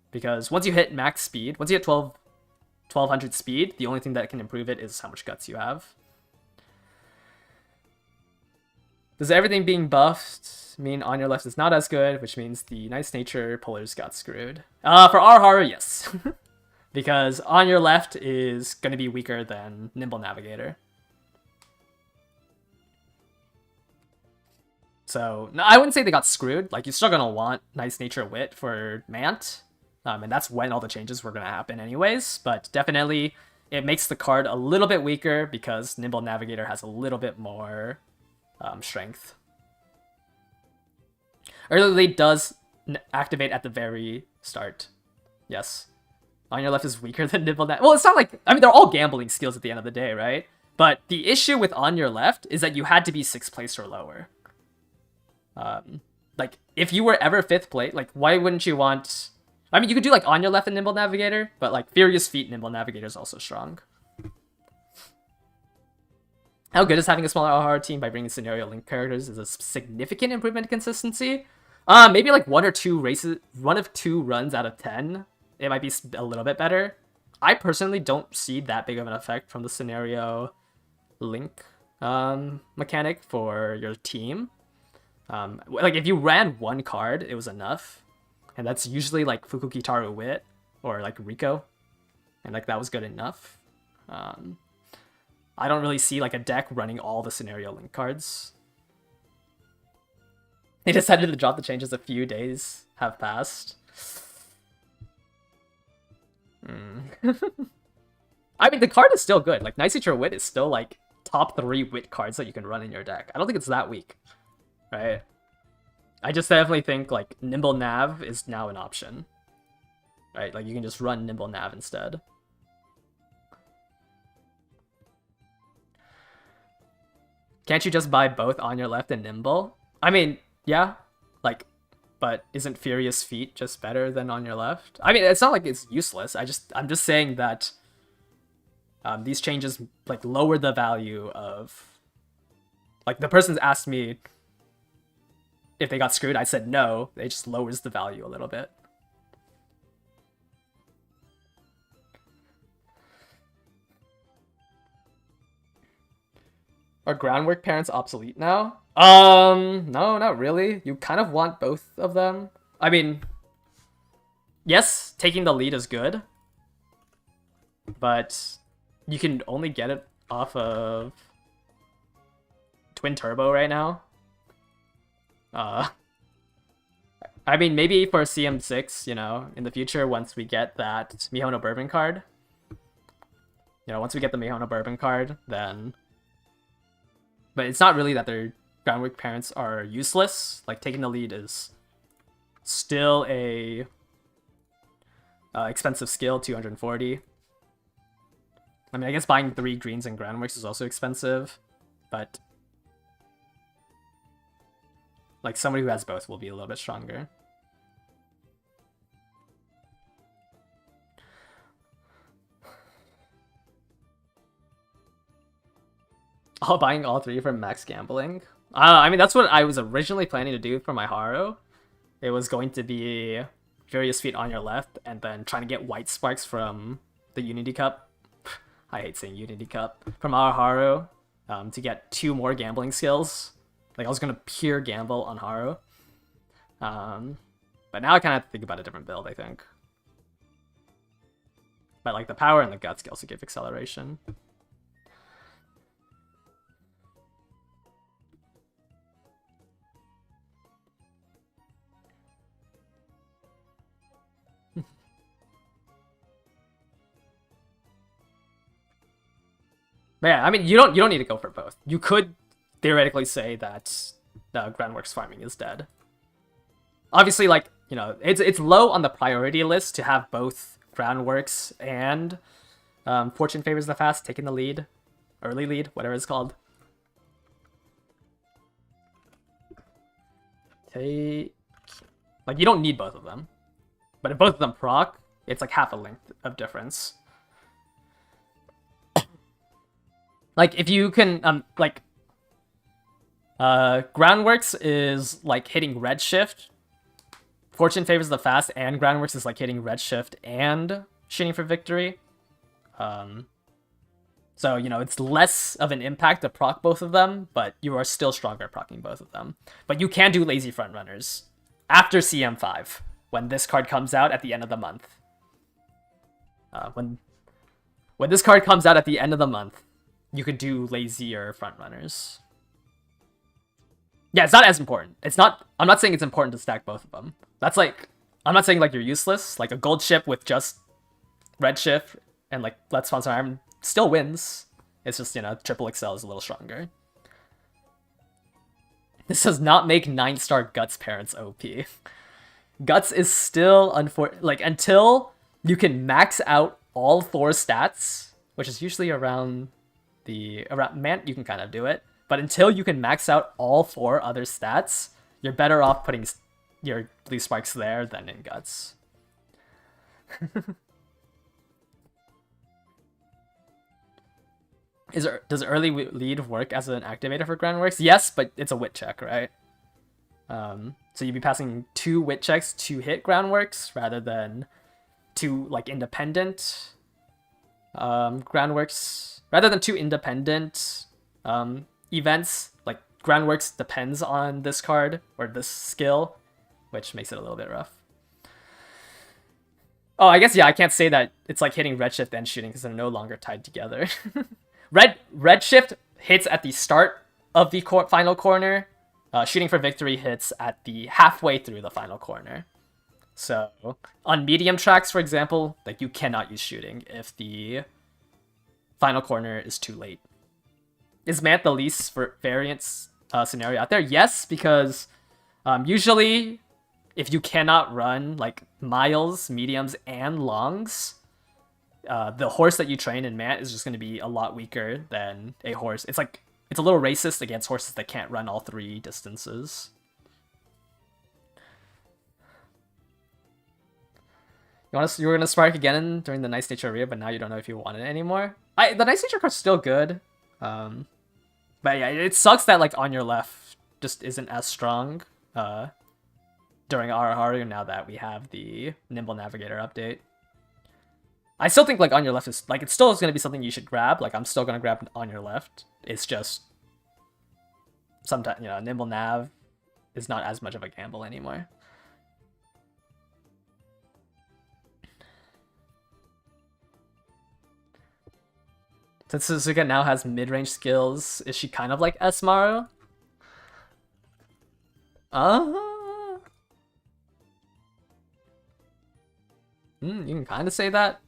Speaker 1: Because once you hit max speed, once you hit 1200 speed, the only thing that can improve it is how much Guts you have. Does everything being buffed mean on your left is not as good, which means the nice nature pullers got screwed? For Aoharu, yes. Because on your left is going to be weaker than Nimble Navigator. So, no, I wouldn't say they got screwed. Like, you're still going to want nice nature wit for Mant. And that's when all the changes were going to happen anyways. But definitely, it makes the card a little bit weaker because Nimble Navigator has a little bit more strength. Early lead does activate at the very start. Yes. On your left is weaker than Nimble Well, it's not like... I mean, they're all gambling skills at the end of the day, right? But the issue with on your left is that you had to be 6th place or lower. Like, if you were ever 5th place, like, why wouldn't you want... I mean, you could do, like, on your left and Nimble Navigator, but, like, Furious Feet Nimble Navigator is also strong. How good is having a smaller Aoharu team by bringing scenario link characters is a significant improvement in consistency. Maybe like one of two runs out of 10, it might be a little bit better. I personally don't see that big of an effect from the scenario link mechanic for your team. Like if you ran one card, it was enough, and that's usually like Fukukitaru Wit or like Rico, and like that was good enough. I don't really see like a deck running all the scenario link cards. They decided to drop the changes a few days have passed. I mean, the card is still good. Like, Nice Nature Wit is still like top 3 wit cards that you can run in your deck. I don't think it's that weak, right? I just definitely think like Nimble Nav is now an option. Right? Like you can just run Nimble Nav instead. Can't you just buy both On Your Left and Nimble? I mean, yeah, like, but isn't Furious Feet just better than On Your Left? I mean, it's not like it's useless. I'm just saying that these changes like lower the value of. Like the person's asked me if they got screwed. I said no. It just lowers the value a little bit. Are groundwork parents obsolete now? No, not really. You kind of want both of them. I mean, yes, taking the lead is good, but you can only get it off of Twin Turbo right now. I mean, maybe for CM6, you know, in the future, once we get that Mihono Bourbon card, you know, once we get the Mihono Bourbon card, then. But it's not really that their groundwork parents are useless. Like, taking the lead is still a expensive skill, 240. I mean, I guess buying 3 greens and groundworks is also expensive, but like somebody who has both will be a little bit stronger. Oh, buying all 3 from max gambling. I mean, that's what I was originally planning to do for my Haro. It was going to be Furious Feet On Your Left, and then trying to get White Sparks from the Unity Cup. I hate saying Unity Cup. From our Haro, to get 2 more gambling skills. Like, I was gonna pure gamble on Haro. But now I kind of have to think about a different build, I think. But, like, the power and the guts can also give acceleration. But yeah, I mean, you don't need to go for both. You could theoretically say that groundworks farming is dead. Obviously, like, you know, it's low on the priority list to have both groundworks and Fortune Favors the Fast taking the lead, early lead, whatever it's called. Like, you don't need both of them, but if both of them proc, it's like half a length of difference. Like, if you can, Groundworks is, like, hitting Redshift. Fortune Favors the Fast and Groundworks is, like, hitting Redshift and Shooting for Victory. So, you know, it's less of an impact to proc both of them, but you are still stronger procking both of them. But you can do Lazy Frontrunners after CM5, when this card comes out at the end of the month. When this card comes out at the end of the month, you could do lazier frontrunners. Yeah, it's not as important. It's not. I'm not saying it's important to stack both of them. That's like, I'm not saying like you're useless. Like a gold ship with just red shift and like Let's Sponsor Iron still wins. It's just, you know, triple XL is a little stronger. This does not make 9-star Guts parents OP. Guts is still like until you can max out all 4 stats, which is usually around man, you can kind of do it, but until you can max out all 4 other stats, you're better off putting your blue sparks there than in Guts. Does early lead work as an activator for Groundworks? Yes, but it's a wit check, right? So you'd be passing 2 wit checks to hit Groundworks rather than 2 like independent Groundworks. Rather than 2 independent events, like Groundworks depends on this card or this skill, which makes it a little bit rough. Oh, I guess, yeah, I can't say that it's like hitting Redshift and shooting because they're no longer tied together. Redshift hits at the start of the final corner. Shooting for Victory hits at the halfway through the final corner. So on medium tracks, for example, like you cannot use shooting if the final corner is too late. Is Mant the least variance scenario out there? Yes, because Usually, if you cannot run like miles, mediums, and longs, the horse that you train in Mant is just going to be a lot weaker than a horse. It's like it's a little racist against horses that can't run all three distances. You were gonna spark again during the Nice Nature area, but now you don't know if you want it anymore. The Nice Nature card's still good. But yeah, it sucks that like on your left just isn't as strong during RR now that we have the Nimble Navigator update. I still think like on your left is like it's still gonna be something you should grab. Like I'm still gonna grab on your left. It's just sometimes Nimble Nav is not as much of a gamble anymore. Since Suzuka now has mid-range skills, is she kind of like Esmaru? You can kind of say that.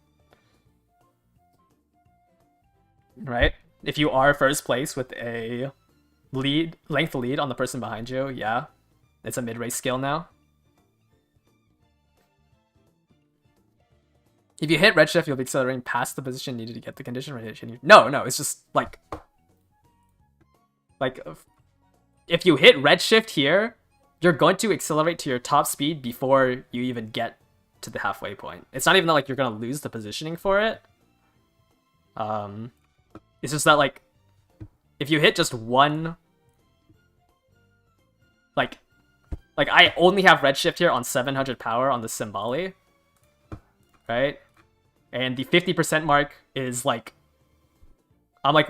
Speaker 1: Right? If you are first place with a length lead on the person behind you, yeah. It's a mid-range skill now. If you hit redshift, you'll be accelerating past the position needed to get the condition. No, it's just like if you hit redshift here, you're going to accelerate to your top speed before you even get to the halfway point. It's not even that like you're gonna lose the positioning for it. It's just that like if you hit just one, like I only have redshift here on 700 power on the Symboli, right? And the 50% mark is like, I'm like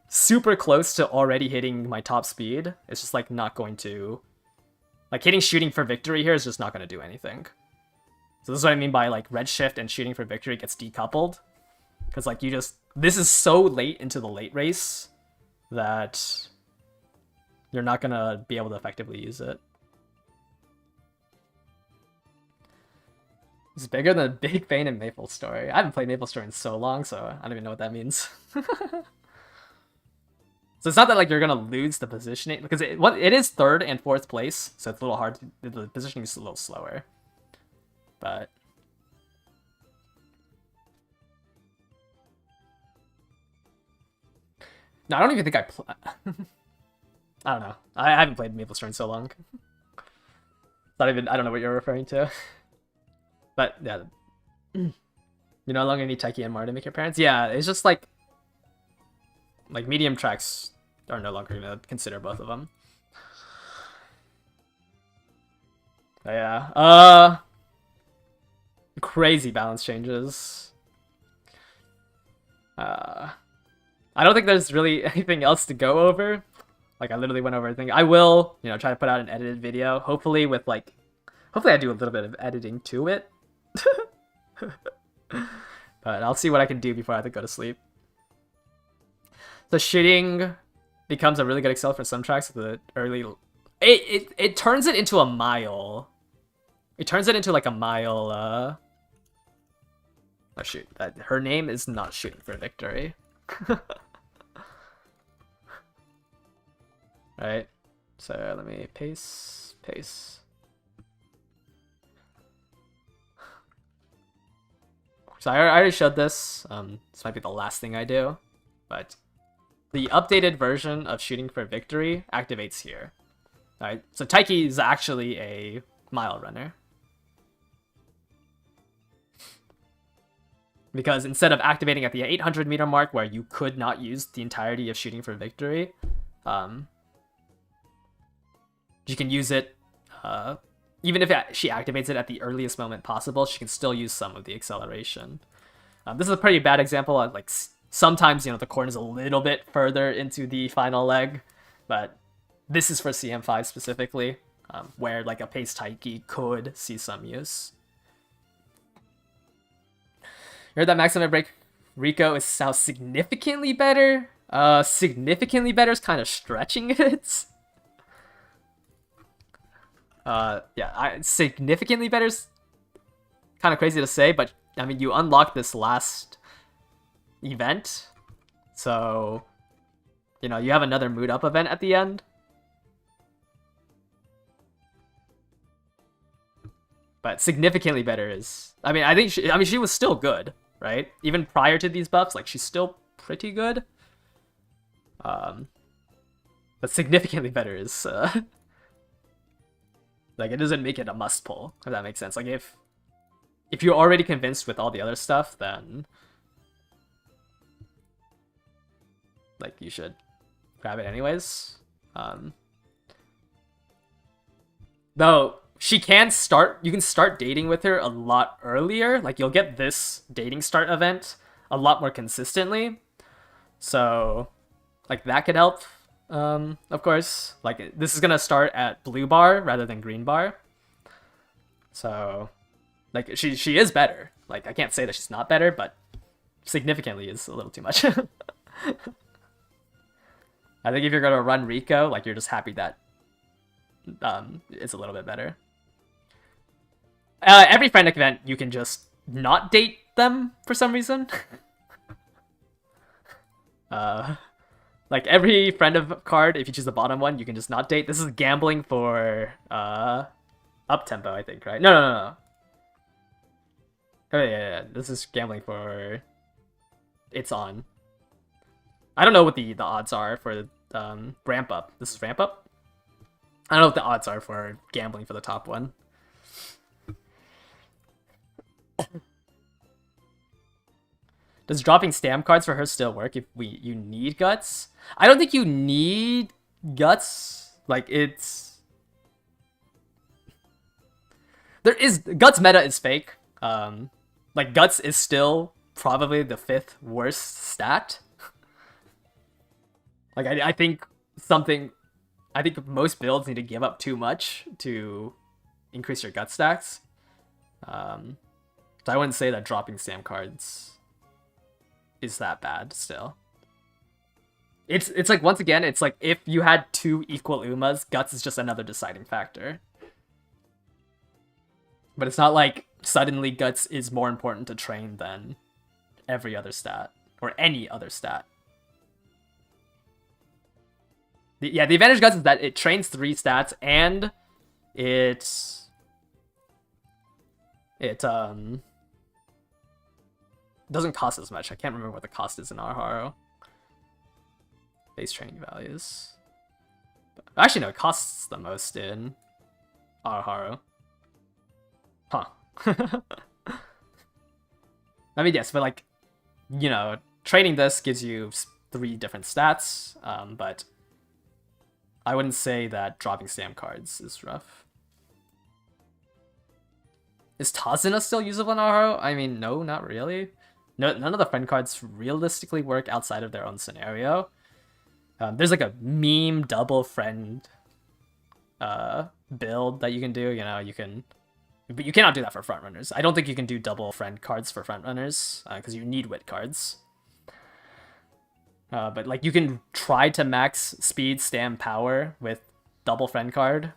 Speaker 1: super close to already hitting my top speed. It's just like not going to, like hitting shooting for victory here is just not going to do anything. So this is what I mean by like redshift and shooting for victory gets decoupled. Because like this is so late into the late race that you're not going to be able to effectively use it. It's bigger than Big Bane and Maple Story. I haven't played Maple Story in so long, so I don't even know what that means. So it's not that like you're gonna lose the positioning, because it is third and fourth place, so it's a little hard. The positioning is a little slower, but no, I don't even think I don't know. I haven't played Maple Story in so long. I don't know what you're referring to. But yeah, you no longer need Taiki and Mar to make your parents. Yeah, it's just like medium tracks are no longer gonna consider both of them. But yeah, crazy balance changes. I don't think there's really anything else to go over. Like I literally went over everything. I will, try to put out an edited video. Hopefully I do a little bit of editing to it. But I'll see what I can do before I have to go to sleep. The shooting becomes a really good excel for some tracks. The early, it turns it into a mile. It turns it into like a mile. Oh shoot! Her name is not shooting for victory. Right. So let me pace. So I already showed this. This might be the last thing I do, but the updated version of Shooting for Victory activates here. Alright, so Taiki is actually a mile runner. Because instead of activating at the 800 meter mark where you could not use the entirety of Shooting for Victory, you can use it, even if she activates it at the earliest moment possible, she can still use some of the acceleration. This is a pretty bad example. Like sometimes, the corn is a little bit further into the final leg, but this is for CM5 specifically, where like a pace Taiki could see some use. You heard that Maximum Break Rico is now significantly better? Significantly better is kind of stretching it. Yeah, significantly better is kind of crazy to say, but I mean, you unlock this last event, so you have another mood up event at the end. But significantly better is... I mean, I think she was still good, right? Even prior to these buffs, like, she's still pretty good. But significantly better is... like, it doesn't make it a must pull, if that makes sense. Like, if you're already convinced with all the other stuff, then... like, you should grab it anyways. Though, you can start dating with her a lot earlier. Like, you'll get this dating start event a lot more consistently. So, like, that could help, of course. Like, this is gonna start at blue bar rather than green bar. So, like, she is better. Like, I can't say that she's not better, but significantly is a little too much. I think if you're gonna run Rico, like, you're just happy that it's a little bit better. Every Frentic event, you can just not date them for some reason. Like, every friend of card, if you choose the bottom one, you can just not date. This is gambling for up tempo, I think, right? No. Oh yeah. This is gambling for it's on. I don't know what the odds are for ramp up. This is ramp up? I don't know what the odds are for gambling for the top one. Does dropping stamp cards for her still work if you need guts? I don't think you need guts. Like, it's... Guts meta is fake. Like, guts is still probably the 5th worst stat. Like, I think most builds need to give up too much to increase your gut stacks. So I wouldn't say that dropping stamp cards is that bad still. It's like, once again, it's like if you had 2 equal Umas, guts is just another deciding factor. But it's not like suddenly guts is more important to train than every other stat or any other stat. The advantage guts is that it trains 3 stats and it doesn't cost as much. I can't remember what the cost is in Arharo. Base training values. Actually, no, it costs the most in Arharo. Huh. I mean, yes, but like, you know, training this gives you 3 different stats, but I wouldn't say that dropping stamp cards is rough. Is Tazuna still usable in Arharo? I mean, no, not really. No, none of the friend cards realistically work outside of their own scenario. There's like a meme double friend build that you can do. You know, but you cannot do that for frontrunners. I don't think you can do double friend cards for frontrunners because you need wit cards. But like, you can try to max speed, stam, power with double friend card.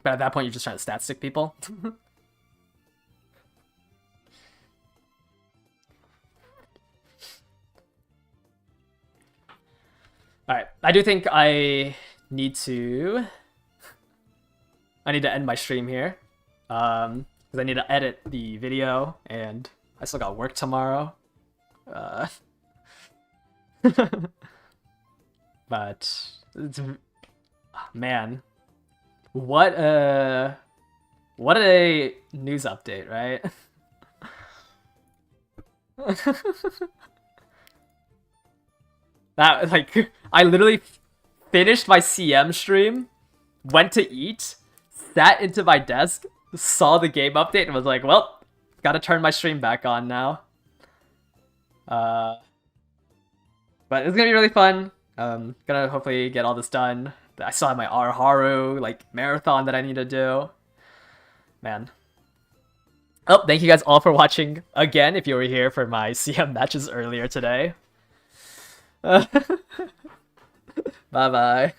Speaker 1: But at that point, you're just trying to stat stick people. Alright, I do think I need to end my stream here. Because I need to edit the video, and I still got work tomorrow. But man, what a news update, right? That, like, I literally finished my CM stream, went to eat, sat into my desk, saw the game update, and was like, well, gotta turn my stream back on now. But it's gonna be really fun. Gonna hopefully get all this done. I still have my Arharu, like, marathon that I need to do. Man. Oh, thank you guys all for watching again if you were here for my CM matches earlier today. Bye-bye.